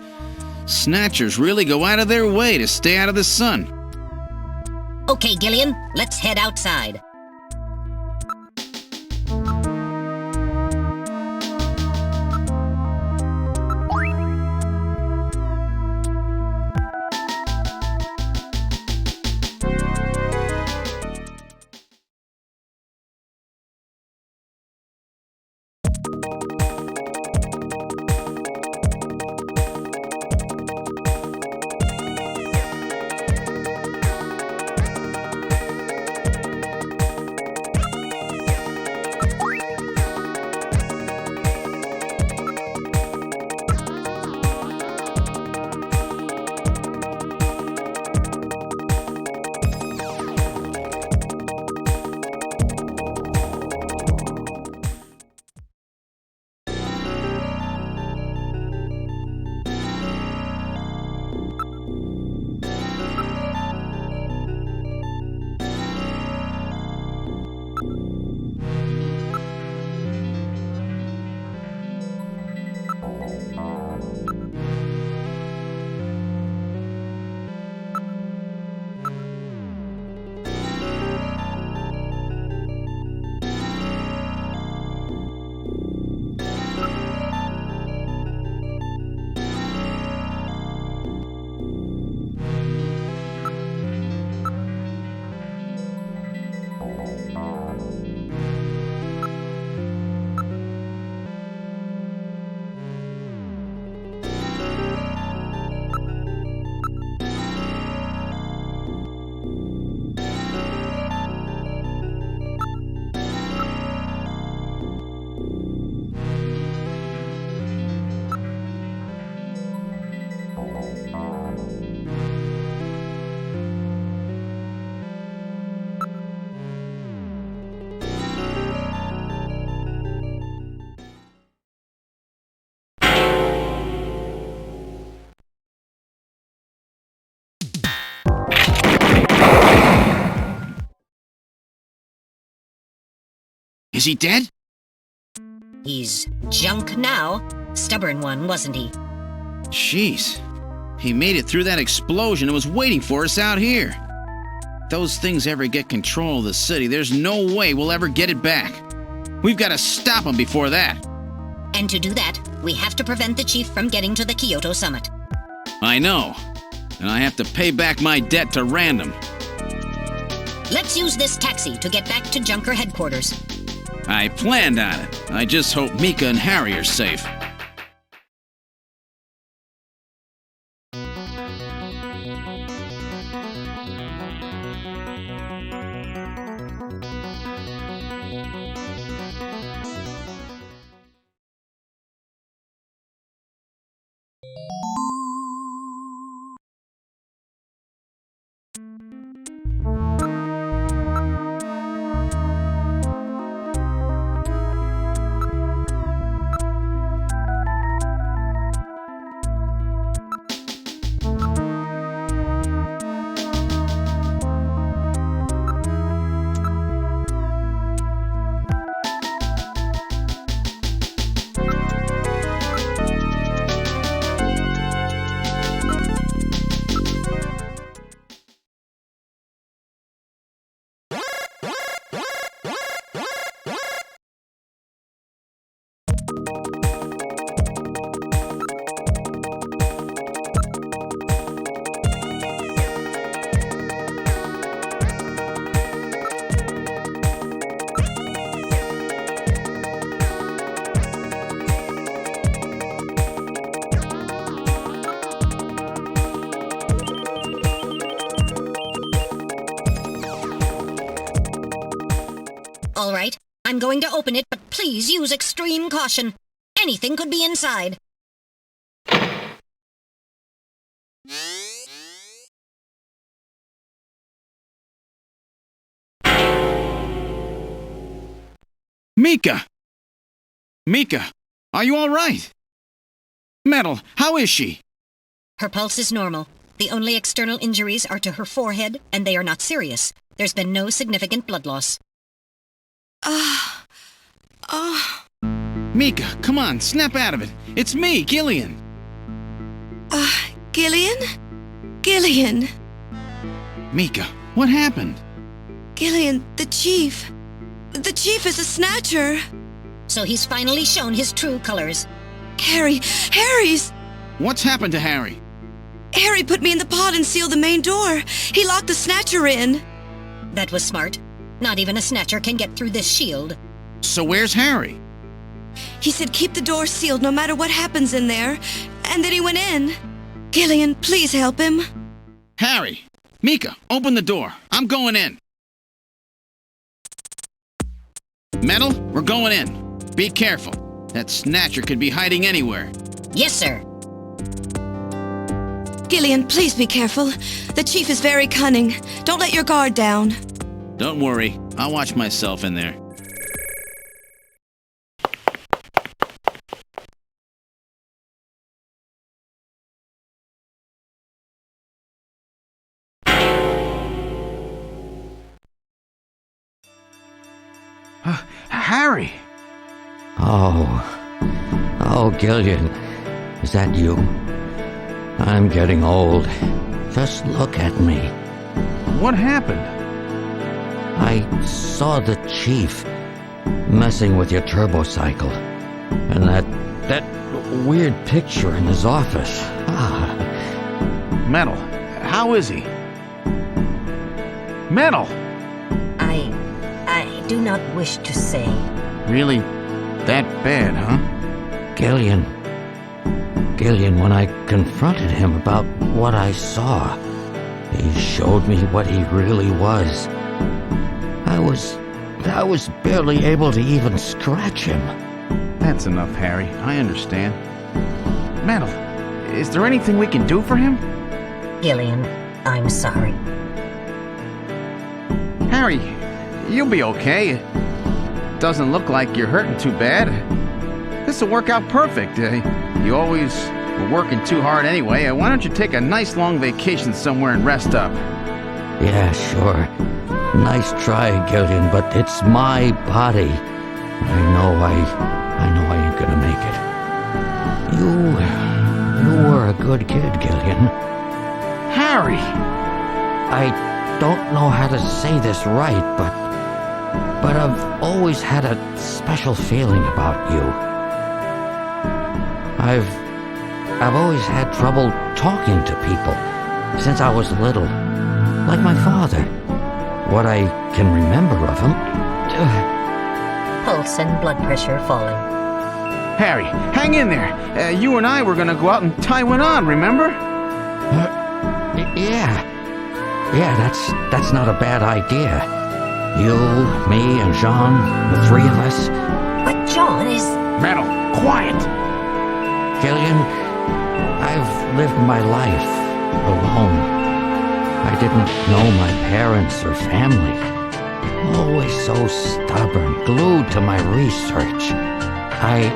Snatchers really go out of their way to stay out of the sun. Okay, Gillian, let's head outside. Is he dead? He's junk now. Stubborn one, wasn't he? Jeez. He made it through that explosion and was waiting for us out here. If those things ever get control of the city, there's no way we'll ever get it back. We've got to stop him before that. And to do that, we have to prevent the chief from getting to the Kyoto summit. I know. And I have to pay back my debt to Random. Let's use this taxi to get back to Junker headquarters. I planned on it. I just hope Mika and Harry are safe. All right, I'm going to open it, but please use extreme caution. Anything could be inside. Mika! Mika, are you all right? Metal, how is she? Her pulse is normal. The only external injuries are to her forehead, and they are not serious. There's been no significant blood loss. Mika, come on, snap out of it. It's me, Gillian. Gillian? Gillian! Mika, what happened? Gillian, the chief. The chief is a snatcher. So he's finally shown his true colors. Harry's... What's happened to Harry? Harry put me in the pod and sealed the main door. He locked the snatcher in. That was smart. Not even a snatcher can get through this shield. So where's Harry? He said keep the door sealed no matter what happens in there. And then he went in. Gillian, please help him. Harry! Mika, open the door. I'm going in. Metal, we're going in. Be careful. That snatcher could be hiding anywhere. Yes, sir. Gillian, please be careful. The chief is very cunning. Don't let your guard down. Don't worry. I'll watch myself in there. Harry! Oh, Gillian, is that you? I'm getting old. Just look at me. What happened? I saw the chief messing with your turbocycle. And that weird picture in his office. Metal, how is he? Metal! I do not wish to say. Really? That bad, huh? Gillian, when I confronted him about what I saw, he showed me what he really was. I was barely able to even scratch him. That's enough, Harry. I understand. Metal, is there anything we can do for him? Gillian, I'm sorry. Harry, you'll be okay. It doesn't look like you're hurting too bad. This'll work out perfect. You always were working too hard anyway. Why don't you take a nice long vacation somewhere and rest up? Yeah, sure. Nice try, Gillian, but it's my body. I know I ain't gonna make it. You were a good kid, Gillian. Harry! I don't know how to say this right, but I've always had a special feeling about you. I've always had trouble talking to people since I was little, like my father. What I can remember of him. Pulse and blood pressure falling. Harry, hang in there. You and I were gonna go out and tie one on, remember? Yeah, that's not a bad idea. You, me, and Jean, the three of us. But John is... Metal, quiet! Gillian, I've lived my life alone. I didn't know my parents or family. Always so stubborn, glued to my research. I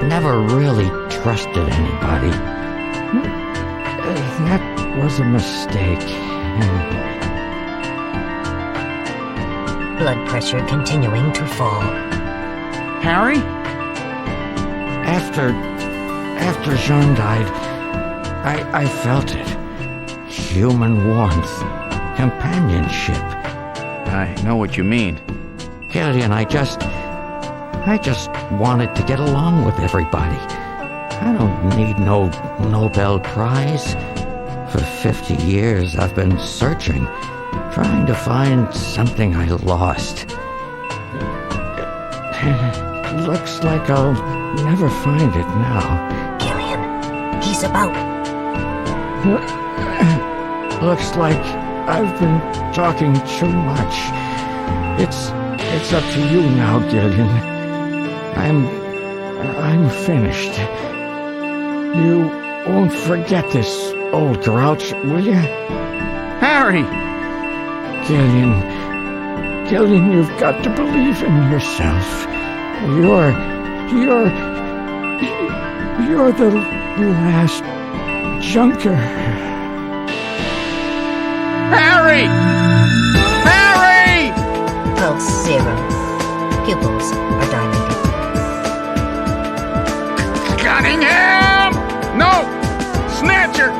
never really trusted anybody. That was a mistake. Blood pressure continuing to fall. Harry? After Jean died, I felt it. Human warmth, companionship. I know what you mean. Gillian, I just wanted to get along with everybody. I don't need no Nobel Prize. For 50 years, I've been searching, trying to find something I lost. Looks like I'll never find it now. Gillian, he's about... Looks like I've been talking too much. It's up to you now, Gillian. I'm finished. You won't forget this, old grouch, will you? Harry! Gillian, you've got to believe in yourself. You're the last junker. Harry! Harry! Pulse 0. Pupils are dilated. Cunningham! No! Snatcher!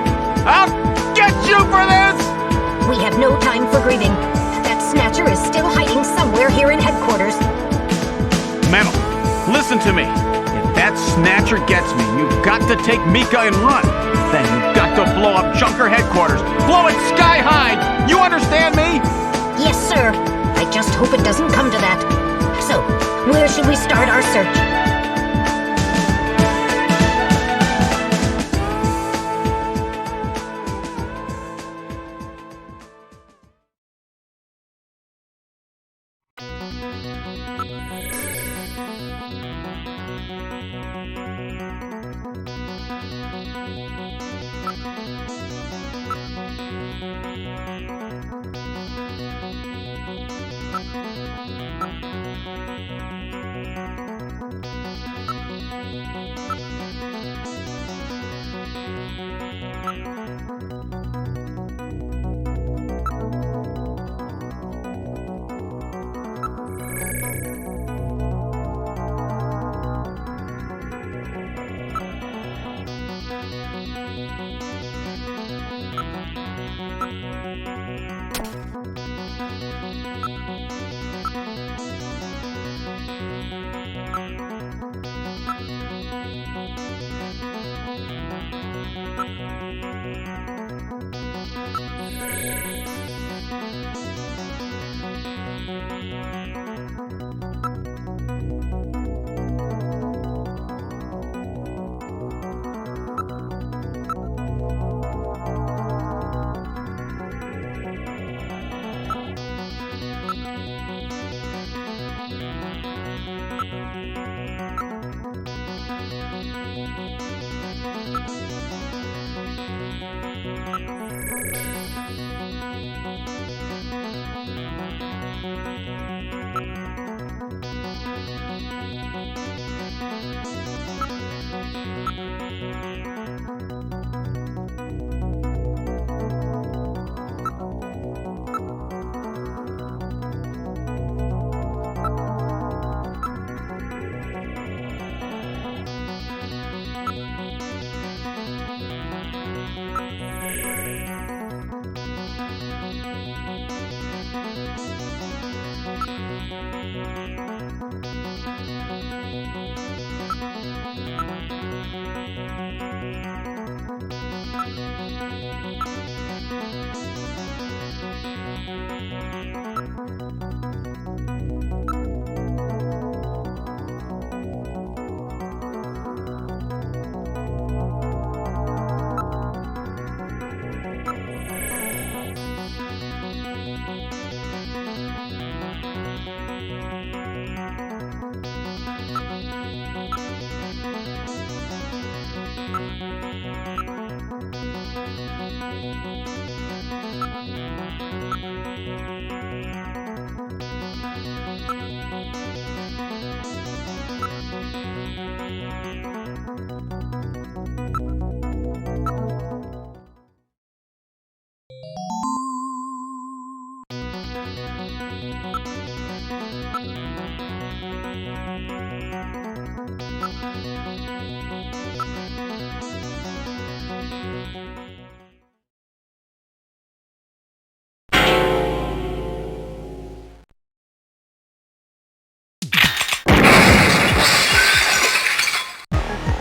I'll get you for this! We have no time for grieving. That Snatcher is still hiding somewhere here in headquarters. Metal, listen to me. If that Snatcher gets me, you've got to take Mika and run. Then you've got to blow up Junker headquarters. Blow it sky high! You understand me? Yes, sir. I just hope it doesn't come to that. So, where should we start our search?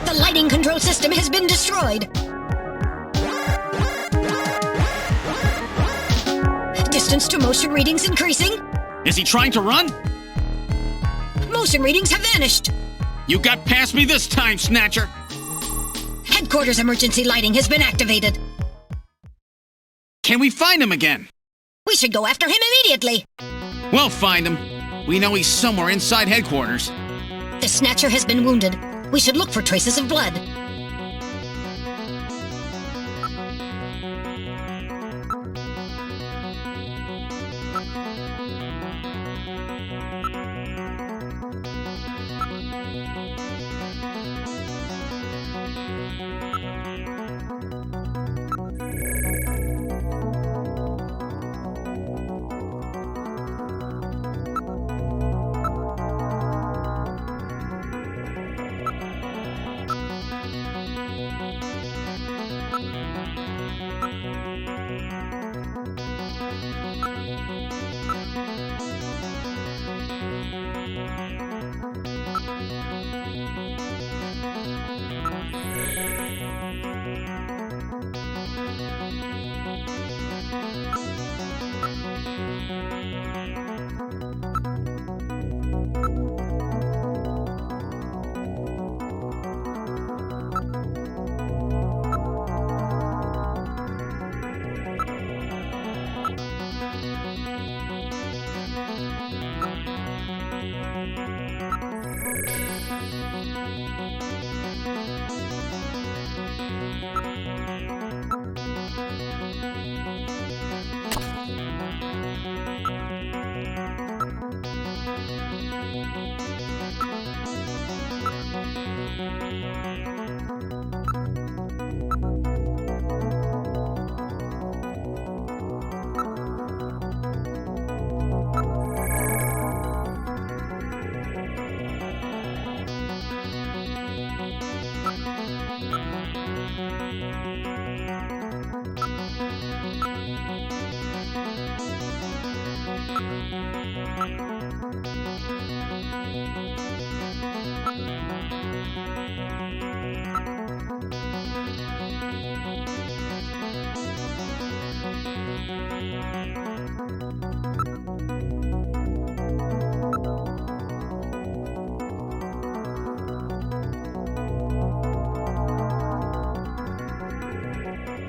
The lighting control system has been destroyed. Distance to motion readings increasing. Is he trying to run? Motion readings have vanished. You got past me this time, Snatcher! Headquarters emergency lighting has been activated. Can we find him again? We should go after him immediately. We'll find him. We know he's somewhere inside headquarters. The Snatcher has been wounded. We should look for traces of blood.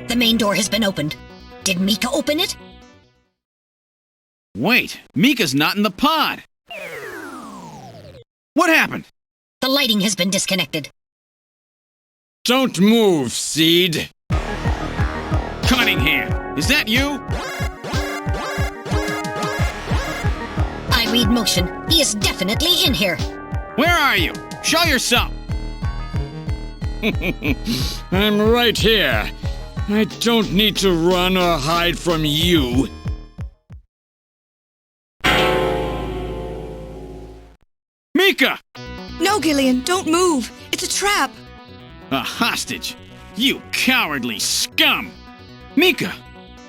The main door has been opened. Did Mika open it? Wait, Mika's not in the pod! What happened? The lighting has been disconnected. Don't move, Seed. Cunningham, is that you? I read motion. He is definitely in here. Where are you? Show yourself! I'm right here. I don't need to run or hide from you. Mika! No, Gillian, don't move. It's a trap. A hostage? You cowardly scum! Mika,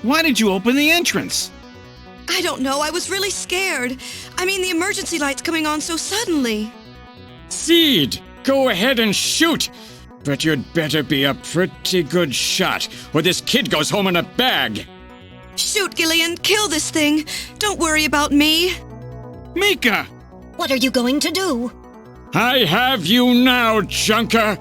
why did you open the entrance? I don't know. I was really scared. I mean, the emergency light's coming on so suddenly. Seed, go ahead and shoot. But you'd better be a pretty good shot, or this kid goes home in a bag. Shoot, Gillian. Kill this thing. Don't worry about me. Mika! What are you going to do? I have you now, Junker!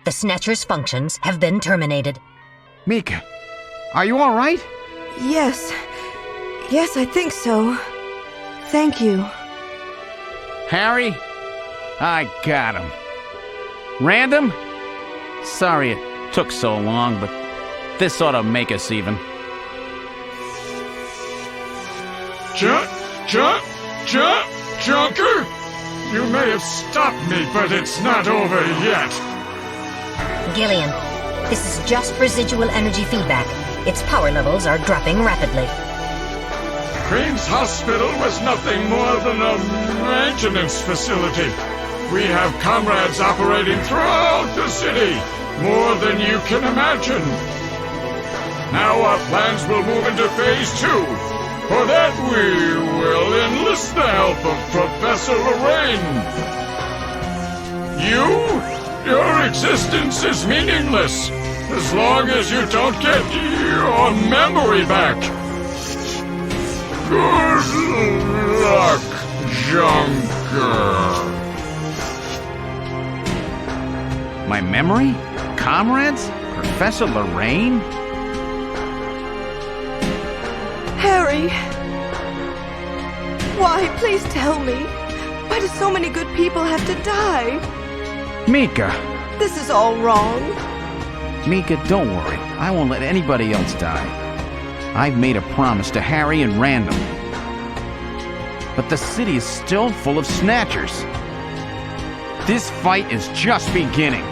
The Snatcher's functions have been terminated. Mika, are you all right? Yes. Yes, I think so. Thank you. Harry? I got him. Random? Sorry it took so long, but this ought to make us even. Junker? You may have stopped me, but it's not over yet. Gillian, this is just residual energy feedback. Its power levels are dropping rapidly. Cream's hospital was nothing more than a maintenance facility. We have comrades operating throughout the city, more than you can imagine. Now our plans will move into Phase 2. For that we will enlist the help of Professor Lorraine. Your existence is meaningless as long as you don't get your memory back. Good luck, Junker. My memory? Comrades? Professor Lorraine? Harry! Why? Please tell me. Why do so many good people have to die? Mika! This is all wrong. Mika, don't worry. I won't let anybody else die. I've made a promise to Harry and Random. But the city is still full of Snatchers. This fight is just beginning.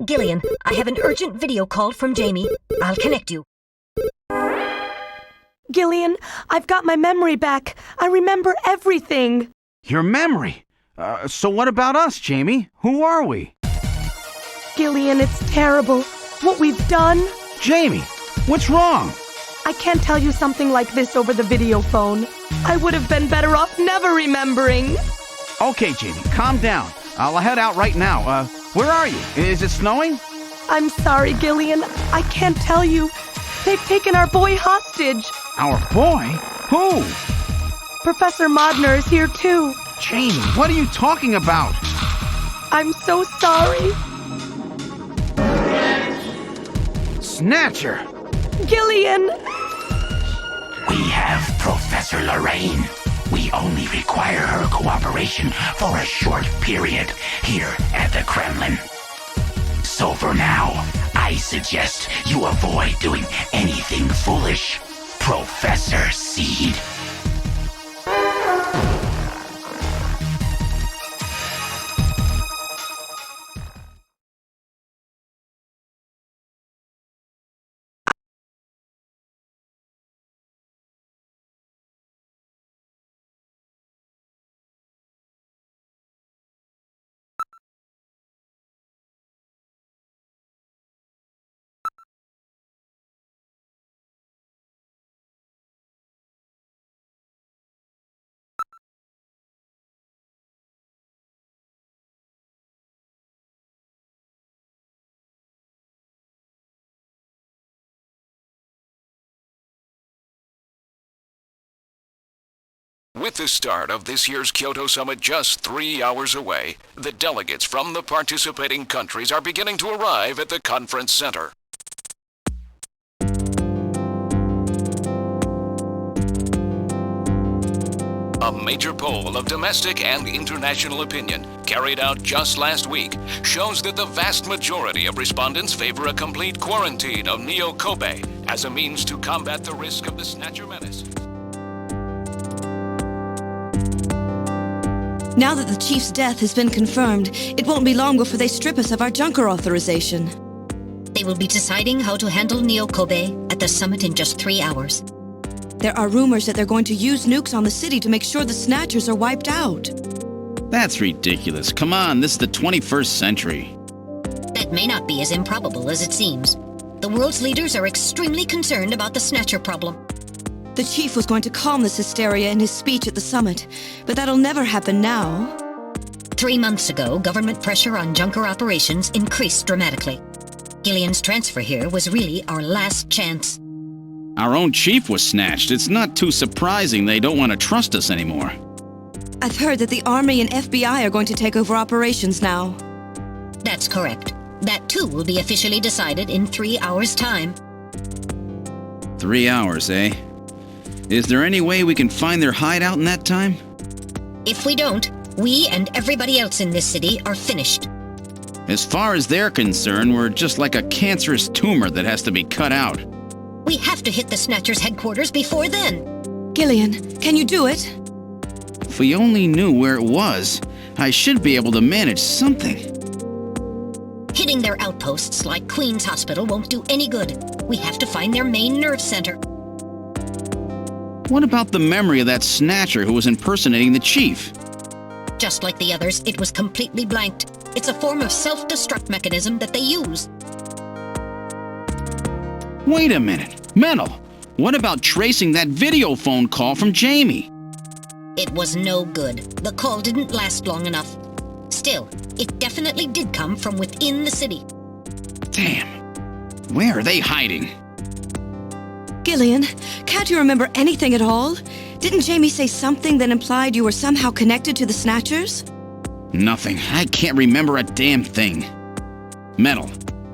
Gillian, I have an urgent video call from Jamie. I'll connect you. Gillian, I've got my memory back. I remember everything. Your memory? So what about us, Jamie? Who are we? Gillian, it's terrible. What we've done. Jamie, what's wrong? I can't tell you something like this over the video phone. I would have been better off never remembering. Okay, Jamie, calm down. I'll head out right now. Where are you? Is it snowing? I'm sorry, Gillian. I can't tell you. They've taken our boy hostage. Our boy? Who? Professor Modner is here too. Jamie, what are you talking about? I'm so sorry. Snatcher! Gillian! We have Professor Lorraine. We only require her cooperation for a short period here at the Kremlin. So for now, I suggest you avoid doing anything foolish, Professor Seed. With the start of this year's Kyoto Summit just 3 hours away, the delegates from the participating countries are beginning to arrive at the conference center. A major poll of domestic and international opinion, carried out just last week, shows that the vast majority of respondents favor a complete quarantine of Neo Kobe as a means to combat the risk of the Snatcher menace. Now that the Chief's death has been confirmed, it won't be long before they strip us of our Junker authorization. They will be deciding how to handle Neo Kobe at the summit in just 3 hours. There are rumors that they're going to use nukes on the city to make sure the Snatchers are wiped out. That's ridiculous. Come on, this is the 21st century. That may not be as improbable as it seems. The world's leaders are extremely concerned about the Snatcher problem. The Chief was going to calm this hysteria in his speech at the summit, but that'll never happen now. 3 months ago, government pressure on Junker operations increased dramatically. Gillian's transfer here was really our last chance. Our own chief was snatched. It's not too surprising they don't want to trust us anymore. I've heard that the Army and FBI are going to take over operations now. That's correct. That too will be officially decided in 3 hours' time. 3 hours, eh? Is there any way we can find their hideout in that time? If we don't, we and everybody else in this city are finished. As far as they're concerned, we're just like a cancerous tumor that has to be cut out. We have to hit the Snatchers' headquarters before then. Gillian, can you do it? If we only knew where it was, I should be able to manage something. Hitting their outposts like Queen's Hospital won't do any good. We have to find their main nerve center. What about the memory of that Snatcher who was impersonating the chief? Just like the others, it was completely blanked. It's a form of self-destruct mechanism that they use. Wait a minute. Mental. What about tracing that video phone call from Jamie? It was no good. The call didn't last long enough. Still, it definitely did come from within the city. Damn. Where are they hiding? Gillian, can't you remember anything at all? Didn't Jamie say something that implied you were somehow connected to the Snatchers? Nothing. I can't remember a damn thing. Metal,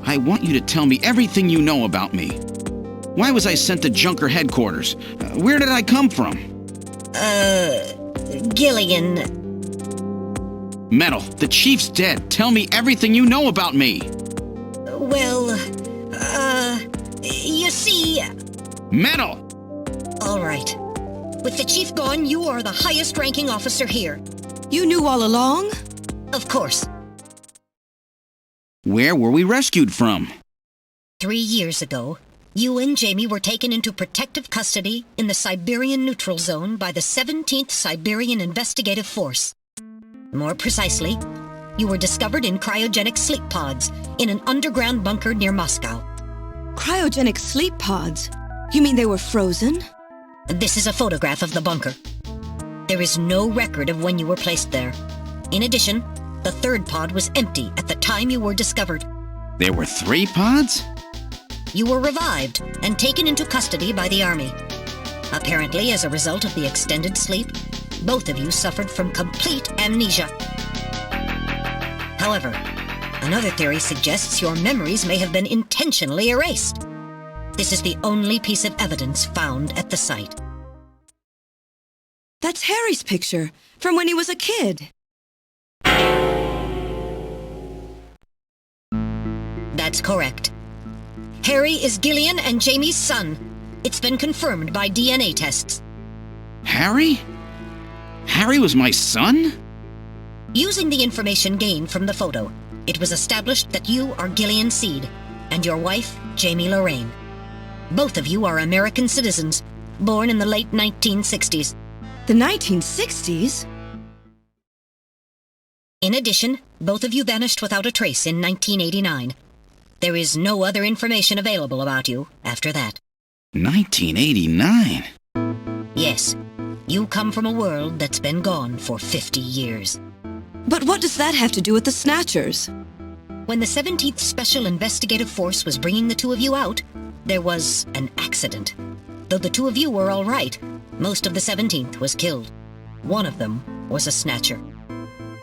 I want you to tell me everything you know about me. Why was I sent to Junker headquarters? Where did I come from? Gillian. Metal, the chief's dead. Tell me everything you know about me. Well, you see... Metal! All right. With the chief gone, you are the highest-ranking officer here. You knew all along? Of course. Where were we rescued from? 3 years ago, you and Jamie were taken into protective custody in the Siberian Neutral Zone by the 17th Siberian Investigative Force. More precisely, you were discovered in cryogenic sleep pods in an underground bunker near Moscow. Cryogenic sleep pods? You mean they were frozen? This is a photograph of the bunker. There is no record of when you were placed there. In addition, the third pod was empty at the time you were discovered. There were 3 pods? You were revived and taken into custody by the Army. Apparently, as a result of the extended sleep, both of you suffered from complete amnesia. However, another theory suggests your memories may have been intentionally erased. This is the only piece of evidence found at the site. That's Harry's picture, from when he was a kid. That's correct. Harry is Gillian and Jamie's son. It's been confirmed by DNA tests. Harry? Harry was my son? Using the information gained from the photo, it was established that you are Gillian Seed and your wife, Jamie Lorraine. Both of you are American citizens, born in the late 1960s. The 1960s? In addition, both of you vanished without a trace in 1989. There is no other information available about you after that. 1989? Yes, you come from a world that's been gone for 50 years. But what does that have to do with the Snatchers? When the 17th Special Investigative Force was bringing the two of you out, there was an accident. Though the two of you were all right, most of the 17th was killed. One of them was a Snatcher.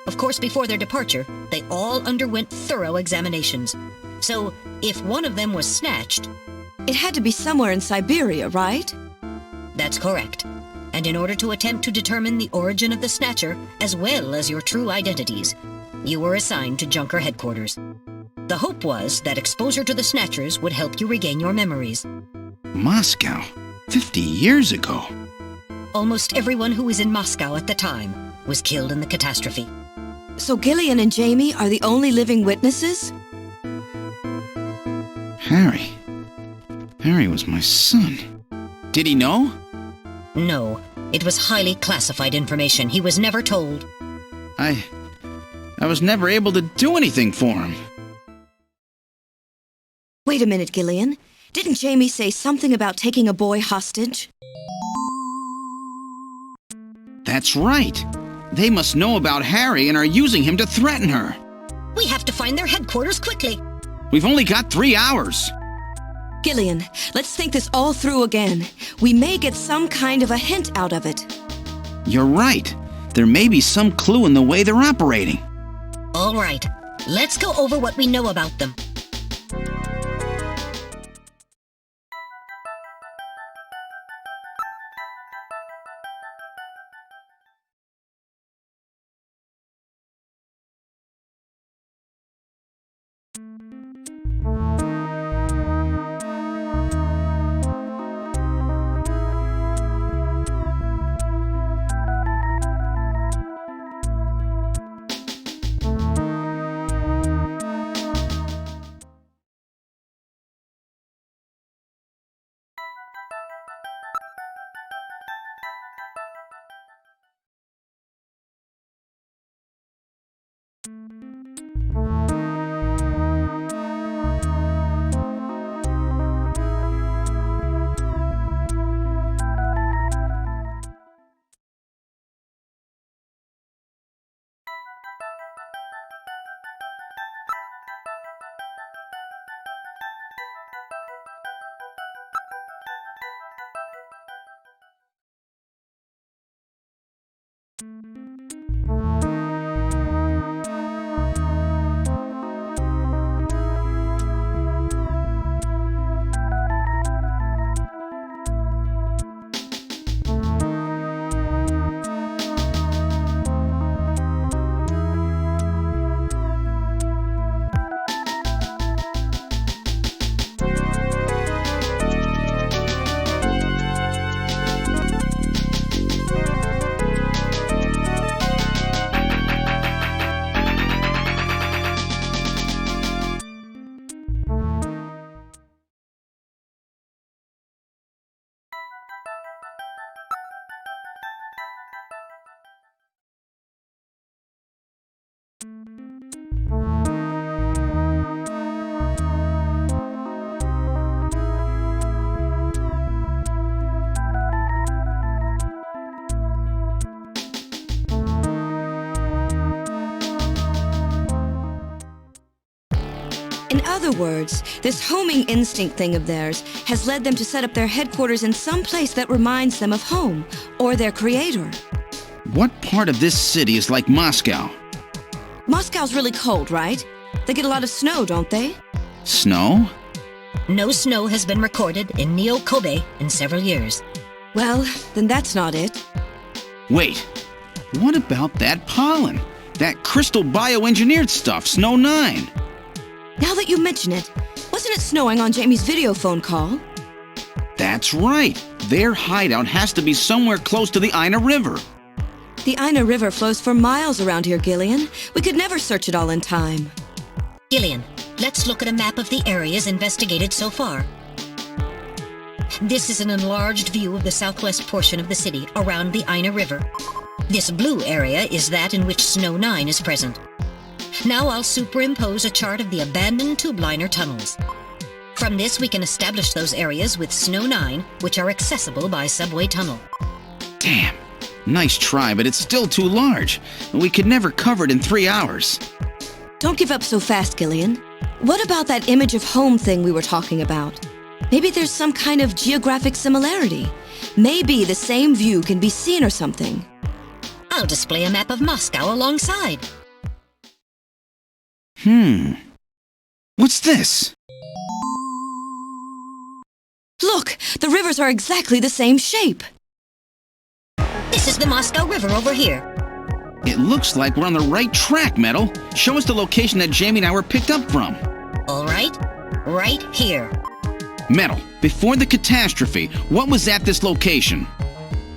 Of course, before their departure, they all underwent thorough examinations. So, if one of them was snatched... It had to be somewhere in Siberia, right? That's correct. And in order to attempt to determine the origin of the Snatcher, as well as your true identities, you were assigned to Junker headquarters. The hope was that exposure to the Snatchers would help you regain your memories. Moscow? 50 years ago? Almost everyone who was in Moscow at the time was killed in the catastrophe. So Gillian and Jamie are the only living witnesses? Harry. Harry was my son. Did he know? No. It was highly classified information. He was never told. I was never able to do anything for him. Wait a minute, Gillian. Didn't Jamie say something about taking a boy hostage? That's right. They must know about Harry and are using him to threaten her. We have to find their headquarters quickly. We've only got 3 hours. Gillian, let's think this all through again. We may get some kind of a hint out of it. You're right. There may be some clue in the way they're operating. All right, let's go over what we know about them. In other words, this homing instinct thing of theirs has led them to set up their headquarters in some place that reminds them of home, or their creator. What part of this city is like Moscow? Moscow's really cold, right? They get a lot of snow, don't they? Snow? No snow has been recorded in Neo Kobe in several years. Well, then that's not it. Wait, what about that pollen? That crystal bioengineered stuff, Snow 9? Now that you mention it, wasn't it snowing on Jamie's video phone call? That's right. Their hideout has to be somewhere close to the Ina River. The Ina River flows for miles around here, Gillian. We could never search it all in time. Gillian, let's look at a map of the areas investigated so far. This is an enlarged view of the southwest portion of the city around the Ina River. This blue area is that in which Snow 9 is present. Now I'll superimpose a chart of the abandoned tube liner tunnels. From this we can establish those areas with Snow 9, which are accessible by subway tunnel. Damn. Nice try, but it's still too large. We could never cover it in 3 hours. Don't give up so fast, Gillian. What about that image of home thing we were talking about? Maybe there's some kind of geographic similarity. Maybe the same view can be seen or something. I'll display a map of Moscow alongside. What's this? Look, the rivers are exactly the same shape. This is the Moscow River over here. It looks like we're on the right track, Metal. Show us the location that Jamie and I were picked up from. All right, right here. Metal, before the catastrophe, what was at this location?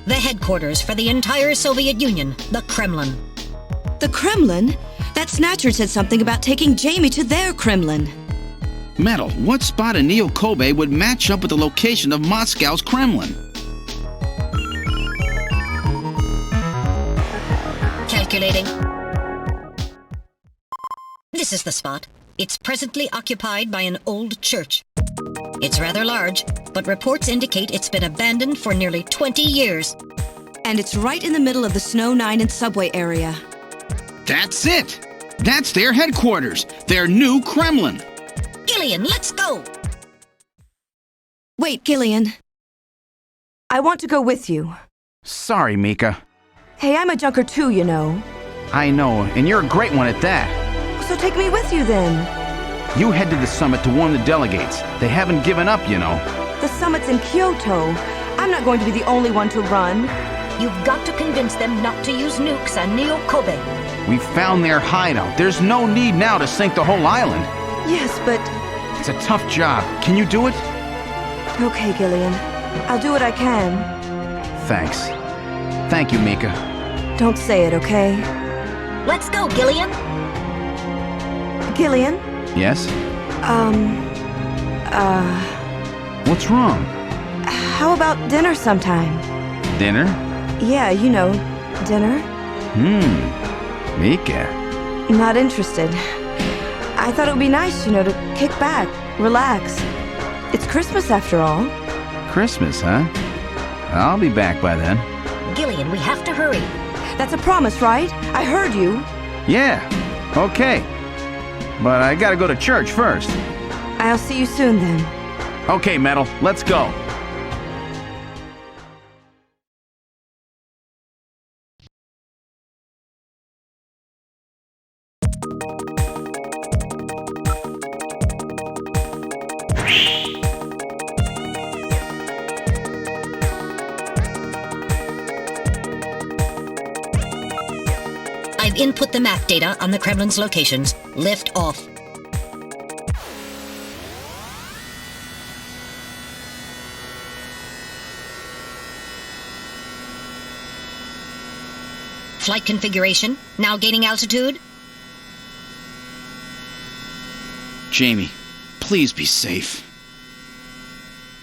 The headquarters for the entire Soviet Union, the Kremlin. The Kremlin? That Snatcher said something about taking Jamie to their Kremlin. Metal, what spot in Neo Kobe would match up with the location of Moscow's Kremlin? Calculating. This is the spot. It's presently occupied by an old church. It's rather large, but reports indicate it's been abandoned for nearly 20 years. And it's right in the middle of the Snow 9 and subway area. That's it! That's their headquarters, their new Kremlin. Gillian, let's go! Wait, Gillian. I want to go with you. Sorry, Mika. Hey, I'm a junker too, you know. I know, and you're a great one at that. So take me with you then. You head to the summit to warn the delegates. They haven't given up, you know. The summit's in Kyoto. I'm not going to be the only one to run. You've got to convince them not to use nukes on Neo Kobe. We found their hideout. There's no need now to sink the whole island. Yes, but... It's a tough job. Can you do it? Okay, Gillian. I'll do what I can. Thanks. Thank you, Mika. Don't say it, okay? Let's go, Gillian. Gillian? Yes? What's wrong? How about dinner sometime? Dinner? Yeah, you know, dinner. Mika. Not interested. I thought it would be nice, you know, to kick back, relax. It's Christmas after all. Christmas, huh? I'll be back by then. Gillian, we have to hurry. That's a promise, right? I heard you. Yeah, okay. But I gotta go to church first. I'll see you soon then. Okay, Metal, let's go. I've input the map data on the Kremlin's locations. Lift off. Flight configuration. Now gaining altitude. Jamie, please be safe.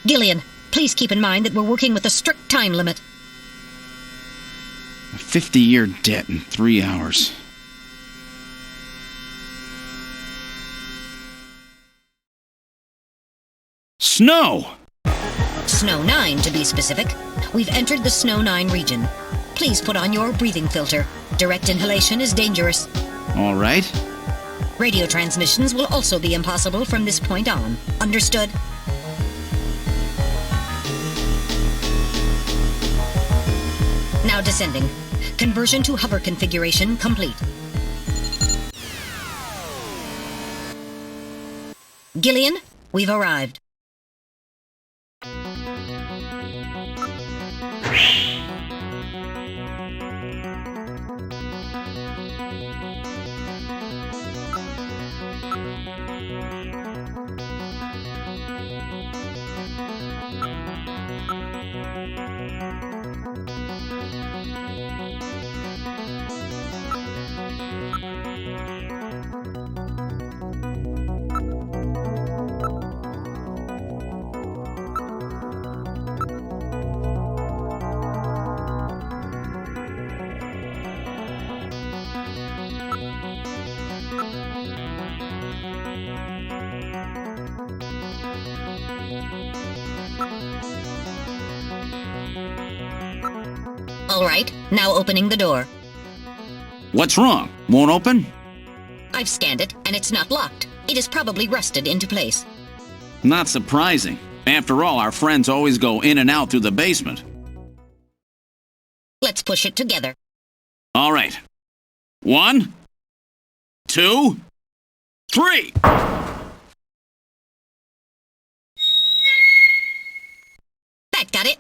Gillian, please keep in mind that we're working with a strict time limit. A 50-year debt in 3 hours. Snow! Snow 9, to be specific. We've entered the Snow 9 region. Please put on your breathing filter. Direct inhalation is dangerous. All right. Radio transmissions will also be impossible from this point on. Understood? Now descending. Conversion to hover configuration complete. Gillian, we've arrived. All right, now opening the door. What's wrong? Won't open? I've scanned it, and it's not locked. It is probably rusted into place. Not surprising. After all, our friends always go in and out through the basement. Let's push it together. All right. 1, 2, 3! That got it.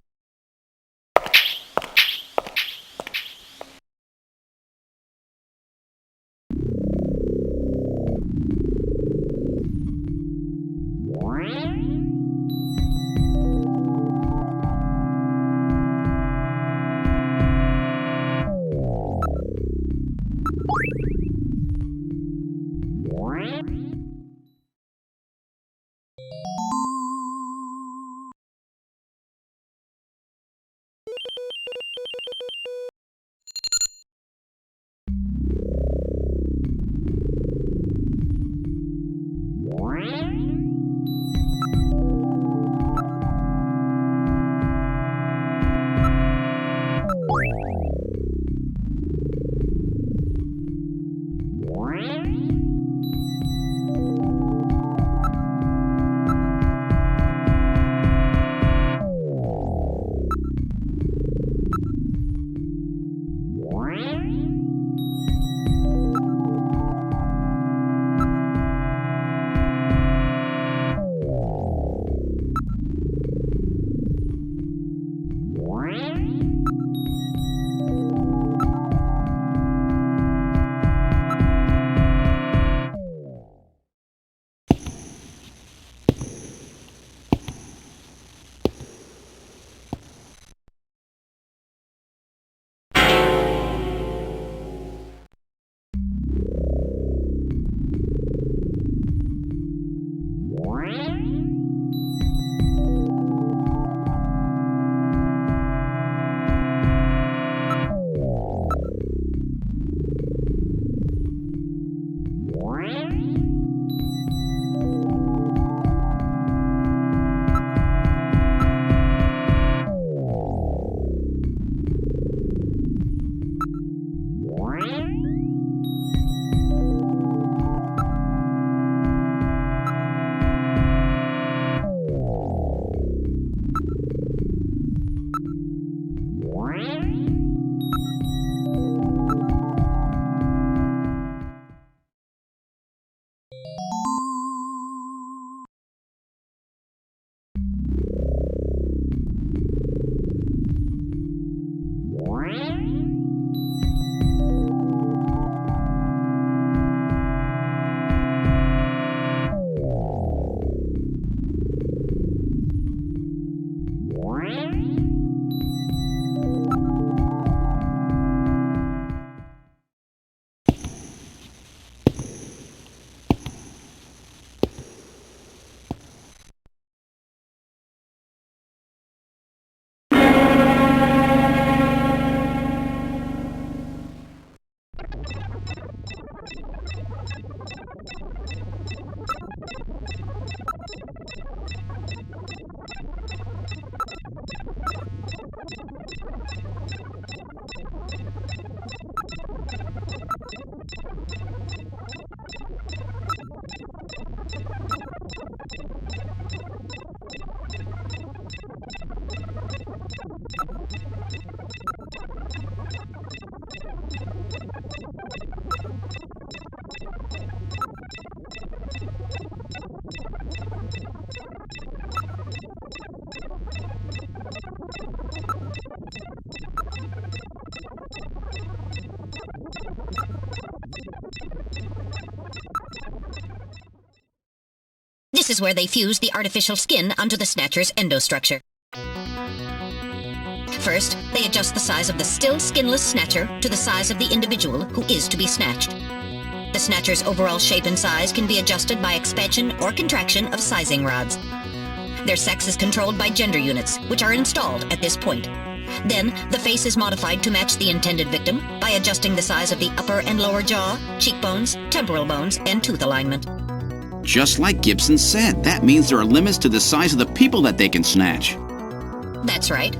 This is where they fuse the artificial skin onto the Snatcher's endostructure. First, they adjust the size of the still skinless Snatcher to the size of the individual who is to be snatched. The Snatcher's overall shape and size can be adjusted by expansion or contraction of sizing rods. Their sex is controlled by gender units, which are installed at this point. Then, the face is modified to match the intended victim by adjusting the size of the upper and lower jaw, cheekbones, temporal bones, and tooth alignment. Just like Gibson said, that means there are limits to the size of the people that they can snatch. That's right.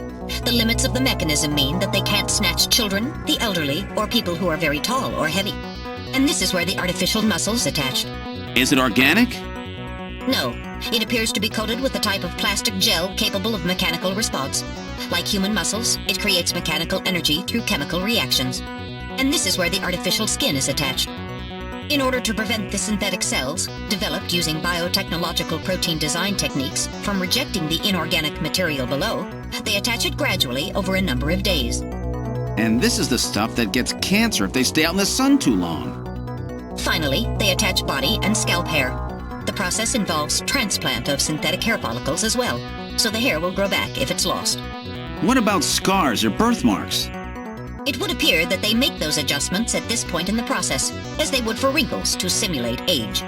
The limits of the mechanism mean that they can't snatch children, the elderly, or people who are very tall or heavy. And this is where the artificial muscle's attached. Is it organic? No, it appears to be coated with a type of plastic gel capable of mechanical response. Like human muscles, it creates mechanical energy through chemical reactions. And this is where the artificial skin is attached. In order to prevent the synthetic cells, developed using biotechnological protein design techniques, from rejecting the inorganic material below, they attach it gradually over a number of days. And this is the stuff that gets cancer if they stay out in the sun too long. Finally, they attach body and scalp hair. The process involves transplant of synthetic hair follicles as well, so the hair will grow back if it's lost. What about scars or birthmarks? It would appear that they make those adjustments at this point in the process, as they would for wrinkles to simulate age.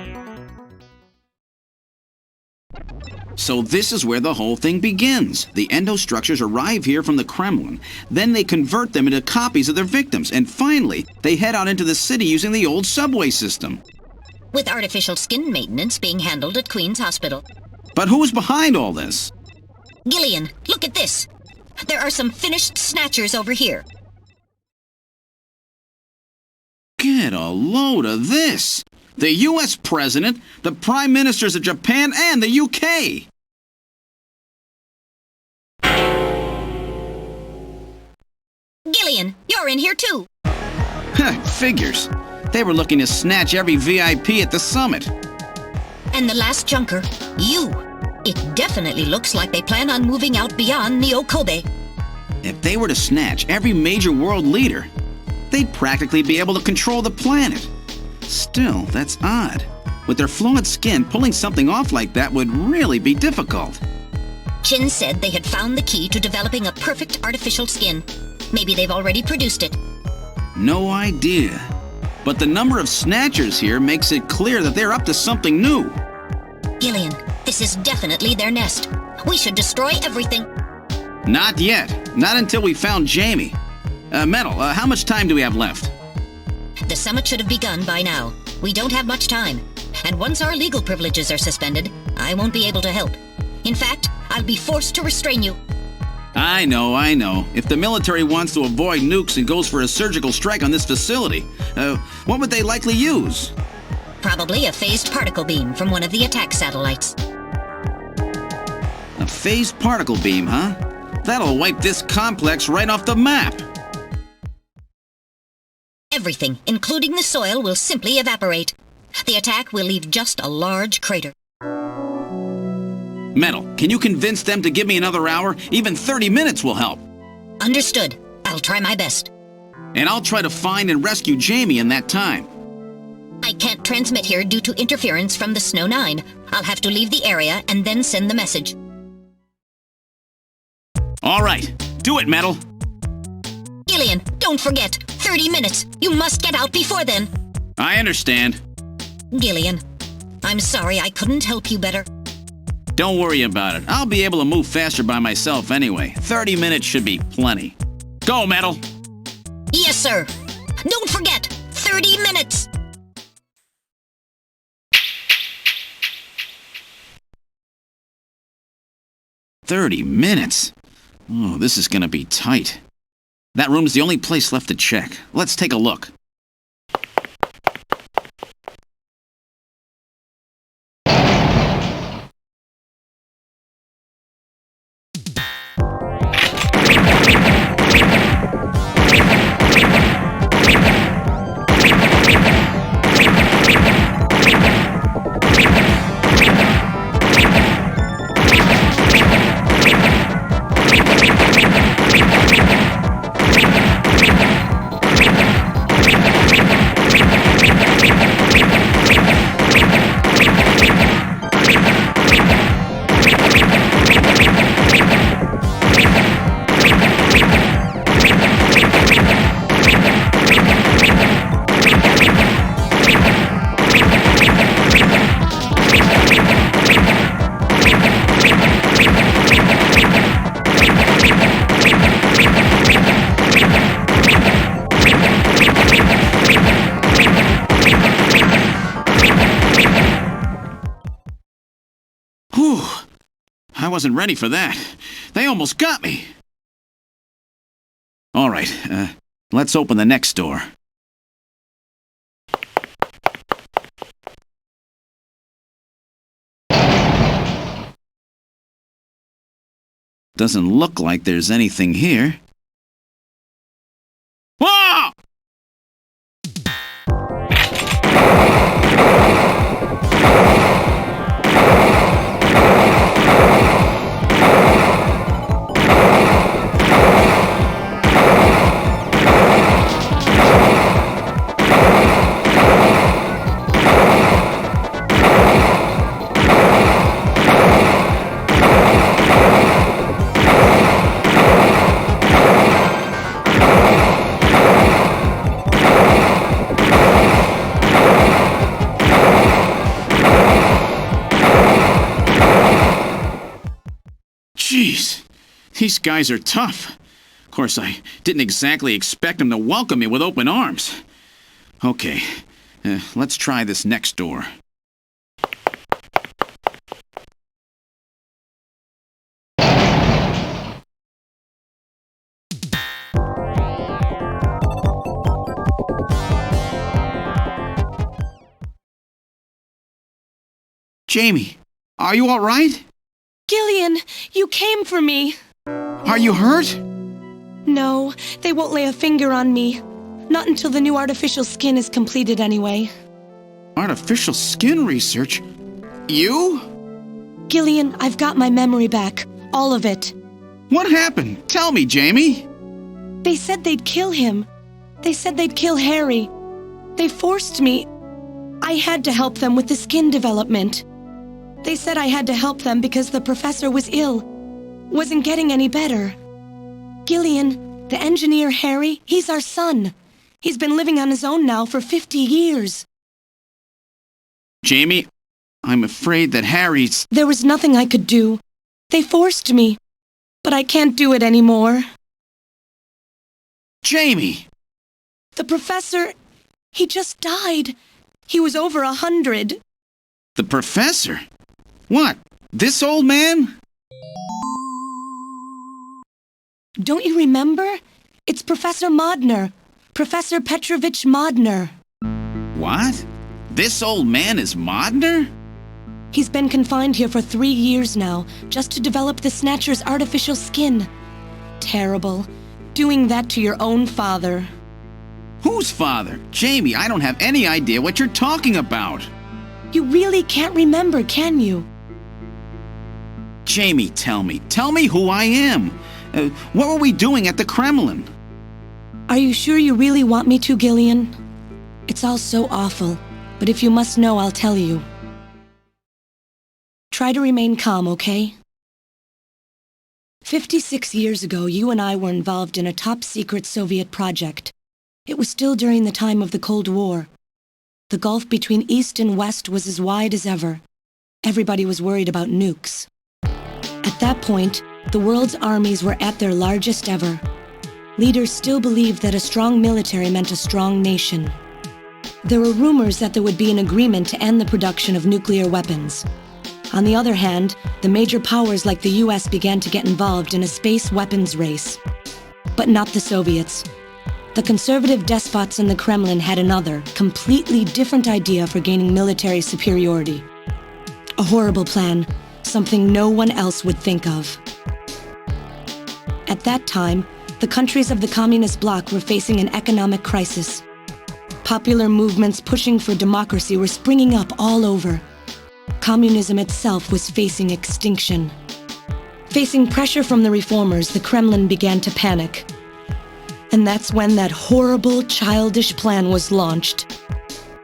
So this is where the whole thing begins. The endostructures arrive here from the Kremlin. Then they convert them into copies of their victims. And finally, they head out into the city using the old subway system. With artificial skin maintenance being handled at Queen's Hospital. But who is behind all this? Gillian, look at this. There are some finished Snatchers over here. Get a load of this! The U.S. President, the Prime Ministers of Japan, and the U.K.! Gillian, you're in here too! Figures. They were looking to snatch every VIP at the summit. And the last junker, you. It definitely looks like they plan on moving out beyond Neo Kobe. If they were to snatch every major world leader, they'd practically be able to control the planet. Still, that's odd. With their flawed skin, pulling something off like that would really be difficult. Chin said they had found the key to developing a perfect artificial skin. Maybe they've already produced it. No idea. But the number of Snatchers here makes it clear that they're up to something new. Gillian, this is definitely their nest. We should destroy everything. Not yet. Not until we found Jamie. Metal, how much time do we have left? The summit should have begun by now. We don't have much time. And once our legal privileges are suspended, I won't be able to help. In fact, I'll be forced to restrain you. I know. If the military wants to avoid nukes and goes for a surgical strike on this facility, what would they likely use? Probably a phased particle beam from one of the attack satellites. A phased particle beam, huh? That'll wipe this complex right off the map. Everything, including the soil, will simply evaporate. The attack will leave just a large crater. Metal, can you convince them to give me another hour? Even 30 minutes will help. Understood. I'll try my best. And I'll try to find and rescue Jamie in that time. I can't transmit here due to interference from the Snow 9. I'll have to leave the area and then send the message. All right. Do it, Metal. Gillian, don't forget. 30 minutes. You must get out before then. I understand. Gillian, I'm sorry I couldn't help you better. Don't worry about it. I'll be able to move faster by myself anyway. 30 minutes should be plenty. Go, Metal! Yes, sir. Don't forget, 30 minutes! "30 minutes? Oh, this is gonna be tight. That room's the only place left to check. Let's take a look. wasn't ready for that. They almost got me. All right, let's open the next door. Doesn't look like there's anything here. Whoa! Jeez, these guys are tough. Of course, I didn't exactly expect them to welcome me with open arms. Okay, let's try this next door. Jamie, are you all right? Gillian, you came for me. Are you hurt? No, they won't lay a finger on me. Not until the new artificial skin is completed anyway. Artificial skin research? You? Gillian, I've got my memory back. All of it. What happened? Tell me, Jamie. They said they'd kill him. They said they'd kill Harry. They forced me. I had to help them with the skin development. They said I had to help them because the professor was ill. Wasn't getting any better. Gillian, the engineer Harry, he's our son. He's been living on his own now for 50 years. Jamie, I'm afraid that Harry's... There was nothing I could do. They forced me. But I can't do it anymore. Jamie! The professor, he just died. He was over 100. The professor? What? This old man? Don't you remember? It's Professor Modner. Professor Petrovich Modner. What? This old man is Modner? He's been confined here for 3 years now, just to develop the Snatcher's artificial skin. Terrible. Doing that to your own father. Whose father? Jamie, I don't have any idea what you're talking about. You really can't remember, can you? Jamie, tell me. Tell me who I am. What were we doing at the Kremlin? Are you sure you really want me to, Gillian? It's all so awful, but if you must know, I'll tell you. Try to remain calm, okay? 56 years ago, you and I were involved in a top-secret Soviet project. It was still during the time of the Cold War. The gulf between East and West was as wide as ever. Everybody was worried about nukes. At that point, the world's armies were at their largest ever. Leaders still believed that a strong military meant a strong nation. There were rumors that there would be an agreement to end the production of nuclear weapons. On the other hand, the major powers like the US began to get involved in a space weapons race. But not the Soviets. The conservative despots in the Kremlin had another, completely different idea for gaining military superiority. A horrible plan, something no one else would think of. At that time, the countries of the communist bloc were facing an economic crisis. Popular movements pushing for democracy were springing up all over. Communism itself was facing extinction. Facing pressure from the reformers, the Kremlin began to panic. And that's when that horrible, childish plan was launched.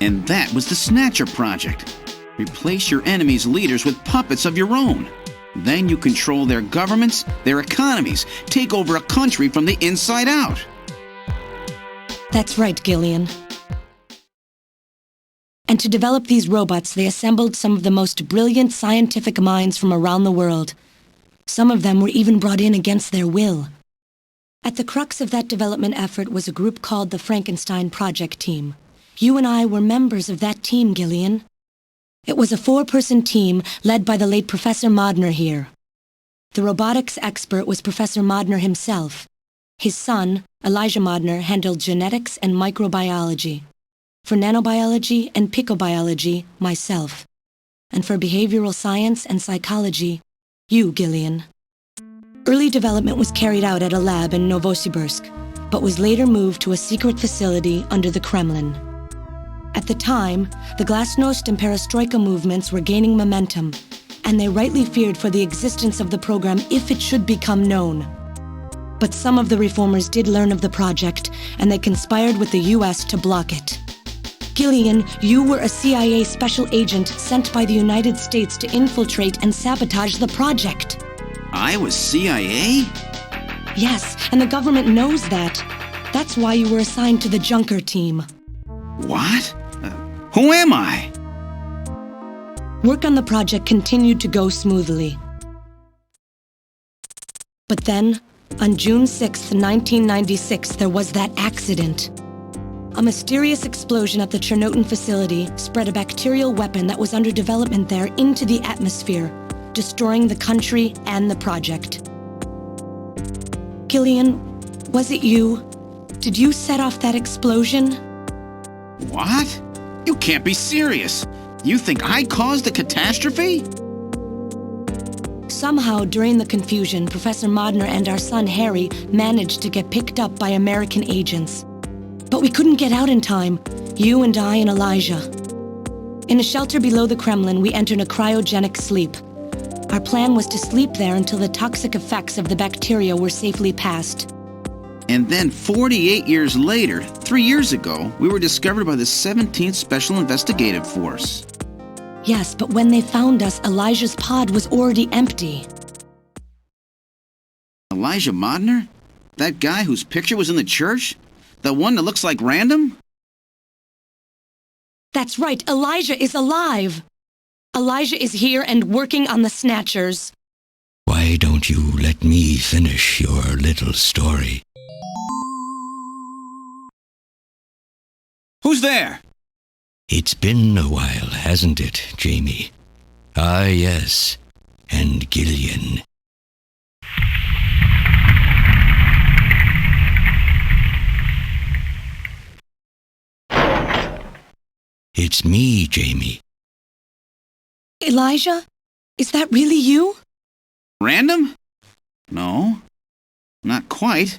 And that was the Snatcher Project. Replace your enemies' leaders with puppets of your own. Then you control their governments, their economies, take over a country from the inside out. That's right, Gillian. And to develop these robots, they assembled some of the most brilliant scientific minds from around the world. Some of them were even brought in against their will. At the crux of that development effort was a group called the Frankenstein Project Team. You and I were members of that team, Gillian. It was a 4-person team led by the late Professor Modner here. The robotics expert was Professor Modner himself. His son, Elijah Modner, handled genetics and microbiology. For nanobiology and picobiology, myself. And for behavioral science and psychology, you, Gillian. Early development was carried out at a lab in Novosibirsk, but was later moved to a secret facility under the Kremlin. At the time, the glasnost and perestroika movements were gaining momentum, and they rightly feared for the existence of the program if it should become known. But some of the reformers did learn of the project, and they conspired with the US to block it. Gillian, you were a CIA special agent sent by the United States to infiltrate and sabotage the project. I was CIA? Yes, and the government knows that. That's why you were assigned to the Junker team. What? Who am I? Work on the project continued to go smoothly. But then, on June 6, 1996, there was that accident. A mysterious explosion at the Chernobyl facility spread a bacterial weapon that was under development there into the atmosphere, destroying the country and the project. Gillian, was it you? Did you set off that explosion? What? You can't be serious. You think I caused the catastrophe? Somehow, during the confusion, Professor Modner and our son Harry managed to get picked up by American agents. But we couldn't get out in time, you and I and Elijah. In a shelter below the Kremlin, we entered a cryogenic sleep. Our plan was to sleep there until the toxic effects of the bacteria were safely passed. And then 48 years later, 3 years ago, we were discovered by the 17th Special Investigative Force. Yes, but when they found us, Elijah's pod was already empty. Elijah Modner? That guy whose picture was in the church? The one that looks like Random? That's right, Elijah is alive! Elijah is here and working on the Snatchers. Why don't you let me finish your little story? Who's there? It's been a while, hasn't it, Jamie? Ah, yes. And Gillian. It's me, Jamie. Elijah? Is that really you? Random? No, not quite.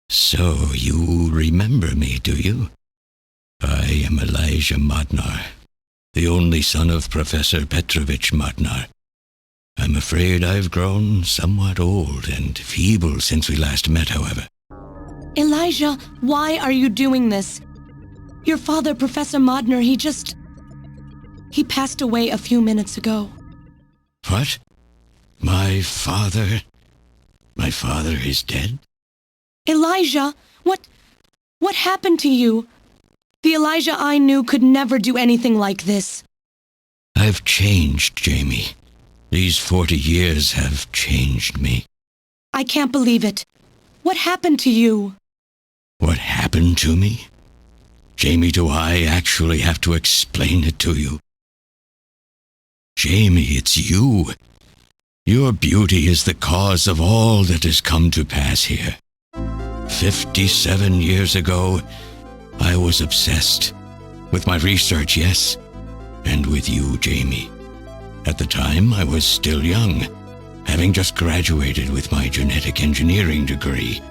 So you remember me, do you? I am Elijah Modnar, the only son of Professor Petrovich Modnar. I'm afraid I've grown somewhat old and feeble since we last met, however. Elijah, why are you doing this? Your father, Professor Modner, he passed away a few minutes ago. What? My father is dead? Elijah, what happened to you? The Elijah I knew could never do anything like this. I've changed, Jamie. These 40 years have changed me. I can't believe it. What happened to you? What happened to me? Jamie, do I actually have to explain it to you? Jamie, it's you. Your beauty is the cause of all that has come to pass here. 57 years ago, I was obsessed. With my research, yes. And with you, Jamie. At the time, I was still young, having just graduated with my genetic engineering degree.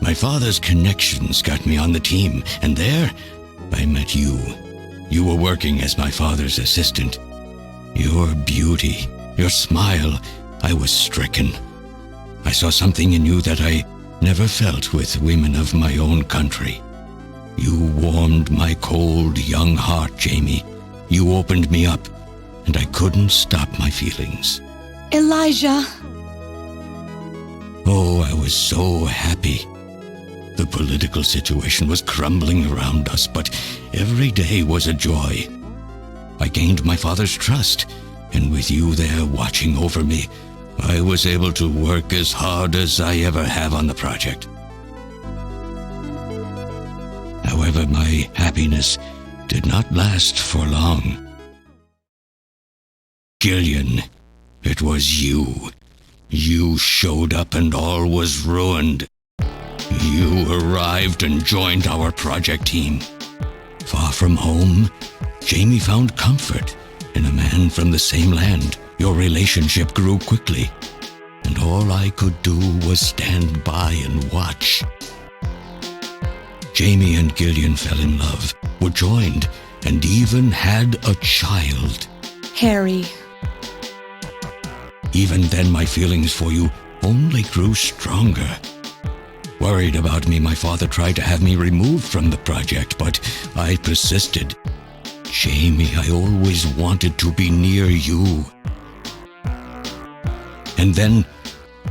My father's connections got me on the team, and there, I met you. You were working as my father's assistant. Your beauty, your smile, I was stricken. I saw something in you that I never felt with women of my own country. You warmed my cold, young heart, Jamie. You opened me up, and I couldn't stop my feelings. Elijah! Oh, I was so happy. The political situation was crumbling around us, but every day was a joy. I gained my father's trust, and with you there watching over me, I was able to work as hard as I ever have on the project. However, my happiness did not last for long. Gillian, it was you. You showed up and all was ruined. You arrived and joined our project team. Far from home, Jamie found comfort in a man from the same land. Your relationship grew quickly, and all I could do was stand by and watch. Jamie and Gillian fell in love, were joined, and even had a child. Harry. Even then, my feelings for you only grew stronger. Worried about me, my father tried to have me removed from the project, but I persisted. Jamie, I always wanted to be near you. And then,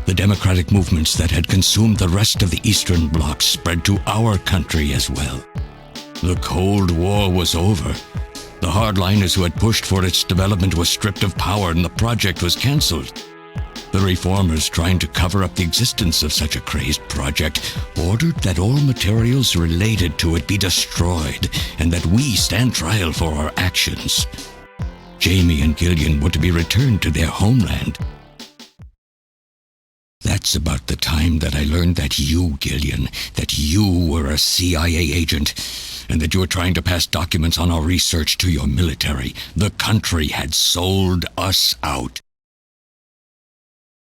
the democratic movements that had consumed the rest of the Eastern Bloc spread to our country as well. The Cold War was over. The hardliners who had pushed for its development were stripped of power and the project was cancelled. The reformers, trying to cover up the existence of such a crazed project, ordered that all materials related to it be destroyed and that we stand trial for our actions. Jamie and Gillian were to be returned to their homeland. That's about the time that I learned that you, Gillian, that you were a CIA agent, and that you were trying to pass documents on our research to your military. The country had sold us out.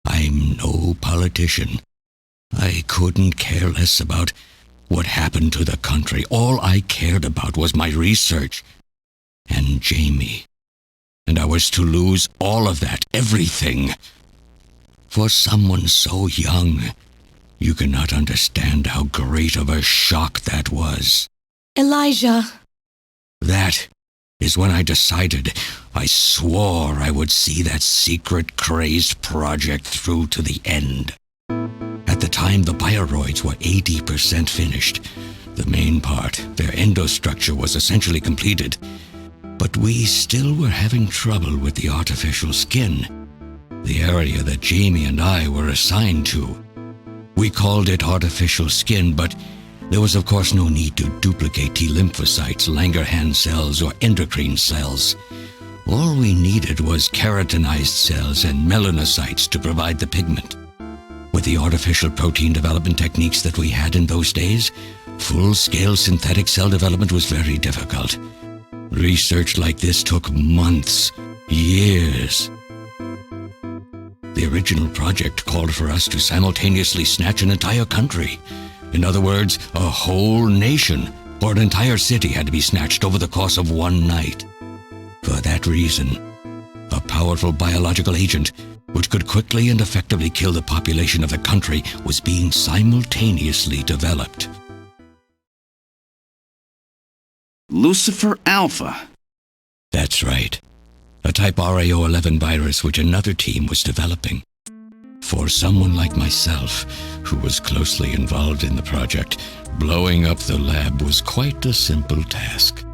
I'm no politician. I couldn't care less about what happened to the country. All I cared about was my research and Jamie. And I was to lose all of that, everything. For someone so young, you cannot understand how great of a shock that was. Elijah. That is when I decided, I swore I would see that secret, crazed project through to the end. At the time, the bioroids were 80% finished. The main part, their endostructure, was essentially completed. But we still were having trouble with the artificial skin, the area that Jamie and I were assigned to. We called it artificial skin, but there was of course no need to duplicate T lymphocytes, Langerhans cells, or endocrine cells. All we needed was keratinized cells and melanocytes to provide the pigment. With the artificial protein development techniques that we had in those days, full-scale synthetic cell development was very difficult. Research like this took months, years. The original project called for us to simultaneously snatch an entire country. In other words, a whole nation, or an entire city, had to be snatched over the course of one night. For that reason, a powerful biological agent, which could quickly and effectively kill the population of the country, was being simultaneously developed. Lucifer Alpha. That's right. A type RAO11 virus which another team was developing. For someone like myself, who was closely involved in the project, blowing up the lab was quite a simple task.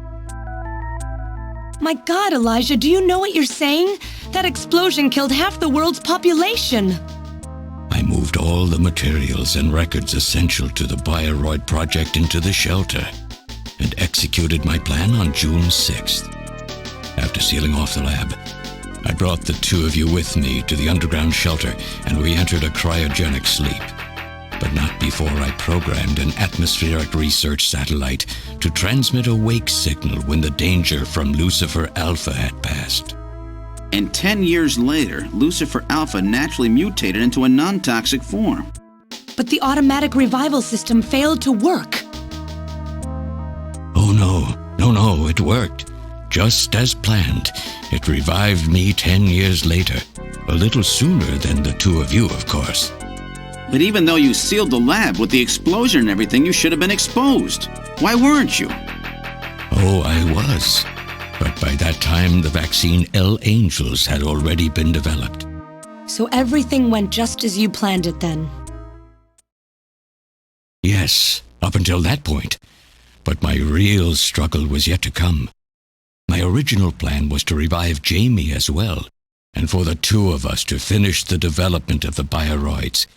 My God, Elijah, do you know what you're saying? That explosion killed half the world's population. I moved all the materials and records essential to the Bioroid project into the shelter and executed my plan on June 6th. After sealing off the lab, I brought the two of you with me to the underground shelter, and we entered a cryogenic sleep. But not before I programmed an atmospheric research satellite to transmit a wake signal when the danger from Lucifer Alpha had passed. And 10 years later, Lucifer Alpha naturally mutated into a non-toxic form. But the automatic revival system failed to work. Oh no, it worked. Just as planned, it revived me 10 years later. A little sooner than the two of you, of course. But even though you sealed the lab with the explosion and everything, you should have been exposed. Why weren't you? Oh, I was. But by that time, the vaccine L Angels had already been developed. So everything went just as you planned it then? Yes, up until that point. But my real struggle was yet to come. My original plan was to revive Jamie as well, and for the two of us to finish the development of the bioroids.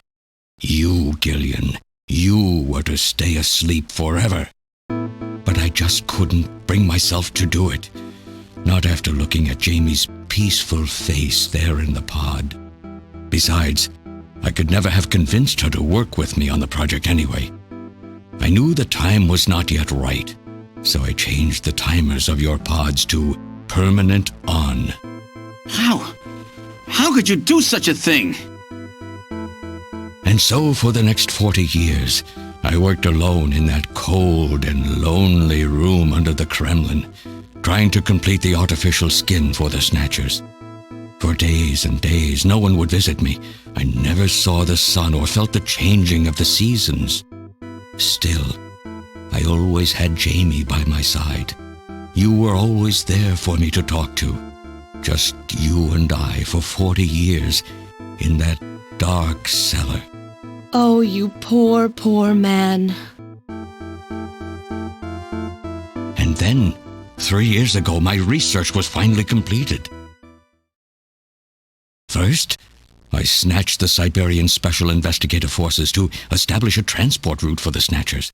You, Gillian, you were to stay asleep forever. But I just couldn't bring myself to do it. Not after looking at Jamie's peaceful face there in the pod. Besides, I could never have convinced her to work with me on the project anyway. I knew the time was not yet right, so I changed the timers of your pods to permanent on. How? How could you do such a thing? And so for the next 40 years, I worked alone in that cold and lonely room under the Kremlin, trying to complete the artificial skin for the Snatchers. For days and days, no one would visit me. I never saw the sun or felt the changing of the seasons. Still, I always had Jamie by my side. You were always there for me to talk to. Just you and I for 40 years in that dark cellar. Oh, you poor, poor man. And then, 3 years ago, my research was finally completed. First, I snatched the Siberian Special Investigative Forces to establish a transport route for the Snatchers.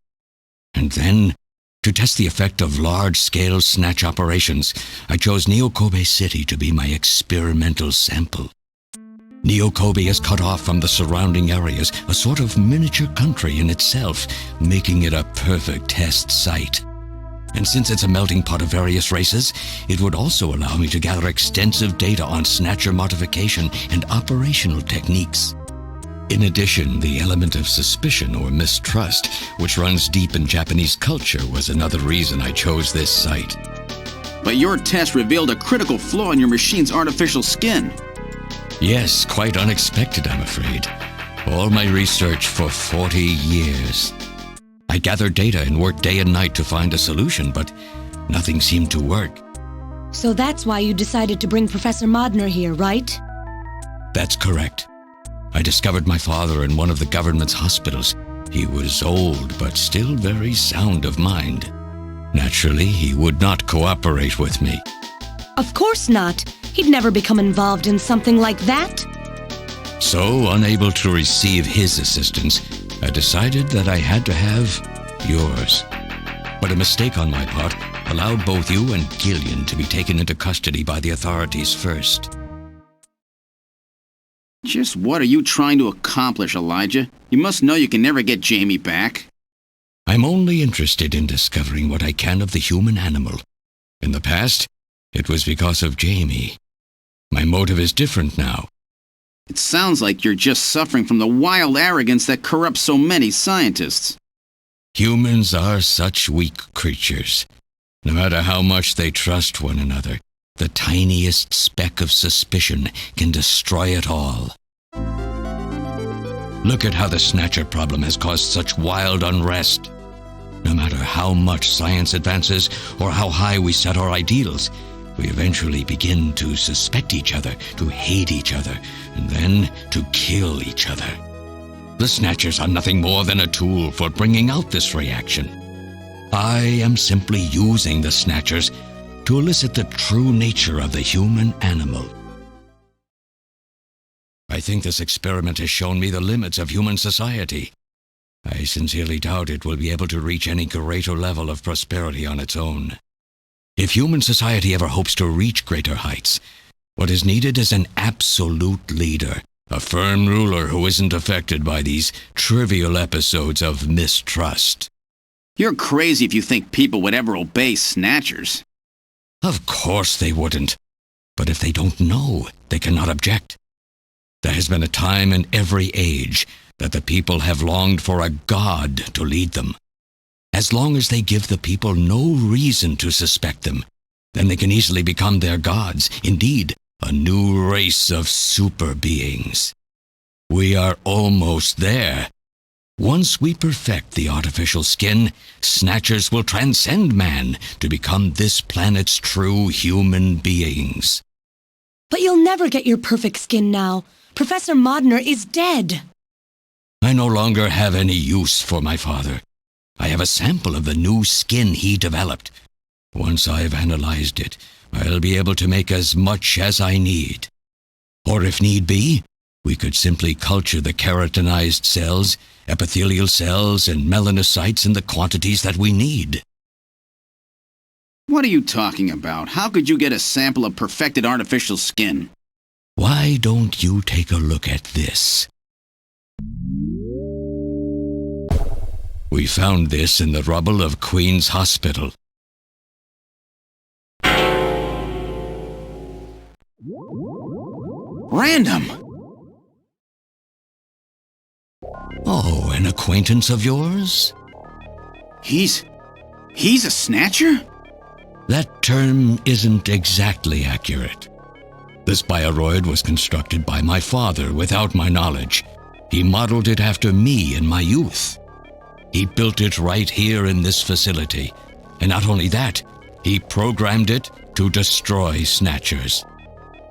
And then, to test the effect of large-scale snatch operations, I chose Neo-Kobe City to be my experimental sample. Neo-Kobe is cut off from the surrounding areas, a sort of miniature country in itself, making it a perfect test site. And since it's a melting pot of various races, it would also allow me to gather extensive data on Snatcher modification and operational techniques. In addition, the element of suspicion or mistrust, which runs deep in Japanese culture, was another reason I chose this site. But your test revealed a critical flaw in your machine's artificial skin. Yes, quite unexpected, I'm afraid. All my research for 40 years. I gathered data and worked day and night to find a solution, but nothing seemed to work. So that's why you decided to bring Professor Modner here, right? That's correct. I discovered my father in one of the government's hospitals. He was old, but still very sound of mind. Naturally, he would not cooperate with me. Of course not. He'd never become involved in something like that. So, unable to receive his assistance, I decided that I had to have yours. But a mistake on my part allowed both you and Gillian to be taken into custody by the authorities first. Just what are you trying to accomplish, Elijah? You must know you can never get Jamie back. I'm only interested in discovering what I can of the human animal. In the past, it was because of Jamie. My motive is different now. It sounds like you're just suffering from the wild arrogance that corrupts so many scientists. Humans are such weak creatures. No matter how much they trust one another, the tiniest speck of suspicion can destroy it all. Look at how the Snatcher problem has caused such wild unrest. No matter how much science advances or how high we set our ideals, we eventually begin to suspect each other, to hate each other, and then to kill each other. The Snatchers are nothing more than a tool for bringing out this reaction. I am simply using the Snatchers to elicit the true nature of the human animal. I think this experiment has shown me the limits of human society. I sincerely doubt it will be able to reach any greater level of prosperity on its own. If human society ever hopes to reach greater heights, what is needed is an absolute leader, a firm ruler who isn't affected by these trivial episodes of mistrust. You're crazy if you think people would ever obey Snatchers. Of course they wouldn't. But if they don't know, they cannot object. There has been a time in every age that the people have longed for a god to lead them. As long as they give the people no reason to suspect them, then they can easily become their gods, indeed, a new race of super beings. We are almost there. Once we perfect the artificial skin, Snatchers will transcend man to become this planet's true human beings. But you'll never get your perfect skin now. Professor Modner is dead. I no longer have any use for my father. I have a sample of the new skin he developed. Once I've analyzed it, I'll be able to make as much as I need. Or if need be, we could simply culture the keratinized cells, epithelial cells, and melanocytes in the quantities that we need. What are you talking about? How could you get a sample of perfected artificial skin? Why don't you take a look at this? We found this in the rubble of Queen's Hospital. Random! Oh, an acquaintance of yours? He's a snatcher? That term isn't exactly accurate. This bioroid was constructed by my father without my knowledge. He modeled it after me in my youth. He built it right here in this facility. And not only that, he programmed it to destroy Snatchers.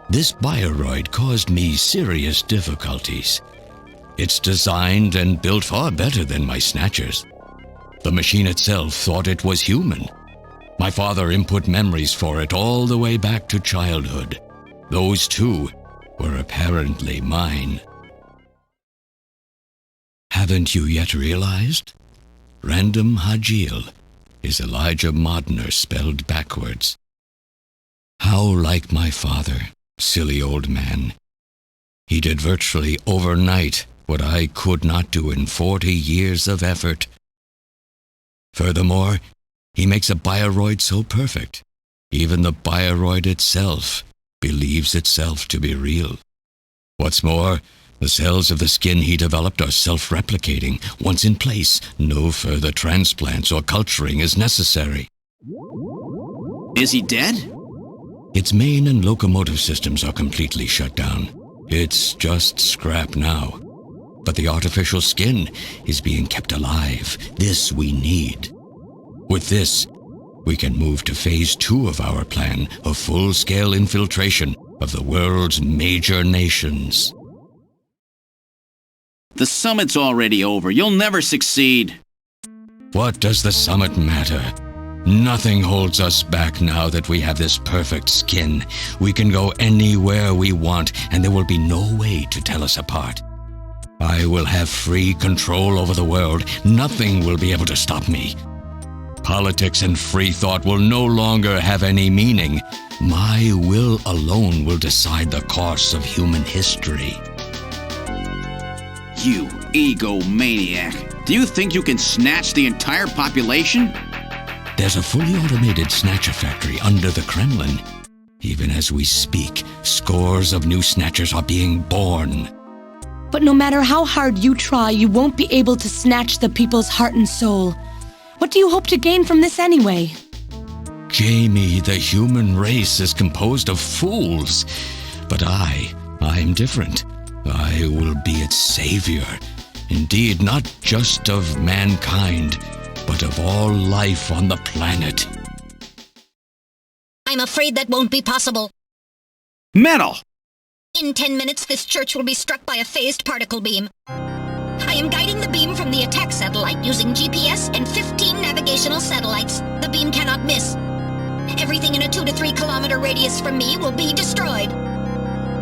This bioroid caused me serious difficulties. It's designed and built far better than my Snatchers. The machine itself thought it was human. My father input memories for it all the way back to childhood. Those too were apparently mine. Haven't you yet realized? Random Hajil is Elijah Modner spelled backwards. How like my father, silly old man. He did virtually overnight what I could not do in 40 years of effort. Furthermore, he makes a bioroid so perfect, even the bioroid itself believes itself to be real. What's more, the cells of the skin he developed are self-replicating. Once in place, no further transplants or culturing is necessary. Is he dead? Its main and locomotive systems are completely shut down. It's just scrap now. But the artificial skin is being kept alive. This we need. With this, we can move to phase 2 of our plan of full-scale infiltration of the world's major nations. The summit's already over. You'll never succeed. What does the summit matter? Nothing holds us back now that we have this perfect skin. We can go anywhere we want, and there will be no way to tell us apart. I will have free control over the world. Nothing will be able to stop me. Politics and free thought will no longer have any meaning. My will alone will decide the course of human history. You egomaniac. Do you think you can snatch the entire population? There's a fully automated Snatcher factory under the Kremlin. Even as we speak, scores of new Snatchers are being born. But no matter how hard you try, you won't be able to snatch the people's heart and soul. What do you hope to gain from this anyway? Jamie, the human race is composed of fools. But I'm different. I will be its savior. Indeed, not just of mankind, but of all life on the planet. I'm afraid that won't be possible. Metal! In 10 minutes, this church will be struck by a phased particle beam. I am guiding the beam from the attack satellite using GPS and 15 navigational satellites. The beam cannot miss. Everything in a 2 to 3 kilometer radius from me will be destroyed.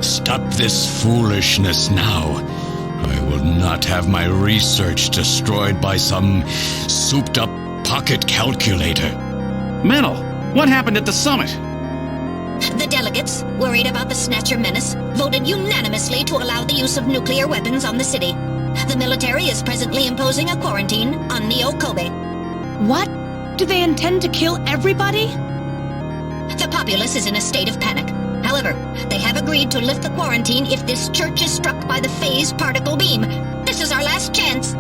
Stop this foolishness now. I will not have my research destroyed by some souped-up pocket calculator. Metal, what happened at the summit? The delegates, worried about the Snatcher menace, voted unanimously to allow the use of nuclear weapons on the city. The military is presently imposing a quarantine on Neo Kobe. What? Do they intend to kill everybody? The populace is in a state of panic. However, they have agreed to lift the quarantine if this church is struck by the phased particle beam. This is our last chance.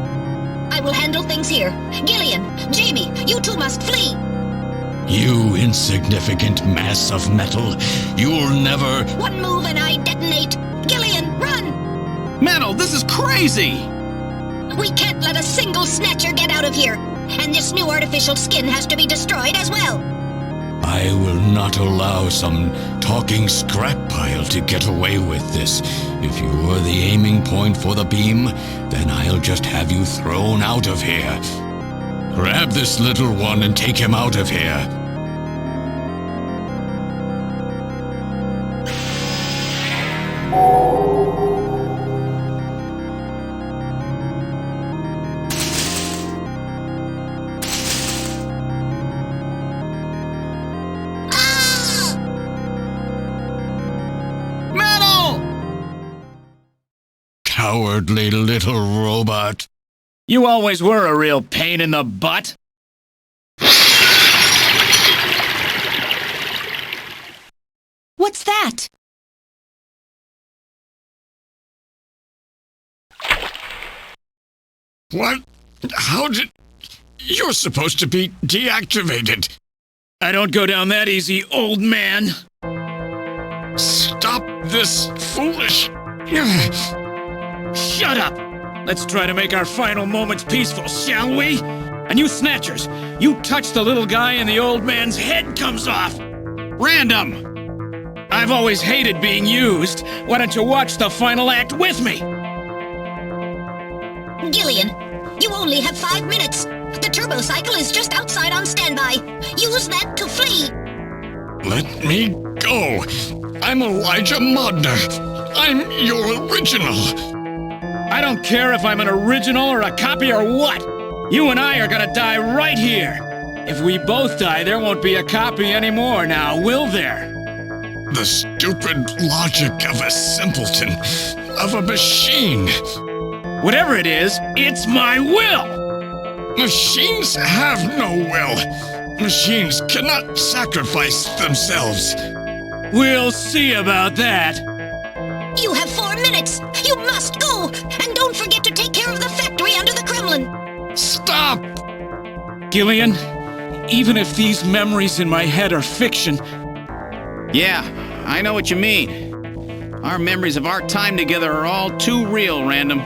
I will handle things here. Gillian, Jamie, you two must flee. You insignificant mass of metal. You'll never... One move and I detonate. Gillian, run! Metal, this is crazy! We can't let a single Snatcher get out of here. And this new artificial skin has to be destroyed as well. I will not allow some talking scrap pile to get away with this. If you are the aiming point for the beam, then I'll just have you thrown out of here. Grab this little one and take him out of here. Cowardly little robot. You always were a real pain in the butt. What's that? What? How did... You're supposed to be deactivated. I don't go down that easy, old man. Stop this foolish... Shut up! Let's try to make our final moments peaceful, shall we? And you Snatchers, you touch the little guy and the old man's head comes off. Random! I've always hated being used. Why don't you watch the final act with me? Gillian, you only have 5 minutes. The turbo cycle is just outside on standby. Use that to flee. Let me go. I'm Elijah Modner. I'm your original. I don't care if I'm an original or a copy or what. You and I are gonna die right here. If we both die, there won't be a copy anymore now, will there? The stupid logic of a simpleton, of a machine. Whatever it is, it's my will! Machines have no will. Machines cannot sacrifice themselves. We'll see about that. You have 4 minutes. You must go. And don't forget to take care of the factory under the Kremlin. Stop! Gillian, even if these memories in my head are fiction... Yeah, I know what you mean. Our memories of our time together are all too real, Random.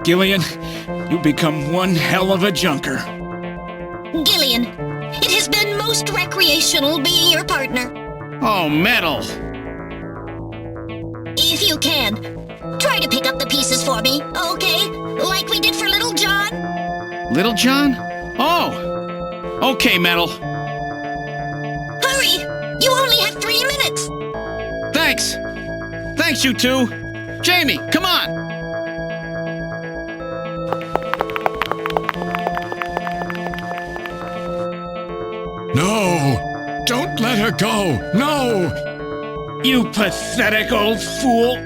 Gillian, you become one hell of a junker. Gillian, it has been most recreational being your partner. Oh, metal! If you can, try to pick up the pieces for me, okay? Like we did for Little John? Little John? Oh! Okay, Metal. Hurry! You only have 3 minutes! Thanks! Thanks, you two! Jamie, come on! No! Don't let her go! No! You pathetic old fool!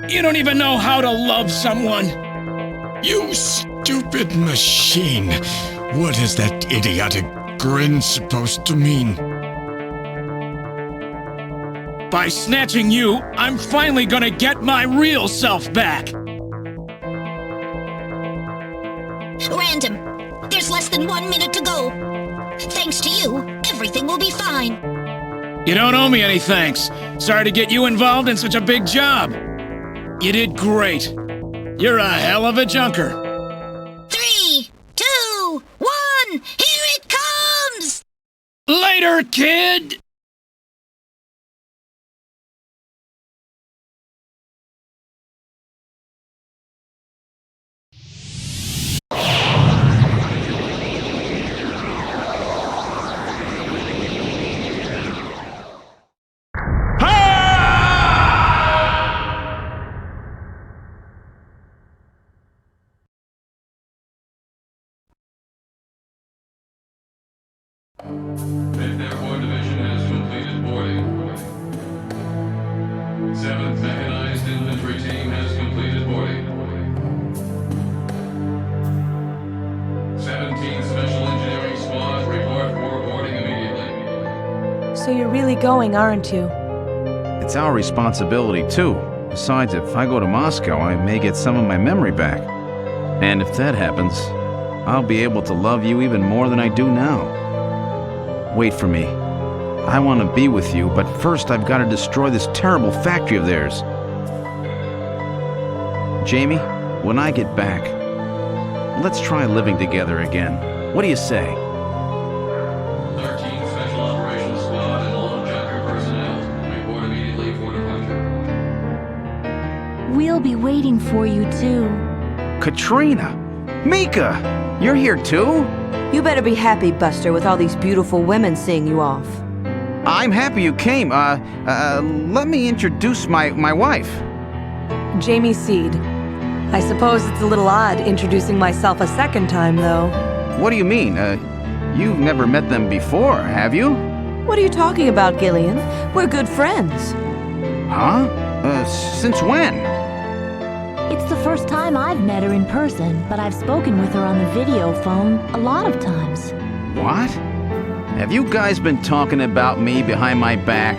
You don't even know how to love someone! You stupid machine! What is that idiotic grin supposed to mean? By snatching you, I'm finally gonna get my real self back! Random, there's less than 1 minute to go. Thanks to you, everything will be fine. You don't owe me any thanks. Sorry to get you involved in such a big job. You did great. You're a hell of a junker. 3, 2, 1, here it comes! Later, kid! Fifth Airborne Division has completed boarding. 7th Mechanized Infantry Team has completed boarding. 17th Special Engineering Squad report for boarding immediately. So you're really going, aren't you? It's our responsibility, too. Besides, if I go to Moscow, I may get some of my memory back. And if that happens, I'll be able to love you even more than I do now. Wait for me. I want to be with you, but first I've got to destroy this terrible factory of theirs. Jamie, when I get back, let's try living together again. What do you say? 13th Special Operations Squad and all Junker personnel report immediately for departure. We'll be waiting for you, too. Katrina! Mika! You're here, too? You better be happy, Buster, with all these beautiful women seeing you off. I'm happy you came. Let me introduce my wife. Jamie Seed. I suppose it's a little odd introducing myself a second time, though. What do you mean? You've never met them before, have you? What are you talking about, Gillian? We're good friends. Huh? Since when? It's the first time I've met her in person, but I've spoken with her on the video phone a lot of times. What? Have you guys been talking about me behind my back?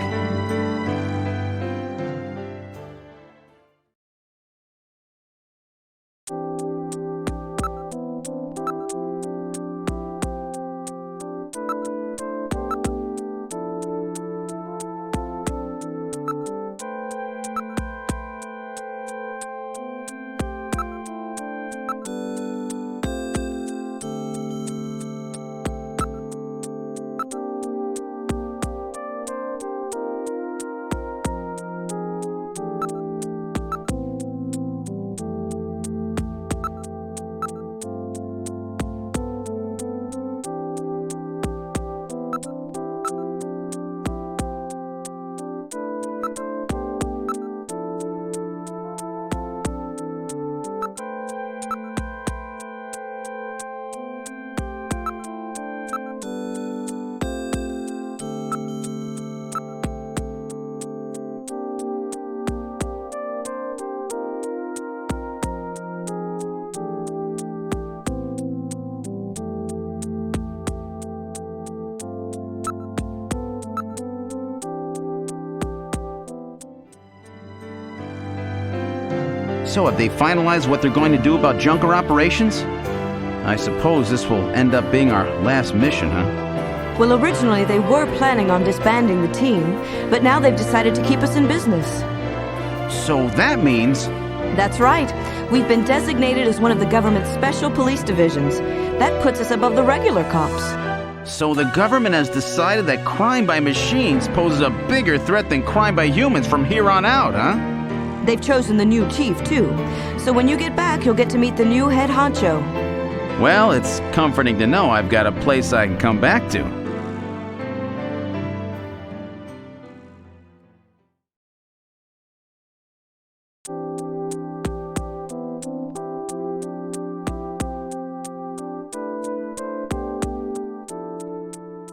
So have they finalized what they're going to do about Junker operations? I suppose this will end up being our last mission, huh? Well, originally they were planning on disbanding the team, but now they've decided to keep us in business. So that means... That's right. We've been designated as one of the government's special police divisions. That puts us above the regular cops. So the government has decided that crime by machines poses a bigger threat than crime by humans from here on out, huh? They've chosen the new chief, too. So when you get back, you'll get to meet the new head honcho. Well, it's comforting to know I've got a place I can come back to.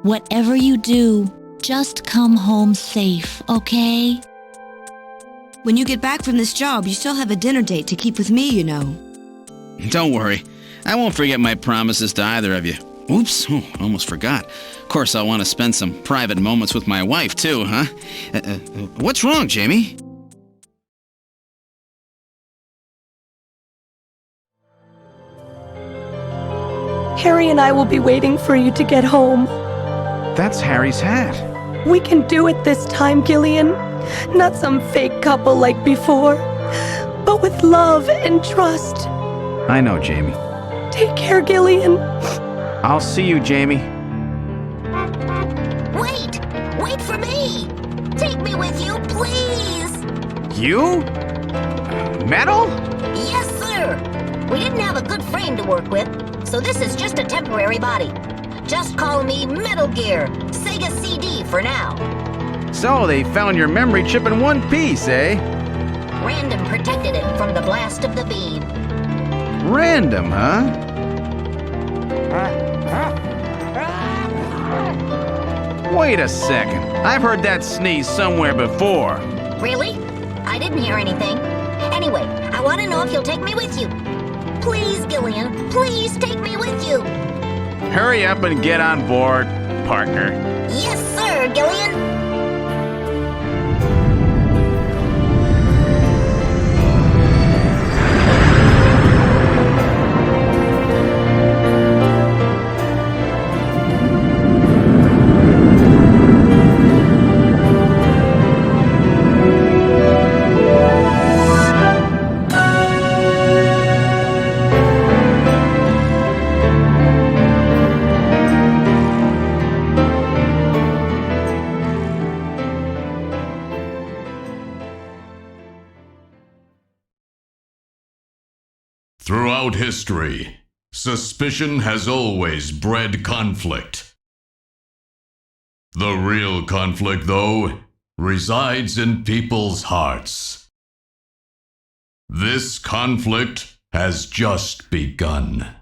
Whatever you do, just come home safe, okay? When you get back from this job, you still have a dinner date to keep with me, you know. Don't worry. I won't forget my promises to either of you. Oops, almost forgot. Of course, I'll want to spend some private moments with my wife, too, huh? What's wrong, Jamie? Harry and I will be waiting for you to get home. That's Harry's hat. We can do it this time, Gillian. Not some fake couple like before, but with love and trust. I know, Jamie. Take care, Gillian. I'll see you, Jamie. Wait! Wait for me! Take me with you, please! You? Metal? Yes, sir! We didn't have a good frame to work with, so this is just a temporary body. Just call me Metal Gear, Sega CD for now. So, they found your memory chip in one piece, eh? Random protected it from the blast of the beam. Random, huh? Wait a second. I've heard that sneeze somewhere before. Really? I didn't hear anything. Anyway, I want to know if you'll take me with you. Please, Gillian, please take me with you. Hurry up and get on board, partner. Yes, sir, Gillian. Throughout history, suspicion has always bred conflict. The real conflict, though, resides in people's hearts. This conflict has just begun.